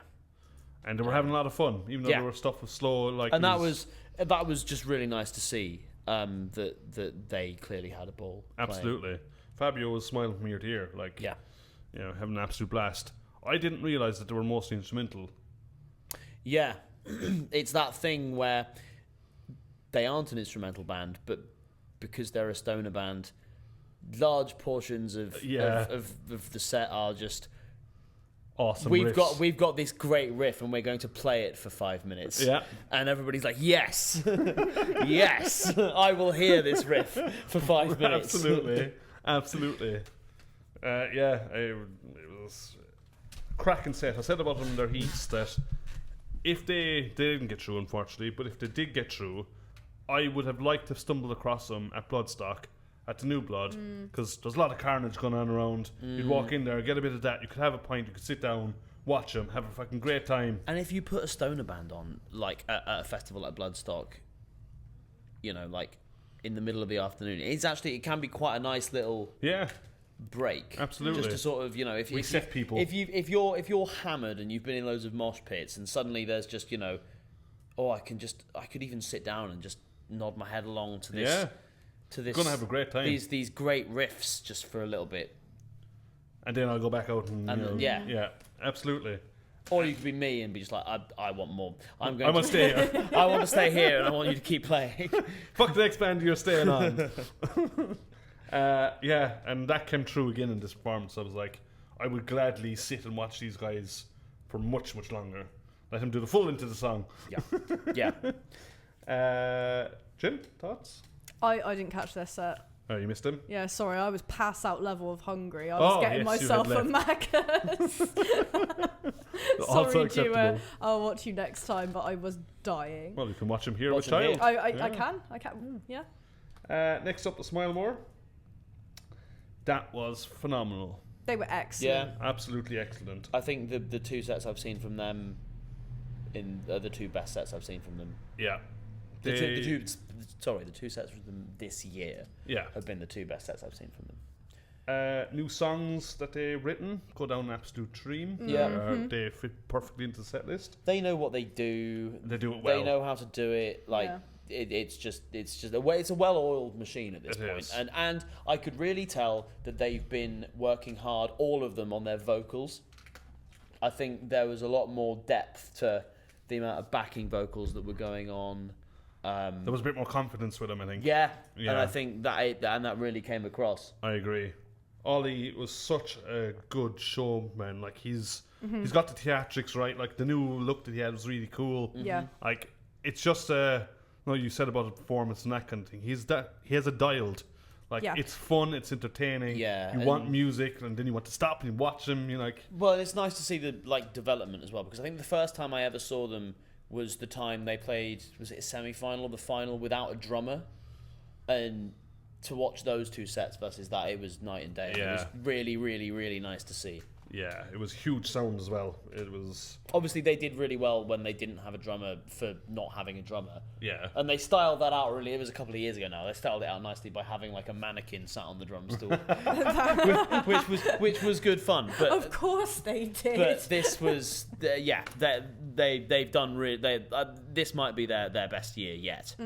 And they were having a lot of fun, even though there were stuff was slow. Like, and that was just really nice to see. That they clearly had a ball. Absolutely. Playing. Fabio was smiling from ear to ear, like having an absolute blast. I didn't realise that they were mostly instrumental. Yeah, it's that thing where they aren't an instrumental band, but because they're a stoner band, large portions of the set are just awesome. We've got this great riff, and we're going to play it for 5 minutes. Yeah, and everybody's like, yes, yes, I will hear this riff for 5 minutes. Absolutely. It was cracking set. I said about them in their heats that if they didn't get through, unfortunately, but if they did get through, I would have liked to have stumbled across them at Bloodstock, at the New Blood, because there's a lot of carnage going on around. You'd walk in there, get a bit of that, you could have a pint, you could sit down, watch them, have a fucking great time. And if you put a stoner band on, like at a festival like Bloodstock, you know, like in the middle of the afternoon, it can be quite a nice little break. Absolutely. Just to sort of, you know, if you're hammered and you've been in loads of mosh pits and suddenly there's just, you know, I could even sit down and just nod my head along to this. To this, gonna have a great time. These great riffs just for a little bit, and then I'll go back out and absolutely. Or you could be me and be just like, I want more. I want to stay here. I want to stay here, and I want you to keep playing. Fuck the next band you're staying on. And that came true again in this performance. I was like, I would gladly sit and watch these guys for much, much longer. Let them do the full into the song. Yeah. Jen, thoughts? I didn't catch their set. Oh, you missed him? Yeah, sorry, I was pass out level of hungry. I was getting myself a Macca's. Sorry, Dewar. I'll watch you next time, but I was dying. Well, you can watch him here with child. I can. Yeah. Next up, the Smile More. That was phenomenal. They were excellent. Yeah. Absolutely excellent. I think the two sets I've seen from them the two best sets I've seen from them. Yeah. The two sets from them this year have been the two best sets I've seen from them. New songs that they've written go down an absolute dream. They fit perfectly into the set list. They know what they do. They do it well. They know how to do it. It's a well-oiled machine at this point. And I could really tell that they've been working hard, all of them, on their vocals. I think there was a lot more depth to the amount of backing vocals that were going on. There was a bit more confidence with him, I think. Yeah. And I think that really came across. I agree. Ollie was such a good showman. Like he's got the theatrics right. Like the new look that he had was really cool. Yeah. Like it's just you said about the performance and that kind of thing. He has it dialed. Like, Yeah. it's fun, it's entertaining. Yeah, You want music, and then you want to stop and watch them. You're like, Well, it's nice to see the development as well, because I think the first time I ever saw them was the time they played, was it a semi-final or the final without a drummer, and to watch those two sets versus that, it was night and day. Yeah. It was really, really, really nice to see. yeah, it was huge sound as well. It was, Obviously, they did really well when they didn't have a drummer for not having a drummer. yeah. And they styled that out really. It was a couple of years ago now. They styled it out nicely by having like a mannequin sat on the drum stool, which was good fun. But Of course they did. But this was, they've done this might be their best year yet.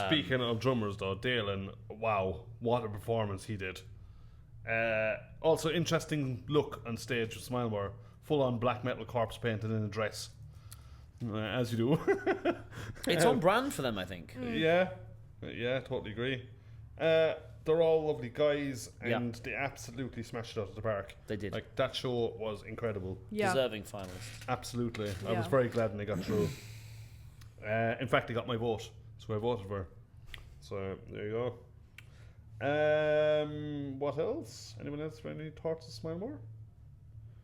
Speaking of drummers, though, Dalen, wow, what a performance he did. Also, interesting look on stage with Smilemore. Full-on black metal corpse painted in a dress. As you do. It's on brand for them, I think. Yeah, totally agree. They're all lovely guys, and they absolutely smashed it out of the park. They did. Like, that show was incredible. yeah. Deserving finalists. Absolutely. I Yeah. was very glad when they got through. In fact, they got my vote, so I voted for her. So, there you go. What else? Anyone else have any thoughts of Smilemore?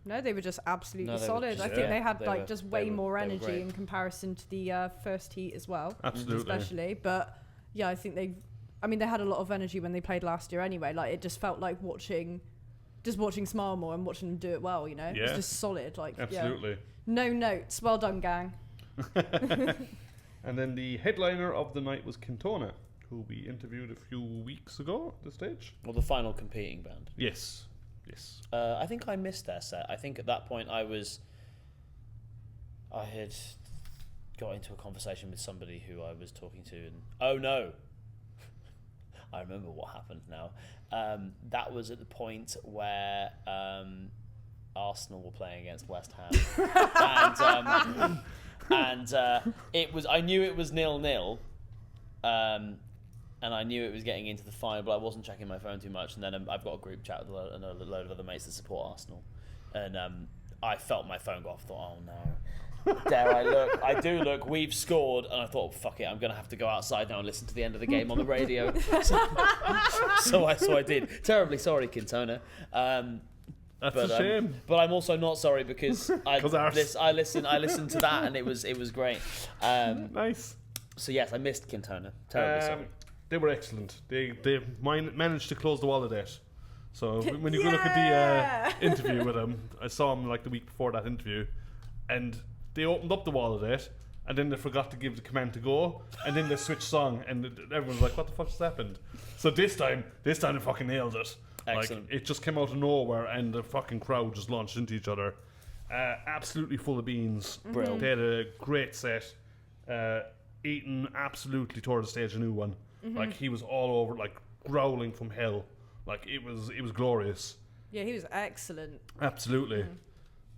No, they were just absolutely No, they were solid. just- I think they had they like were- just they way were- more they were energy great. in comparison to the first heat as well. Absolutely. Especially, but yeah, I think they had a lot of energy when they played last year anyway. Like, it just felt like watching Smile More and watching them do it well, you know? Yeah. It's just solid. Like, Absolutely. yeah. No notes. Well done, gang. And then the headliner of the night was Quintona, who we interviewed a few weeks ago at this stage. Well, the final competing band. Yes. I think I missed their set. I think at that point I had got into a conversation with somebody who I was talking to, and oh no, I remember what happened now. That was at the point where Arsenal were playing against West Ham, and it was. I knew it was 0-0. And I knew it was getting into the final, but I wasn't checking my phone too much. And then I've got a group chat with a load of other mates that support Arsenal. And I felt my phone go off. I thought, oh no. Dare I look? I do look. We've scored. And I thought, fuck it, I'm going to have to go outside now and listen to the end of the game on the radio. So I did. Terribly sorry, Quintona. That's a shame. But I'm also not sorry because I 'Cause ours. listened to that and it was great. Nice. So yes, I missed Quintona. Terribly sorry. They were excellent. They managed to close the wallet. So when you go look at Yeah. the interview with them, I saw them like the week before that interview, and they opened up the wallet, and then they forgot to give the command to go, and then they switched song, and everyone was like, "What the fuck just happened?" So this time they fucking nailed it. Excellent. Like, it just came out of nowhere, and the fucking crowd just launched into each other. Absolutely full of beans. Brilliant. They had a great set. Eaton absolutely tore the stage a new one. Like, he was all over, like, growling from hell. Like, it was glorious. Yeah, he was excellent. Absolutely.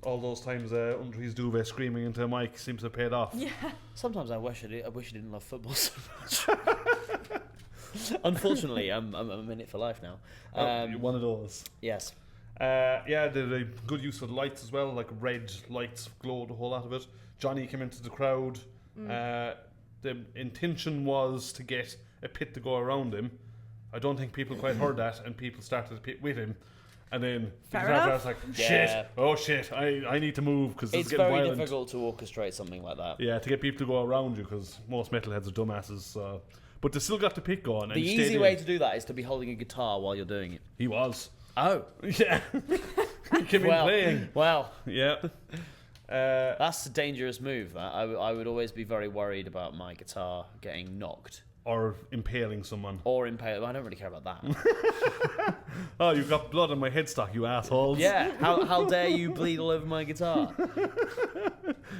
All those times under his duvet screaming into a mic seems to have paid off. Yeah. Sometimes I wish I didn't love football so much. Unfortunately, I'm in it for life now. One of those. Yes. Yeah, they did a good use of the lights as well, like red lights glowed a whole lot of it. Johnny came into the crowd. The intention was to get a pit to go around him. I don't think people quite heard that, and people started the pit with him. And then the Fair guitar player enough. was like, Yeah. shit, I need to move because it's It's getting very violent. difficult to orchestrate something like that. Yeah, to get people to go around you because most metalheads are dumbasses. So. But they still got the pit going. The and easy stayed way in. to do that is to be holding a guitar while you're doing it. He was. Oh. Yeah. He came in playing. Well, Yeah. that's a dangerous move. That I would always be very worried about my guitar getting knocked Or impaling someone. or impaled. I don't really care about that. Oh, you've got blood on my headstock, you assholes. Yeah, how dare you bleed all over my guitar?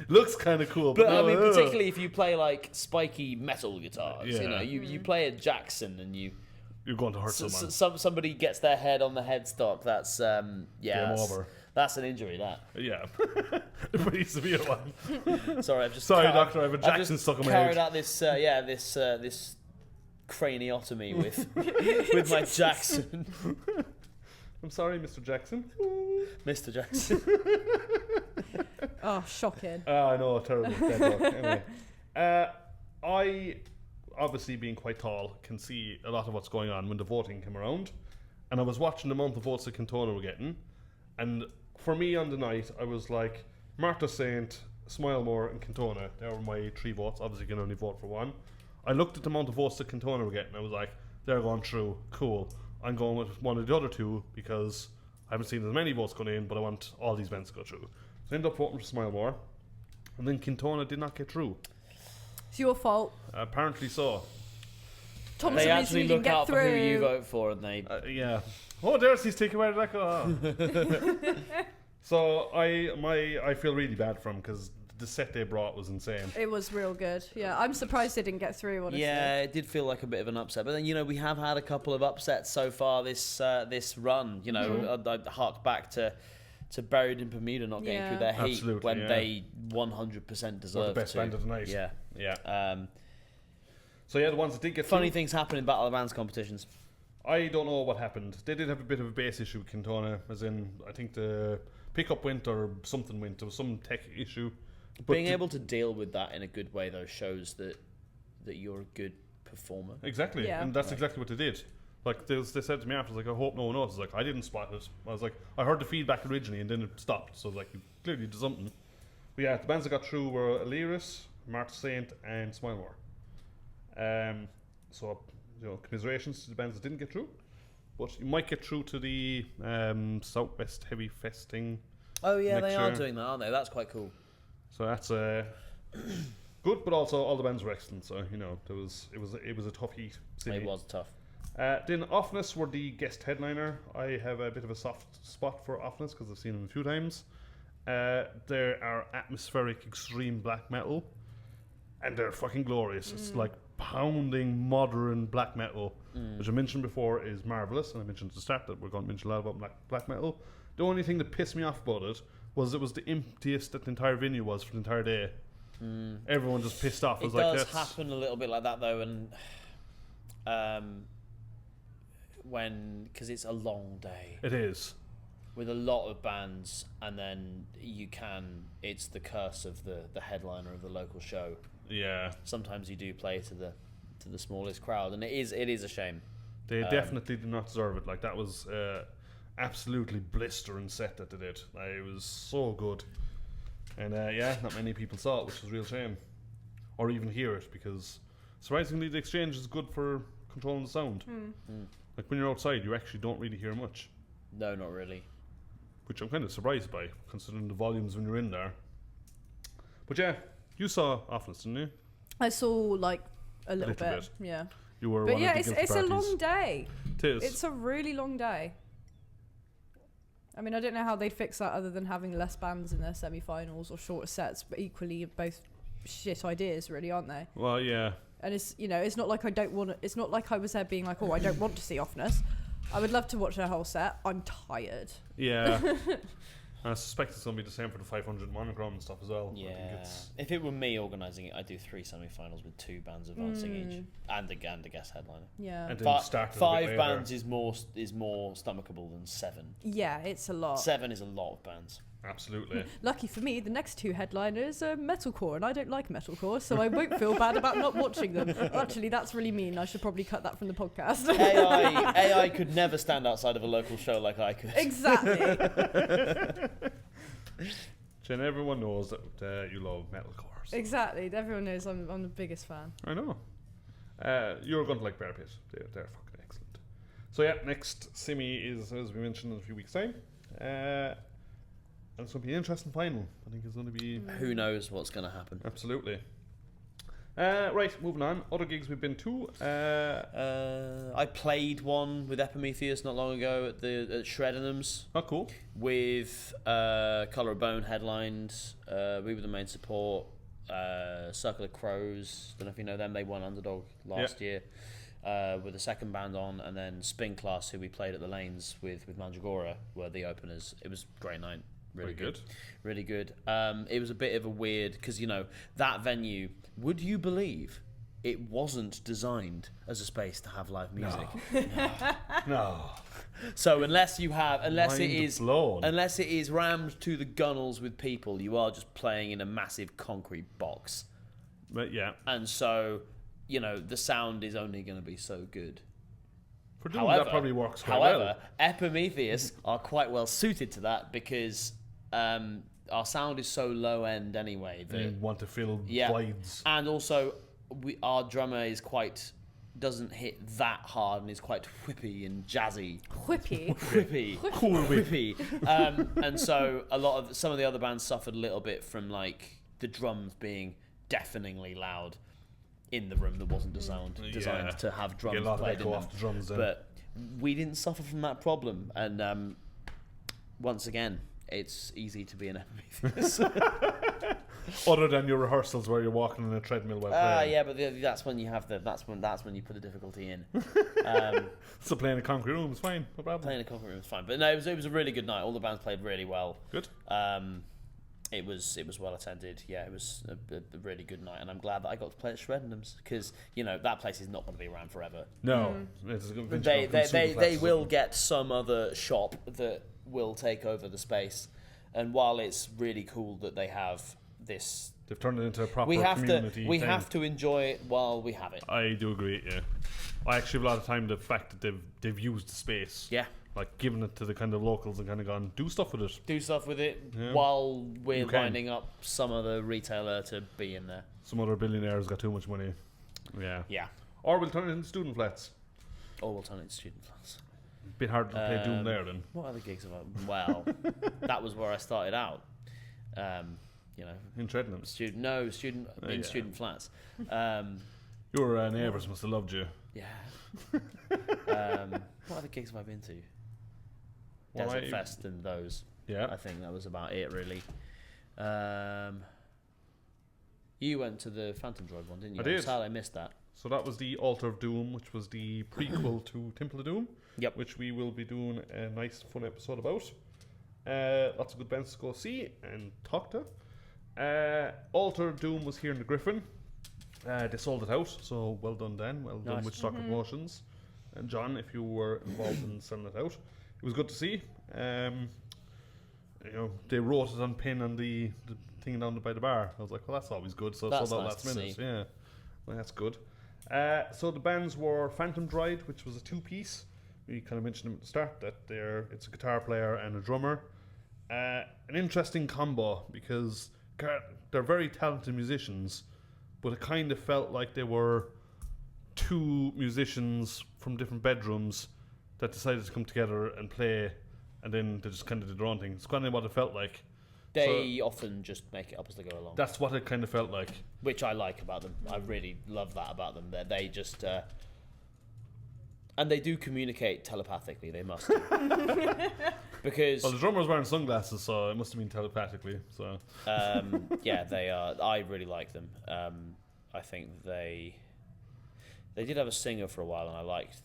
Looks kind of cool. But I no, mean, particularly if you play like spiky metal guitars, you Yeah. know, you play a Jackson and you're going to hurt someone. somebody gets their head on the headstock. That's Game over. That's an injury. That. Yeah. Pretty severe one. Sorry, I've just Doctor, I have a I've Jackson just stuck in my carried head. out this craniotomy with my Jackson, I'm sorry, Mr. Jackson. Mr. Jackson. Oh, shocking. I know, terrible. Dead dog. Anyway. obviously being quite tall, can see a lot of what's going on when the voting came around. And I was watching the amount of votes that Cantona were getting. And for me on the night, I was like, Martha Saint, Smilemore and Cantona, they were my 3 votes. Obviously you can only vote for one. I looked at the amount of votes that Cantona were getting. I was like, they're going through. Cool. I'm going with one of the other 2 because I haven't seen as many votes going in, but I want all these events to go through. So I ended up voting for Smilemore. And then Cantona did not get through. It's your fault. Apparently so. Thomas They and actually Lucy look didn't out get for who through. you vote for, and they. Yeah. Oh, there's his takeaway. Like, oh. So I feel really bad for him because the set they brought was insane. It was real good. Yeah, I'm surprised they didn't get through. Honestly. Yeah, it did feel like a bit of an upset. But then, we have had a couple of upsets so far this run. I hark back to Buried in Bermuda not getting through their heat when they 100% deserve the best to. band of the night. Yeah. So the ones that did get Funny through, things happen in Battle of the Bands competitions. I don't know what happened. They did have a bit of a bass issue with Cantona, as in I think the pickup went or something went. There was some tech issue. But Being able to deal with that in a good way, though, shows that you're a good performer. Exactly, and that's exactly what they did. Like they said to me after, I hope no one else. I was like, I didn't spot it. I was like, I heard the feedback originally and then it stopped. So I was like, you clearly did something. But yeah, the bands that got through were Illyris, Martha Saint, and Smilemore. So commiserations to the bands that didn't get through. But you might get through to the Southwest Heavy Fest thing. Oh yeah, next they are year. doing that, aren't they? That's quite cool. So that's good, but also all the bands were excellent. So it was a tough heat. It was tough. Then Offness were the guest headliner. I have a bit of a soft spot for Offness because I've seen them a few times. They are atmospheric extreme black metal, and they're fucking glorious. It's like pounding modern black metal, which I mentioned before is marvelous, and I mentioned at the start that we're going to mention a lot about black metal. The only thing that pissed me off about it was the emptiest that the entire venue was for the entire day. Everyone just pissed off. It does happen a little bit like that though, and because it's a long day. It is. With a lot of bands, and then it's the curse of the headliner of the local show. Yeah. Sometimes you do play to the smallest crowd, and it is a shame. They definitely did not deserve it. Like that was absolutely blistering set that they did. It was so good, and not many people saw it, which was a real shame, or even hear it, because surprisingly the exchange is good for controlling the sound. Like when you're outside, you actually don't really hear much. No, not really. Which I'm kind of surprised by, considering the volumes when you're in there. But yeah, you saw Offness, didn't you? I saw like a little bit. Yeah. You were. But one yeah, of the it's a long day. It is. It's a really long day. I mean, I don't know how they'd fix that other than having less bands in their semi-finals or shorter sets, but equally both shit ideas, really, aren't they? Well, yeah. And it's it's not like I don't want. It's not like I was there being like, oh, I don't want to see Offness. I would love to watch their whole set. I'm tired. Yeah. I suspect it's going to be the same for the 500 monochrome and stuff as well. Yeah. If it were me organising it, I'd do 3 semi-finals with 2 bands advancing each, and a guest headliner. Yeah. And then start 5 bands is more stomachable than 7. Yeah, it's a lot. 7 is a lot of bands. Absolutely. Lucky for me, the next 2 headliners are metalcore, and I don't like metalcore, so I won't feel bad about not watching them. Actually, that's really mean. I should probably cut that from the podcast. AI could never stand outside of a local show like I could. Exactly. Jen, everyone knows that you love metalcore. So. Exactly. Everyone knows I'm the biggest fan. I know. You're going to like Bear Pit. They're fucking excellent. So yeah, next semi is, as we mentioned, in a few weeks' time. And it's going to be an interesting final. I think it's going to be... Who knows what's going to happen. Absolutely. Right, moving on. Other gigs we've been to. I played one with Epimitheus not long ago at Shreddenham's. Oh, cool. With Colour of Bone headlined. We were the main support. Circle of Crows, don't know if you know them. They won Underdog last year. With the second band on, and then Spin Class, who we played at the Lanes with Mandragora, were the openers. It was a great night. Really good. Really good. It was a bit of a weird, because, that venue, would you believe it wasn't designed as a space to have live music? No. So unless it is rammed to the gunnels with people, you are just playing in a massive concrete box. But yeah. And so the sound is only going to be so good. For Doom, that probably works quite well. Epimetheus are quite well suited to that because our sound is so low end anyway. That, you want to fill voids. And also, our drummer doesn't hit that hard and is quite whippy and jazzy. Whippy. And so some of the other bands suffered a little bit from like the drums being deafeningly loud in the room that wasn't designed to have drums played in them. Off the drums then. But we didn't suffer from that problem. And once again, it's easy to be an Epimetheus. Other than your rehearsals where you're walking on a treadmill while playing. Yeah, but that's when you have that's when you put the difficulty in. So playing a concrete room is fine, no problem. Playing a concrete room is fine, but no, it was a really good night. All the bands played really well. Good. It was well attended. Yeah, it was a really good night, and I'm glad that I got to play at Shreddinham's because that place is not going to be around forever. No, they will get some other shop that will take over the space, and while it's really cool that they have this, they've turned it into a proper community. We have to enjoy it while we have it. I do agree. Yeah, I actually have a lot of time the fact that they've used the space. Yeah. Like giving it to the kind of locals and kind of gone, do stuff with it. While we're lining up some other retailer to be in there. Some other billionaire's got too much money. Yeah. Yeah. Or we'll turn it into student flats. Or we'll turn it into student flats. Bit hard to play Doom there then. What other gigs have I... Well, that was where I started out. In Treadnam. Student flats. Your neighbours must have loved you. Yeah. What other gigs have I been to? Desert Fest and those. Yeah. I think that was about it, really. You went to the Phantom Droid one, didn't you? I did. Sad I missed that. So that was the Altar of Doom, which was the prequel to Temple of Doom. Yep. Which we will be doing a nice, fun episode about. Lots of good bands to go see and talk to. Altar of Doom was here in the Gryphon. They sold it out, so well done, Dan. Well done with Stock Promotions. And John, if you were involved in selling it out. It was good to see. They wrote it on pin on the thing down by the bar. I was like, well, that's always good. So that's sold out nice last minute. see. Yeah, well, that's good. So the bands were Phantom Droid, which was a two-piece. We kind of mentioned them at the start that it's a guitar player and a drummer. An interesting combo because they're very talented musicians, but it kind of felt like they were two musicians from different bedrooms that decided to come together and play, and then they just kind of did their own thing. It's kind of what it felt like. They often just make it up as they go along. That's what it kind of felt like. Which I like about them. I really love that about them. That they just... and they do communicate telepathically, they must do. Because... Well, the drummer's wearing sunglasses, so it must have been telepathically. So yeah, they are. I really like them. I think they did have a singer for a while, and I liked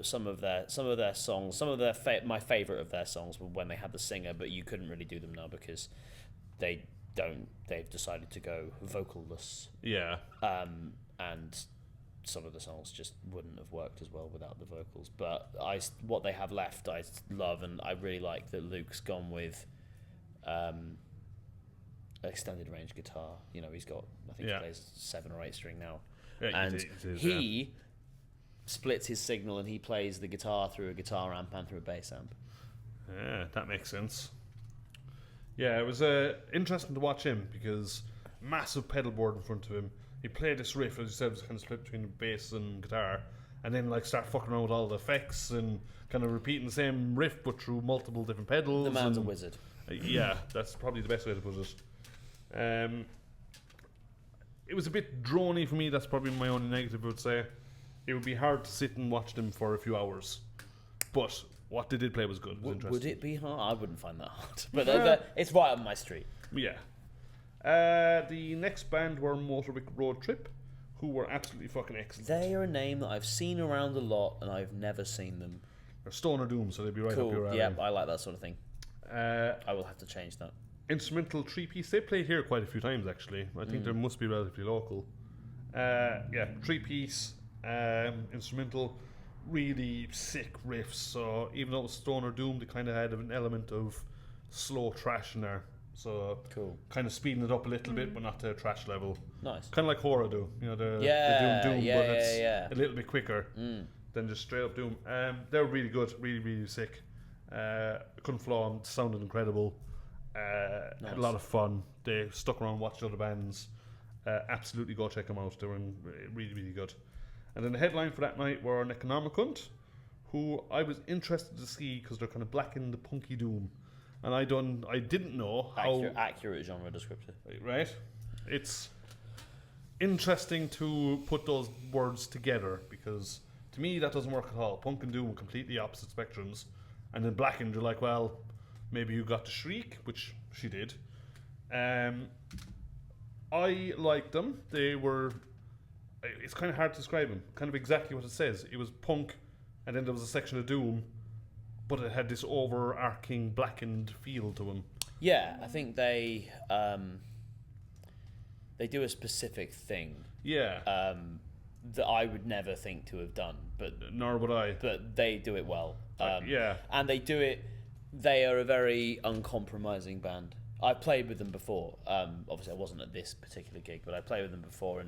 some of their songs. My favourite of their songs were when they had the singer, but you couldn't really do them now because they've decided to go vocalless. Yeah. And some of the songs just wouldn't have worked as well without the vocals. But what they have left, I love, and I really like that Luke's gone with extended range guitar. He's got, I think he plays 7 or 8 string now. Yeah, and he splits his signal and he plays the guitar through a guitar amp and through a bass amp. Yeah, that makes sense. Yeah, it was interesting to watch him because massive pedal board in front of him. He played this riff, as you said, it was kind of split between bass and guitar, and then start fucking around with all the effects and kind of repeating the same riff but through multiple different pedals. The man's a wizard. Yeah, that's probably the best way to put it. It was a bit drony for me. That's probably my only negative, I would say. It would be hard to sit and watch them for a few hours. But what they did play was good. It was interesting. Would it be hard? I wouldn't find that hard. But it's right up my street. Yeah. The next band were Motorwick Road Trip, who were absolutely fucking excellent. They are a name that I've seen around a lot, and I've never seen them. They're Stoner Doom, so they'd be right cool. up your alley. Yeah, I like that sort of thing. I will have to change that. Instrumental 3-piece. They played here quite a few times, actually. I think they must be relatively local. 3-piece, instrumental, really sick riffs. So even though it was Stoner Doom, they kind of had an element of slow trash in there. So Cool. kind of speeding it up a little bit, but not to trash level. Nice. Kind of like Horror do, you know, the Doom, but it's a little bit quicker than just straight up Doom. They're really good, really, really sick. Couldn't flaw them, sounded incredible. Had a lot of fun. They stuck around, watched other bands. Absolutely go check them out. They were really, really good. And then the headline for that night were Necronomicon, who I was interested to see because they're kind of blackened punky Doom. And I didn't know how accurate genre descriptor. Right, it's interesting to put those words together because to me that doesn't work at all. Punk and Doom are completely opposite spectrums, and then blackened, you're like, well, maybe you got to Shriek, which she did. I liked them. They were. It's kind of hard to describe them. Kind of exactly what it says. It was punk, and then there was a section of Doom. But it had this overarching blackened feel to them. Yeah, I think they do a specific thing. Yeah. That I would never think to have done, but nor would I. But they do it well. Yeah. And they do it. They are a very uncompromising band. I've played with them before. Obviously, I wasn't at this particular gig, but I played with them before,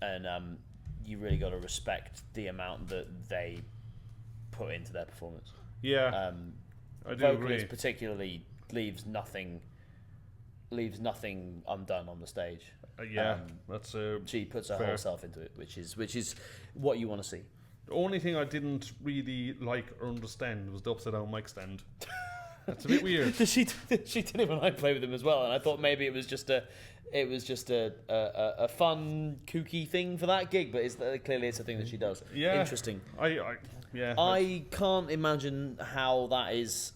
and you really got to respect the amount that they put into their performance. Yeah, I do vocalist agree. Particularly leaves nothing undone on the stage. That's she puts her fair. whole self into it, which is what you want to see. The only thing I didn't really like or understand was the upside down mic stand. That's a bit weird. she did it when I played with them as well, and I thought maybe it was just a fun kooky thing for that gig, but clearly it's a thing that she does. Yeah, interesting. I can't imagine how that is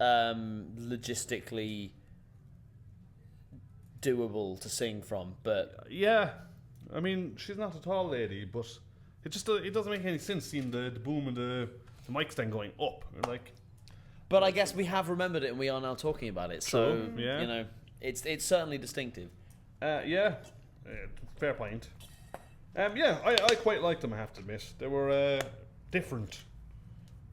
logistically doable to sing from, but yeah, I mean she's not a tall lady, but it doesn't make any sense seeing the boom and the mic stand going up. Like, but I guess we have remembered it and we are now talking about it. So yeah. You know, it's certainly distinctive. Fair point. I quite liked them, I have to admit. They were different.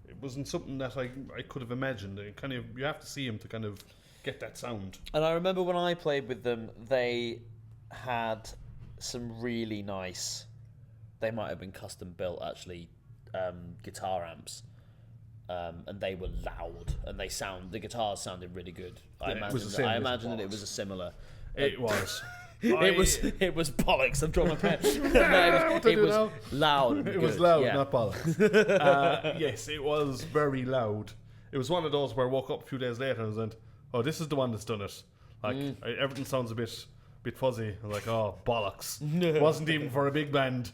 It wasn't something that I could have imagined. You have to see them to kind of get that sound. And I remember when I played with them, they had some really nice. They might have been custom built actually, guitar amps, and they were loud and the guitars sounded really good. I imagine that it was a similar. It was. It was bollocks. I've drawn my pen. It was loud. It was loud, not bollocks. Yes, it was very loud. It was one of those where I woke up a few days later and went, "Oh, this is the one that's done it." Like everything sounds a bit bit fuzzy. I was like, oh, bollocks. It wasn't even for a big band.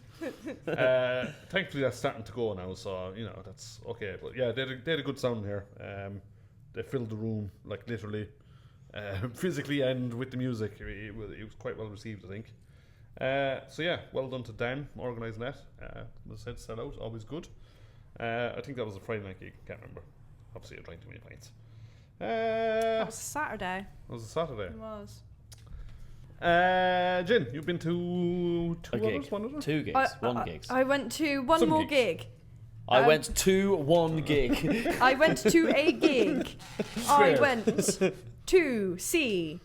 Thankfully, that's starting to go now, so, you know, that's okay. But yeah, they had a good sound here. They filled the room, like, literally, physically and with the music. It was quite well received, I think. So yeah, well done to Dan organising that. As I said, sell out, always good. I think that was a Friday night gig, can't remember. Obviously, I drank too many pints. That was Saturday. It was a Saturday. It was. Jen, you've been to one other? Two gigs, one gigs. I went to one more gig. I went to one gig. I went to a gig. I went to see.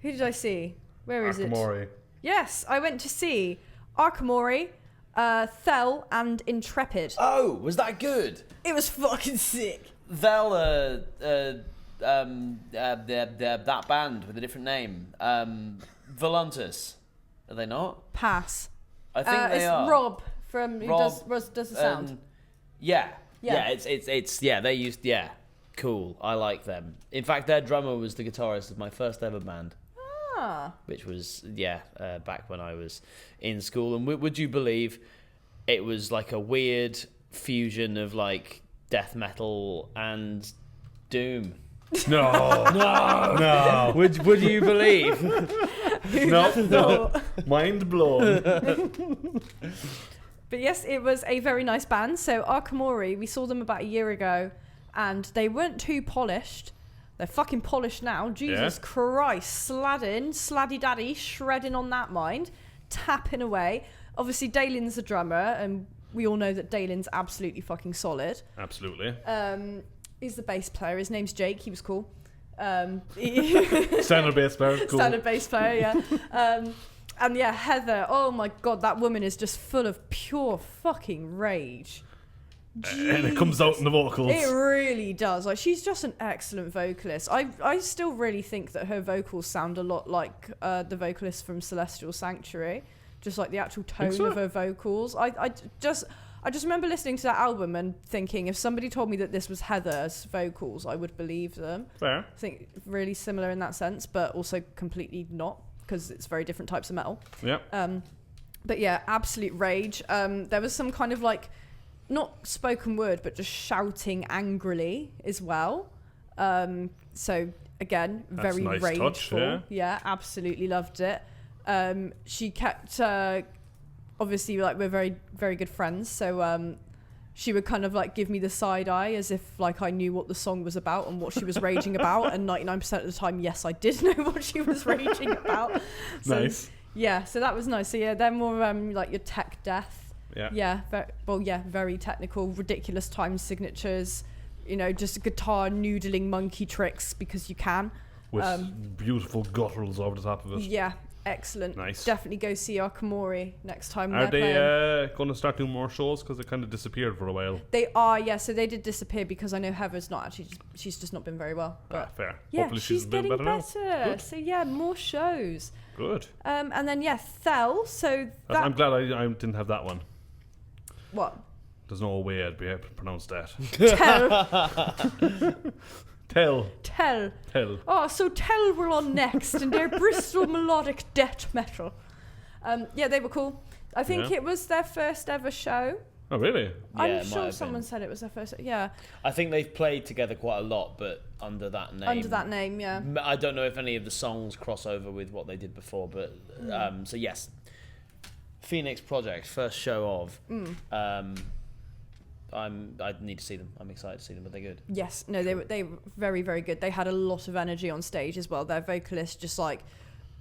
Who did I see? Where is Arkamori. it? Yes, I went to see Arkamori, Thel, and Intrepid. Oh, was that good? It was fucking sick. Thel, that band with a different name, Voluntus. Are they not? Pass. I think they are. It's Rob from who does the sound. Yeah. It's they used cool. I like them. In fact, their drummer was the guitarist of my first ever band. Which was back when I was in school. And would you believe it was like a weird fusion of like death metal and doom? No. Would you believe? No. Mind blown. But yes, it was a very nice band. So Arkamori, we saw them about a year ago, and they weren't too polished. They're fucking polished now. Jesus Christ. Sladdy daddy, shredding on that mind, tapping away. Obviously, Dalen's the drummer, and we all know that Dalen's absolutely fucking solid. Absolutely. He's the bass player. His name's Jake. He was cool. Standard bass player. Cool. Standard bass player, yeah. And yeah, Heather. Oh my god, that woman is just full of pure fucking rage. And it comes out in the vocals. It really does. Like, she's just an excellent vocalist. I still really think that her vocals sound a lot like the vocalist from Celestial Sanctuary. Just like the actual tone of her vocals. I just remember listening to that album and thinking, if somebody told me that this was Heather's vocals, I would believe them. Fair. I think really similar in that sense, but also completely not, because it's very different types of metal. Yeah. But yeah, absolute rage. There was some kind of like, not spoken word, but just shouting angrily as well. So again, That's very a nice rageful. touch, yeah. Absolutely loved it. She kept, obviously, like, we're very, very good friends. So she would kind of like give me the side eye as if like I knew what the song was about and what she was raging about. And 99% of the time, yes, I did know what she was raging about. So, Nice. Yeah, so that was nice. So yeah, they're more like your tech death. Yeah. Very technical, ridiculous time signatures. You know, just guitar noodling monkey tricks because you can. With beautiful gutturals over the top of it. Yeah, excellent. Nice. Definitely go see Akamori next time. Are they're playing. they going to start doing more shows? Because they kind of disappeared for a while. They are, yeah. So they did disappear because I know Heather's not actually. She's just not been very well. But Fair. yeah, Hopefully she's doing getting better now. Good. So yeah, more shows. Good. And then yeah, Thel. So that I'm glad I didn't have that one. what? There's no way I'd be able to pronounce that. Tell. Tell. Oh, so Tell were on next, and they're Bristol melodic death metal. Yeah, they were cool. I think it was their first ever show. Oh, really? Yeah, I'm it might sure have someone been. said it was their first. Yeah, I think they've played together quite a lot, but under that name. under that name, yeah. I don't know if any of the songs cross over with what they did before, but so yes, Phoenix Project, first show of. I need to see them. I'm excited to see them, but they're good. Yes, no, they were very, very good. They had a lot of energy on stage as well. Their vocalist just like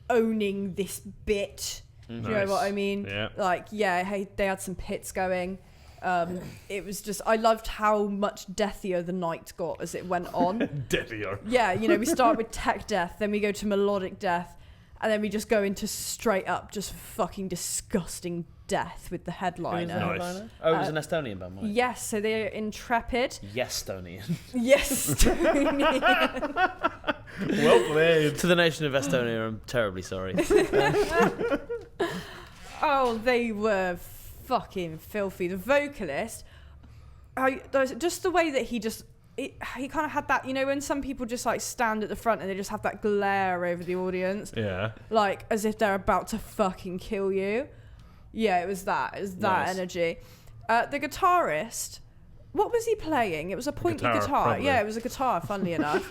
owning this bit. Do you know what I mean? Yeah. Like, yeah, hey, they had some pits going. It was just, I loved how much deathier the night got as it went on. Deathier. Yeah, you know, we start with tech death, then we go to melodic death, and then we just go into straight up just fucking disgusting death with the headliner. Nice. Oh, it was an Estonian band, wasn't it? Yes, so they're Intrepid. Yes, Estonian. Yes, Well played. To the nation of Estonia, I'm terribly sorry. Oh, they were fucking filthy. The vocalist, just the way that he kind of had that, you know, when some people just like stand at the front and they just have that glare over the audience, Yeah. like as if they're about to fucking kill you. Yeah, it was that Nice. energy. The guitarist, what was he playing? It was a pointy guitar, guitar. probably. Yeah, it was a guitar, funnily enough.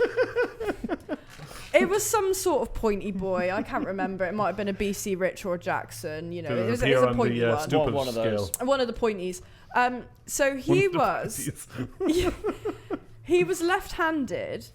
It was some sort of pointy boy. I can't remember. It might have been a BC Rich or Jackson. You know, it was a pointy one. Stupid One of those. scale. One of the pointies. So he was he was left-handed,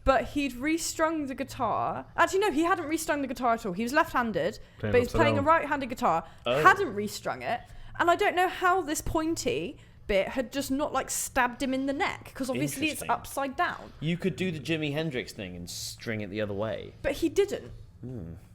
but he'd restrung the guitar. Actually, no, he hadn't restrung the guitar at all. He was left-handed, Playing but he's upside playing a down. right-handed guitar. Hadn't restrung it, and I don't know how this pointy bit had just not like stabbed him in the neck, because obviously it's Interesting. upside down. You could do the Jimi Hendrix thing and string it the other way. But he didn't.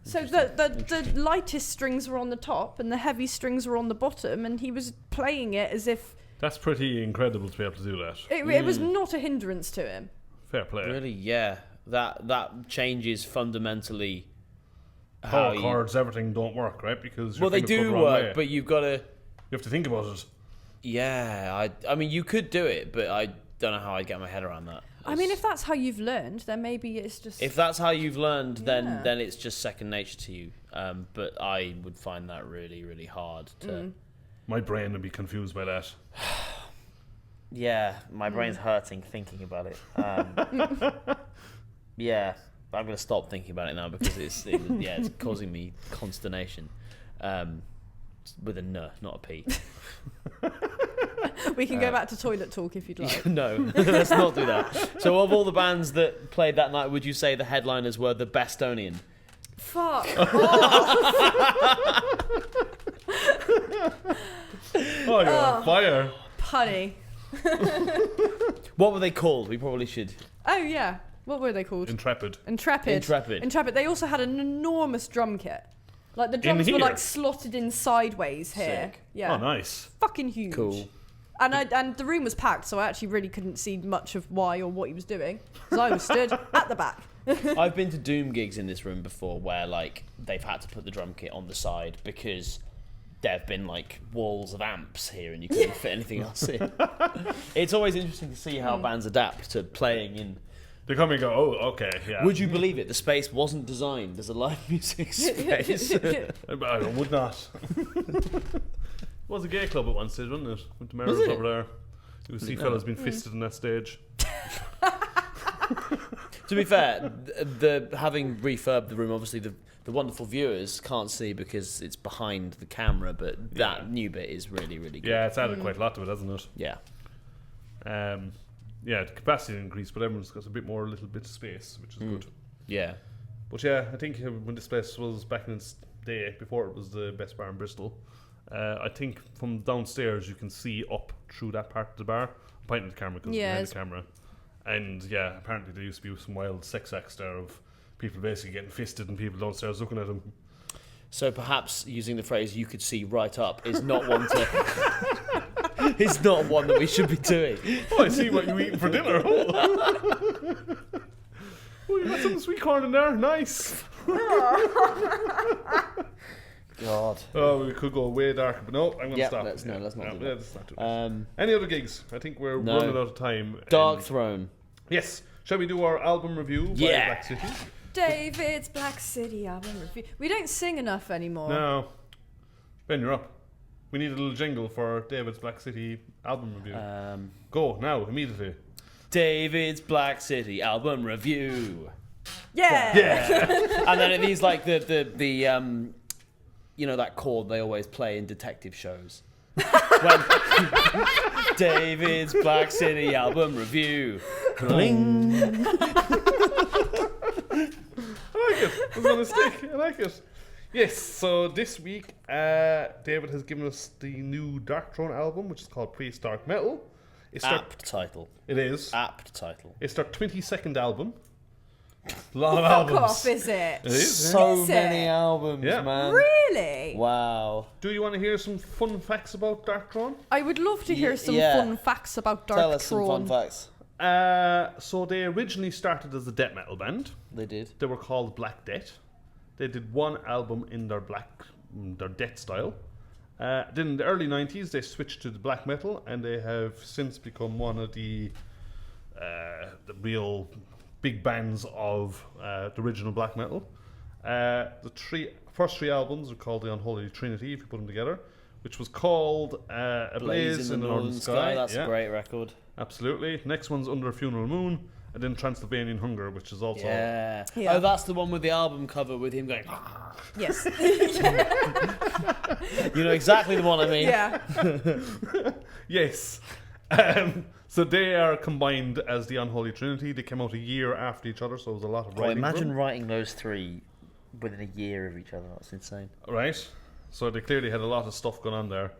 So the lightest strings were on the top and the heavy strings were on the bottom, and he was playing it as if That's pretty incredible to be able to do that. it was not a hindrance to him. Fair play. Really, yeah. That changes fundamentally how Power you... chords, everything don't work, right? Because your Well, they fingers go do the wrong work, way. but you've got to... You have to think about it. Yeah, I mean, you could do it, but I don't know how I'd get my head around that. I mean, if that's how you've learned, then maybe it's just... If that's how you've learned, Yeah. then it's just second nature to you. But I would find that really, really hard to... My brain would be confused by that. Yeah, my brain's hurting thinking about it. Yeah, I'm going to stop thinking about it now because it's causing me consternation. With a N, not a P. We can go back to toilet talk if you'd like. No, let's not do that. So of all the bands that played that night, would you say the headliners were the Bestonian? Fuck. Oh, you're on fire. Punny. What were they called? We probably should. Oh, yeah. What were they called? Intrepid. Intrepid. They also had an enormous drum kit. Like the drums were like slotted in sideways here. Sick. Yeah. Oh, nice. Fucking huge. Cool. And the room was packed, so I actually really couldn't see much of why or what he was doing, because I was stood at the back. I've been to Doom gigs in this room before where like they've had to put the drum kit on the side because there have been like walls of amps here and you couldn't fit anything else in. It's always interesting to see how bands adapt to playing in. They come and go, oh, okay, yeah. Would you believe it? The space wasn't designed as a live music space. I would not. It was a gay club at one stage, wasn't it? Went to Merrill's over there. You see fellas being fisted on that stage. To be fair, the having refurbed the room, obviously the wonderful viewers can't see because it's behind the camera, but that new bit is really, really good. Yeah, it's added quite a lot to it, hasn't it? Yeah. Yeah, the capacity increased, but everyone's got a little bit of space, which is good. Yeah. But yeah, I think when this place was back in its day, before it was the best bar in Bristol, I think from downstairs you can see up through that part of the bar. I'm pointing at the camera because behind the camera. And yeah, apparently there used to be some wild sex acts there of people basically getting fisted and people downstairs looking at them. So perhaps using the phrase "you could see right up" is not one to. It's not one that we should be doing. Oh, I see what you're eating for dinner. Oh, you got some sweet corn in there. Nice. God. Oh, we could go way darker, but no, I'm going to stop. Let's not do that. Let's not do that. Any other gigs? I think we're running out of time. Darkthrone. Yes. Shall we do our album review by Black City? David's Black City album review. We don't sing enough anymore. No. Ben, you're up. We need a little jingle for David's Black City album review. Go, now, immediately. David's Black City album review. Yeah. And then it is like the you know that chord they always play in detective shows. When David's Black City album review. Bling. I like it. It's on a stick. I like it. Yes, so this week David has given us the new Darkthrone album, which is called Prehistoric Metal. It's Apt title. It is. Apt title. It's their 22nd album. A lot of Fuck albums. off, is it? It is. So Is many it? albums, Yeah. man. Really? Wow. Do you want to hear some fun facts about Darkthrone? I would love to hear some yeah. fun facts about Darkthrone. Tell us some fun facts. So they originally started as a death metal band. They did. They were called Black Death. They did one album in their death style. Then in the early 90s they switched to the black metal, and they have since become one of the real big bands of the original black metal. The first three albums are called the Unholy Trinity, if you put them together, which was called A Blaze in the Northern Sky. That's a great record. Absolutely. Next one's Under a Funeral Moon, and then Transylvanian Hunger, which is also... Yeah. Yeah. Oh, that's the one with the album cover with him going... Yes. You know exactly the one I mean. Yeah. Yes. So they are combined as the Unholy Trinity. They came out a year after each other, so it was a lot of writing. Imagine writing those three within a year of each other. That's insane. Right. So they clearly had a lot of stuff going on there.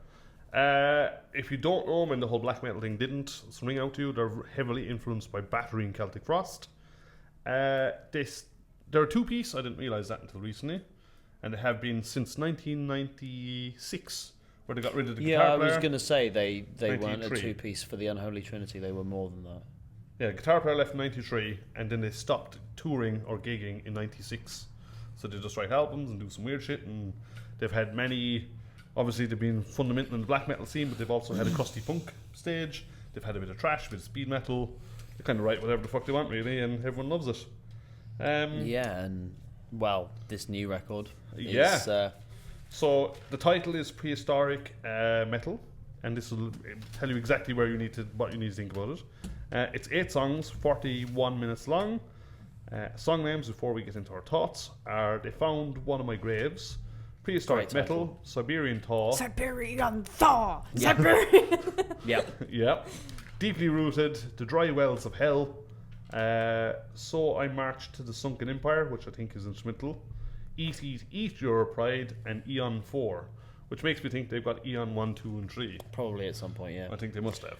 If you don't know them and the whole black metal thing didn't swing out to you, they're heavily influenced by Battery and Celtic Frost. They're a two-piece. I didn't realise that until recently. And they have been since 1996, where they got rid of the guitar player. I was going to say they weren't a 93. two-piece for the Unholy Trinity. They were more than that. Yeah, the guitar player left in 93, and then they stopped touring or gigging in 96. So they just write albums and do some weird shit, and they've had many... Obviously, they've been fundamental in the black metal scene, but they've also had a crusty punk stage. They've had a bit of thrash, a bit of speed metal. They kind of write whatever the fuck they want, really, and everyone loves it. Yeah, and, well, this new record is... Yeah. So the title is Prehistoric Metal, and this will tell you exactly what you need to think about it. It's 8 songs, 41 minutes long. Song names, before we get into our thoughts, are They Found One of My Graves, Prehistoric Great Metal, title. Siberian Thaw. Siberian Thaw. Yeah. Siberian. Yep. Yep. Deeply Rooted, The Dry Wells of Hell. So I Marched to the Sunken Empire, which I think is instrumental. Eat Your Pride, and Eon 4, which makes me think they've got Eon 1, 2, and 3. Probably at some point, yeah. I think they must have.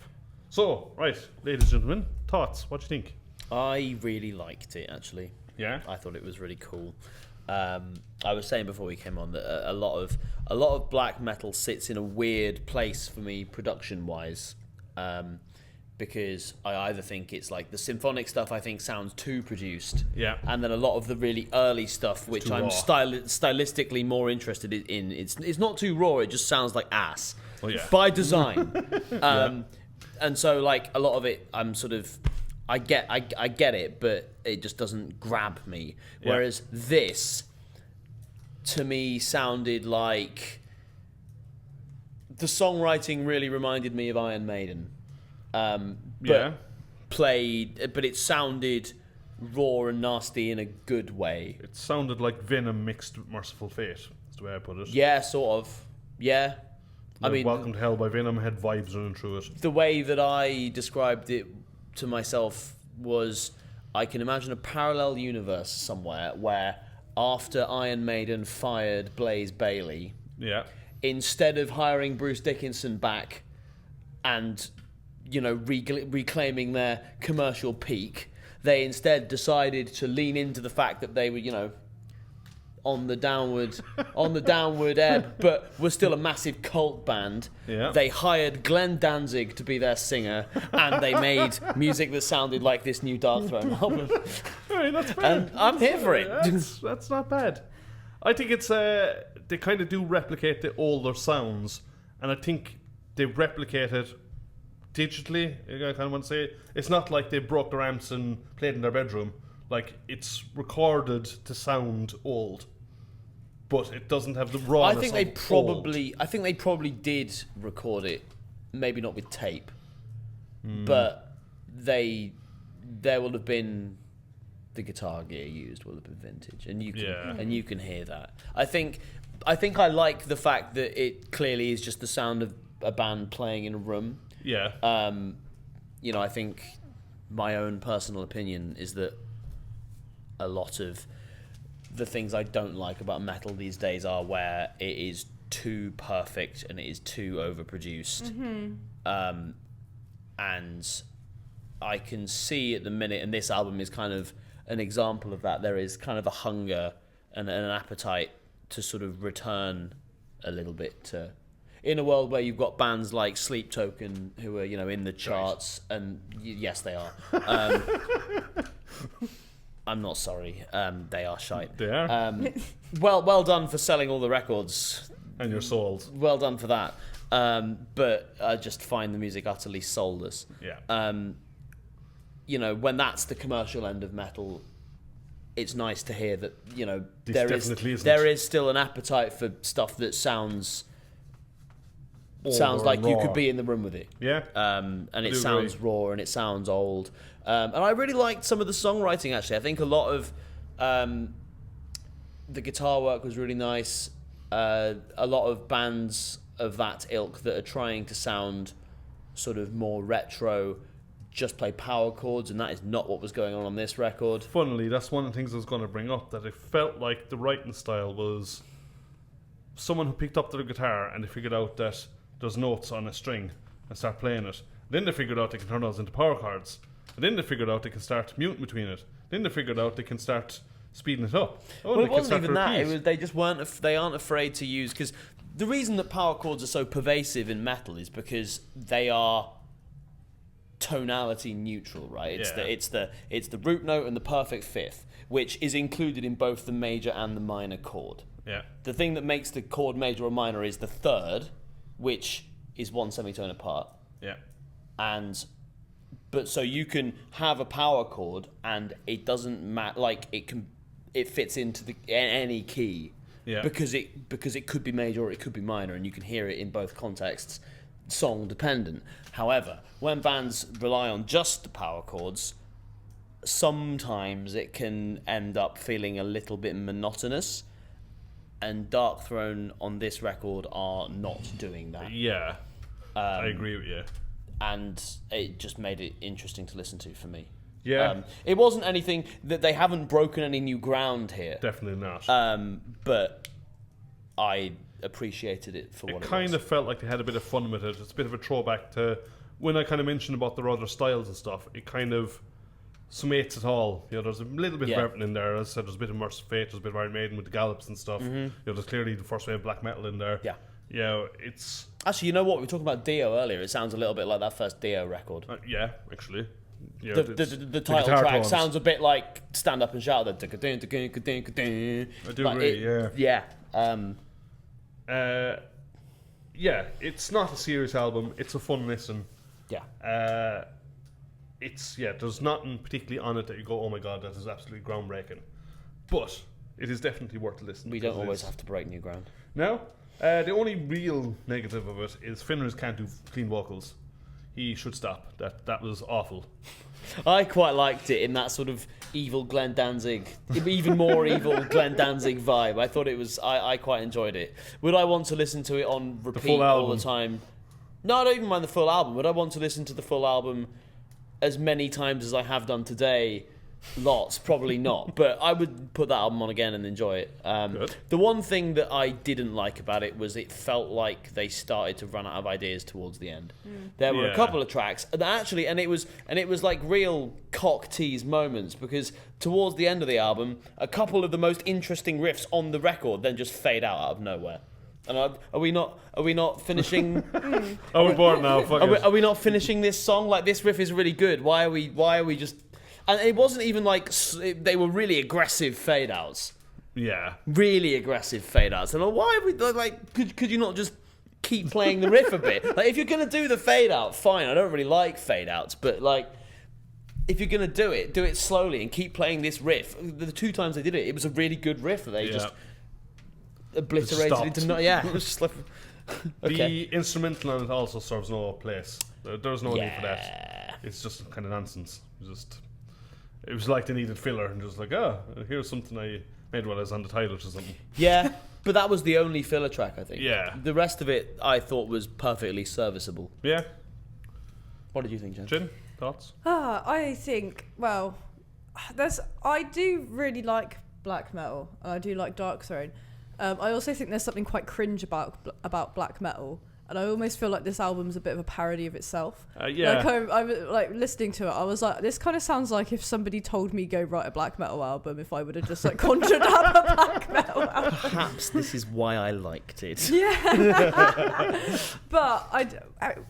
So, right, ladies and gentlemen, thoughts? What do you think? I really liked it, actually. Yeah. I thought it was really cool. I was saying before we came on that a lot of black metal sits in a weird place for me production wise, because I either think it's like the symphonic stuff I think sounds too produced, Yeah. and then a lot of the really early stuff which too I'm raw. stylistically more interested in. It's not too raw. It just sounds like ass Oh, yeah. by design. And so like a lot of it, I'm sort of. I get it, but it just doesn't grab me. Yeah. Whereas this, to me, sounded like the songwriting really reminded me of Iron Maiden, but but it sounded raw and nasty in a good way. It sounded like Venom mixed with Merciful Fate. That's the way I put it. Yeah, sort of. Yeah, I mean, Welcome to Hell by Venom had vibes running through it. the way that I described it to myself was, I can imagine a parallel universe somewhere where after Iron Maiden fired Blaze Bayley, Yeah. instead of hiring Bruce Dickinson back and, reclaiming their commercial peak, they instead decided to lean into the fact that they were, on the downward ebb, but were still a massive cult band. Yeah. They hired Glenn Danzig to be their singer, and they made music that sounded like this new Darkthrone album. Hey, that's bad. And I'm here for it. That's not bad. I think it's they kind of do replicate the older sounds, and I think they replicate it digitally. I kind of want to say it's not like they broke their amps and played in their bedroom. Like, it's recorded to sound old, but it doesn't have the rawness. I think they probably did record it, maybe not with tape, but there will have been the guitar gear used will have been vintage, and you can hear that. I think I like the fact that it clearly is just the sound of a band playing in a room. Yeah. I think my own personal opinion is that a lot of the things I don't like about metal these days are where it is too perfect and it is too overproduced. And I can see at the minute, and this album is kind of an example of that, there is kind of a hunger and an appetite to sort of return a little bit to, in a world where you've got bands like Sleep Token who are, in the charts, and yes, they are. I'm not sorry. They are shite. They are. Well done for selling all the records. And your souls. Well done for that. But I just find the music utterly soulless. Yeah. When that's the commercial end of metal, it's nice to hear that, This there definitely isn't. there is still an appetite for stuff that sounds Older like and you raw. could be in the room with it. Yeah. And it do sounds agree. raw and it sounds old. And I really liked some of the songwriting, actually. I think a lot of the guitar work was really nice. A lot of bands of that ilk that are trying to sound sort of more retro just play power chords, and that is not what was going on this record. Funnily, that's one of the things I was going to bring up, that it felt like the writing style was someone who picked up their guitar and they figured out that there's notes on a string and start playing it. Then they figured out they can turn those into power chords. And then they figured out they can start muting between it. Then they figured out they can start speeding it up. Well, they it can wasn't start even to that. repeat. It was they just weren't. They aren't afraid to use, because the reason that power chords are so pervasive in metal is because they are tonality neutral, right? It's the root note and the perfect fifth, which is included in both the major and the minor chord. Yeah. The thing that makes the chord major or minor is the third, which is one semitone apart. Yeah. But so you can have a power chord and it doesn't matter, like it fits into any key. Yeah. Because it could be major or it could be minor, and you can hear it in both contexts, song dependent. However, when bands rely on just the power chords, sometimes it can end up feeling a little bit monotonous, and Darkthrone on this record are not doing that. Yeah. I agree with you. And it just made it interesting to listen to for me. Yeah. It wasn't anything that they haven't broken any new ground here. Definitely not. But I appreciated it for what it was. It kind of felt like they had a bit of fun with it. It's a bit of a throwback to when I kind of mentioned about their other styles and stuff. It kind of summates it all. You know, there's a little bit Yeah. of everything in there. As I said, there's a bit of Merciful Fate, there's a bit of Iron Maiden with the gallops and stuff. You know, there's clearly the first wave of black metal in there. Yeah. You know, it's Actually, you know what? We were talking about Dio earlier. It sounds a little bit like that first Dio record. yeah, actually. Yeah, The title guitar track tones. sounds a bit like Stand Up and Shout. I do agree, Yeah. Yeah, it's not a serious album. It's a fun listen. Yeah. There's nothing particularly on it that you go, oh my god, that is absolutely groundbreaking. But it is definitely worth a listen. We don't always have to break new ground. No? The only real negative of it is Fenris can't do clean vocals. He should stop. That was awful. I quite liked it in that sort of evil Glenn Danzig, even more evil Glenn Danzig vibe. I thought it was, I quite enjoyed it. Would I want to listen to it on repeat full all album? the time? No, I don't even mind the full album. Would I want to listen to the full album as many times as I have done today? Lots, probably not. But I would put that album on again and enjoy it. Good. The one thing that I didn't like about it was it felt like they started to run out of ideas towards the end. There were a Yeah. couple of tracks that actually, and it was like real cock tease moments, because towards the end of the album, a couple of the most interesting riffs on the record then just fade out of nowhere. And are we not finishing? Oh, we're bored now. Fuck it. Are we not finishing this song? Like, this riff is really good. Why are we just? And it wasn't even like they were really aggressive fade outs. Yeah. Really aggressive fade outs. And why are we like? Could you not just keep playing the riff a bit? Like, if you're gonna do the fade out, fine. I don't really like fade outs, but like, if you're gonna do it slowly and keep playing this riff. The two times they did it, it was a really good riff that they just obliterated stopped. into it was just like. Okay. The instrumental on it also serves no place. There's no need for that. Yeah. It's just kind of nonsense. It was like they needed filler and just like, here's something I made while I was on the toilet or something. Yeah, but that was the only filler track, I think. Yeah. The rest of it, I thought, was perfectly serviceable. Yeah. What did you think, Jen? Jen, thoughts? I think, well, I do really like black metal, and I do like Darkthrone. I also think there's something quite cringe about black metal, and I almost feel like this album's a bit of a parody of itself. Yeah. Like I was like listening to it, I was like, this kind of sounds like if somebody told me go write a black metal album, if I would have just like conjured up a black metal album. Perhaps this is why I liked it. Yeah. But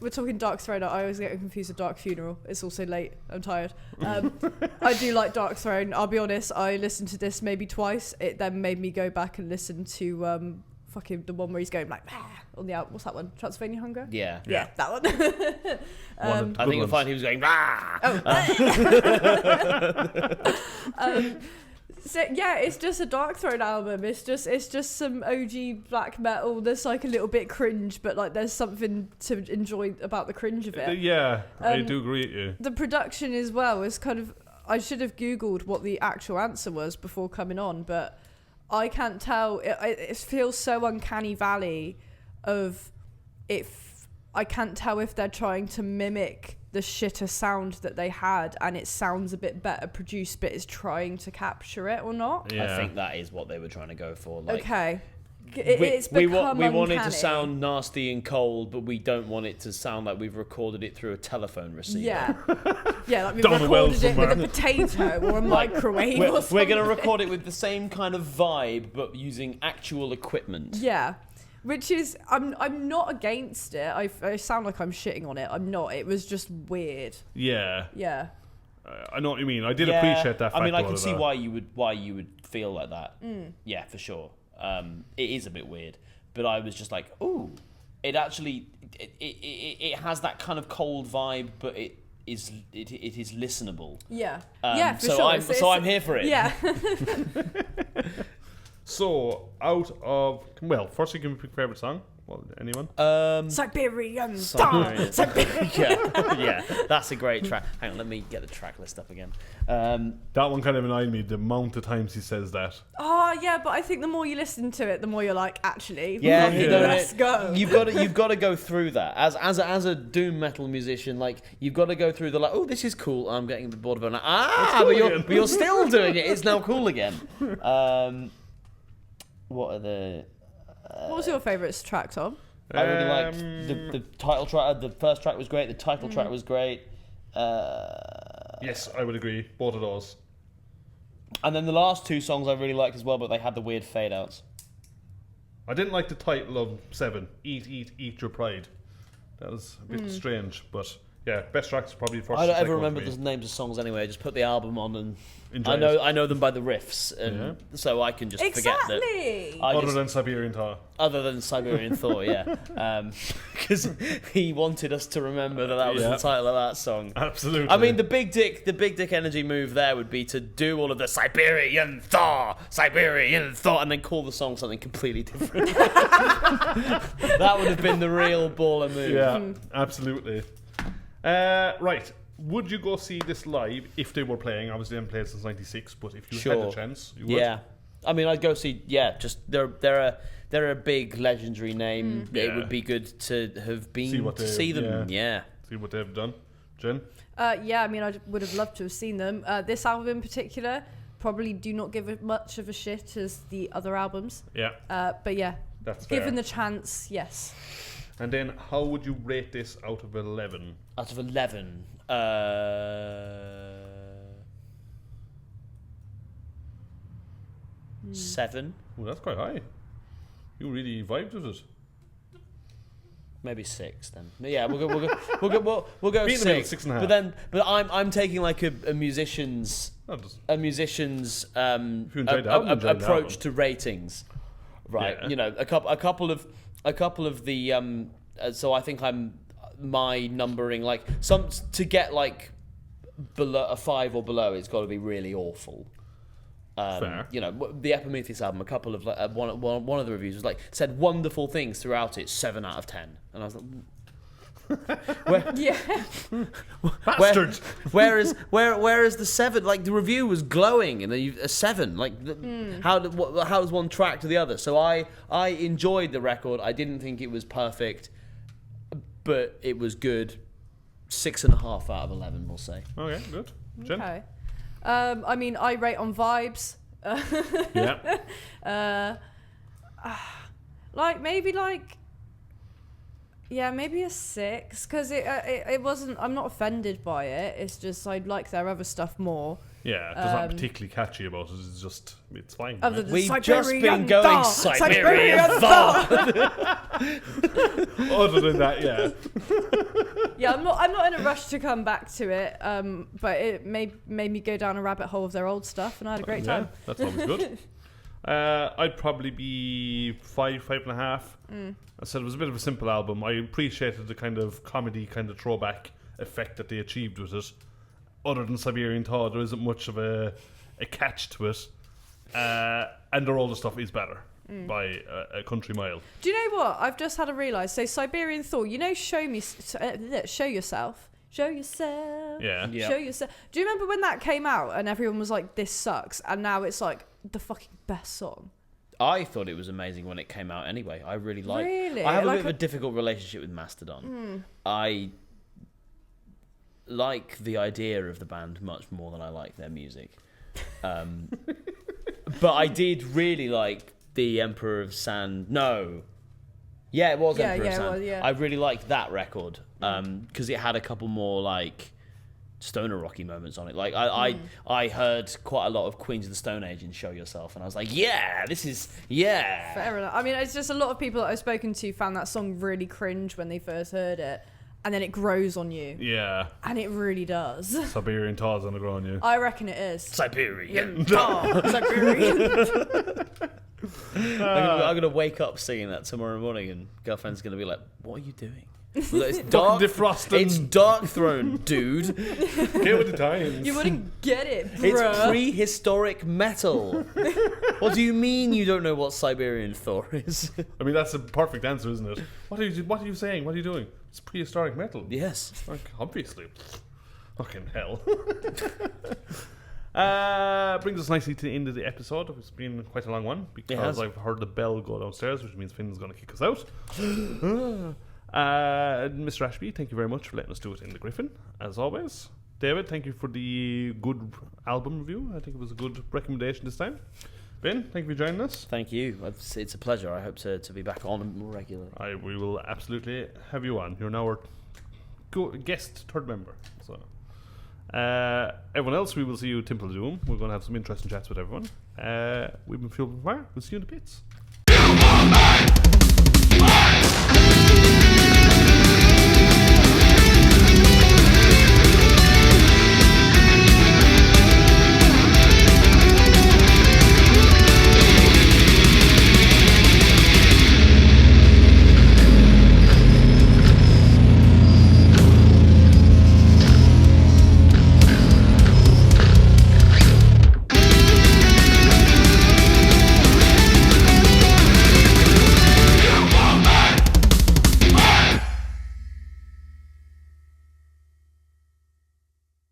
we're talking Darkthrone. I always get confused with Dark Funeral. It's also late. I'm tired. I do like Darkthrone. I'll be honest. I listened to this maybe twice. It then made me go back and listen to fucking the one where he's going like on the out. What's that one? Transylvania Hunger. Yeah. Yeah, that one. I think you'll find he was going, rah! So yeah, it's just a Darkthrone album. It's just some OG black metal. There's like a little bit cringe, but like there's something to enjoy about the cringe of it. Yeah, I do agree with you. The production as well is kind of. I should have Googled what the actual answer was before coming on, but I can't tell. It feels so uncanny valley of it. I can't tell if they're trying to mimic the shitter sound that they had, and it sounds a bit better produced, but is trying to capture it or not. Yeah. I think that is what they were trying to go for. Like, Okay. It's become we want it to uncanny. sound nasty and cold, but we don't want it to sound like we've recorded it through a telephone receiver. Yeah. Yeah, like we've Down the well recorded it with a somewhere. potato or a microwave or We're something. going to record it with the same kind of vibe, but using actual equipment. Yeah. Which is, I'm not against it. I sound like I'm shitting on it. I'm not. It was just weird. Yeah. Yeah. I know what you mean. I did appreciate that fact. I mean, I though, can see though. why you would feel like that. Yeah, for sure. It is a bit weird, but I was just like, ooh, it actually it has that kind of cold vibe, but it is listenable. Yeah. Yeah, for so sure. I'm here for it. Yeah. So, out of... Well, first you can pick favourite song. Well, anyone? Siberian Sorry. Star. yeah, that's a great track. Hang on, let me get the track list up again. That one kind of annoyed me, the amount of times he says that. Oh, yeah, but I think the more you listen to it, the more you're like, actually, Yeah, fucking let's go. You've got to go through that as a doom metal musician. Like, you've got to go through the like, oh, this is cool. I'm getting a bit bored of it. cool But you're still doing it. It's now cool again. What are the? What was your favourite track, Tom? I really liked the title track. The first track was great. The title track was great. Yeah, Yes, I would agree. Both of those. And then the last two songs I really liked as well, but they had the weird fade outs. I didn't like the title of 7, Eat Your Pride. That was a bit strange, but yeah, best tracks probably first. I don't and ever second one remember for the me. names of songs anyway. I just put the album on and Enjoy I know them by the riffs, and so I can just forget that. Exactly. Other than Siberian Thaw. Other than Siberian Thaw, yeah, because he wanted us to remember that was the title of that song. Absolutely. I mean, the big dick energy move there would be to do all of the Siberian Thaw, and then call the song something completely different. That would have been the real baller move. Yeah, absolutely. Right. Would you go see this live if they were playing? Obviously, they haven't played since '96, but if you had the chance, you would. Yeah, I mean, I'd go see. Yeah, just they're a big legendary name. It would be good to have been to see them. Yeah. See what they've done, Jen. Yeah, I mean, I would have loved to have seen them. This album in particular, probably do not give it much of a shit as the other albums. Yeah. But yeah, That's fair. given the chance, yes. And then, how would you rate this out of 11? Out of 11, 7, Oh, that's quite high. You really vibed with it. maybe 6. Then yeah, we'll go 6. 6.5. But I'm taking like a musician's If you enjoyed the album, enjoy the approach album. to ratings, right? Yeah. You know, a couple of the so I think my numbering like some to get like below a 5 or below, it's got to be really awful. Fair. You know, the Epimitheus album, a couple of one of the reviews was like said wonderful things throughout it, 7 out of 10, and I was like, Yeah. Bastard! where is the 7? Like the review was glowing, and then a 7. Like how does one track to the other? So I enjoyed the record. I didn't think it was perfect, but it was good. 6.5 out of 11, we'll say. Okay, good. Jen? Okay. I mean, I rate on vibes. Yeah. Maybe a 6, because it wasn't. I'm not offended by it. It's just I like their other stuff more. Yeah, there's not particularly catchy about it. It's just, it's fine. Other right? than We've Siberian just been Thaw. going Siberian Thaw. Other than that, yeah. Yeah, I'm not in a rush to come back to it. But it made me go down a rabbit hole of their old stuff, and I had a great time. That's always good. I'd probably be 5.5. I said it was a bit of a simple album. I appreciated the kind of comedy, kind of throwback effect that they achieved with it. Other than Siberian Thaw, there isn't much of a catch to it. And their older stuff is better by a country mile. Do you know what? I've just had to realise. So Siberian Thaw, you know, show yourself. Show yourself. Yeah. Show yourself. Do you remember when that came out and everyone was like, "This sucks," and now it's like the fucking best song. I thought it was amazing when it came out anyway. I really like. Really? I have a Like bit of a difficult relationship with Mastodon. I like the idea of the band much more than I like their music. But I did really like the Emperor of Sand. No. Yeah, it was Emperor of Sand. It was, yeah. I really liked that record because it had a couple more like stoner rocky moments on it. Like I heard quite a lot of Queens of the Stone Age in Show Yourself, and I was like, yeah, this is Fair enough. I mean, it's just a lot of people that I've spoken to found that song really cringe when they first heard it, and then it grows on you. Yeah. And it really does. Siberian Thaw's on the ground, you. I reckon it is. Siberian. Siberian. I'm gonna wake up singing that tomorrow morning, and girlfriend's gonna be like, "What are you doing?" Well, it's dark. Defrosting. It's Darkthrone, dude. Get with the times. You wouldn't get it, It's bruh. prehistoric metal. What do you mean you don't know what Siberian Thaw is? I mean, that's a perfect answer, isn't it? What are you saying? What are you doing? It's prehistoric metal. Yes. Like, obviously. Fucking hell. Brings us nicely to the end of the episode. It's been quite a long one because I've heard the bell go downstairs, which means Finn's going to kick us out. Mr. Ashby, thank you very much for letting us do it in the Gryphon, as always. David, thank you for the good album review. I think it was a good recommendation this time. Ben, thank you for joining us. Thank you. It's a pleasure. I hope to be back on more regularly. We will absolutely have you on. You're now our guest third member. So, Everyone else, we will see you at Temple of Doom. We're going to have some interesting chats with everyone. We've been Fuel Fire. We'll see you in the pits.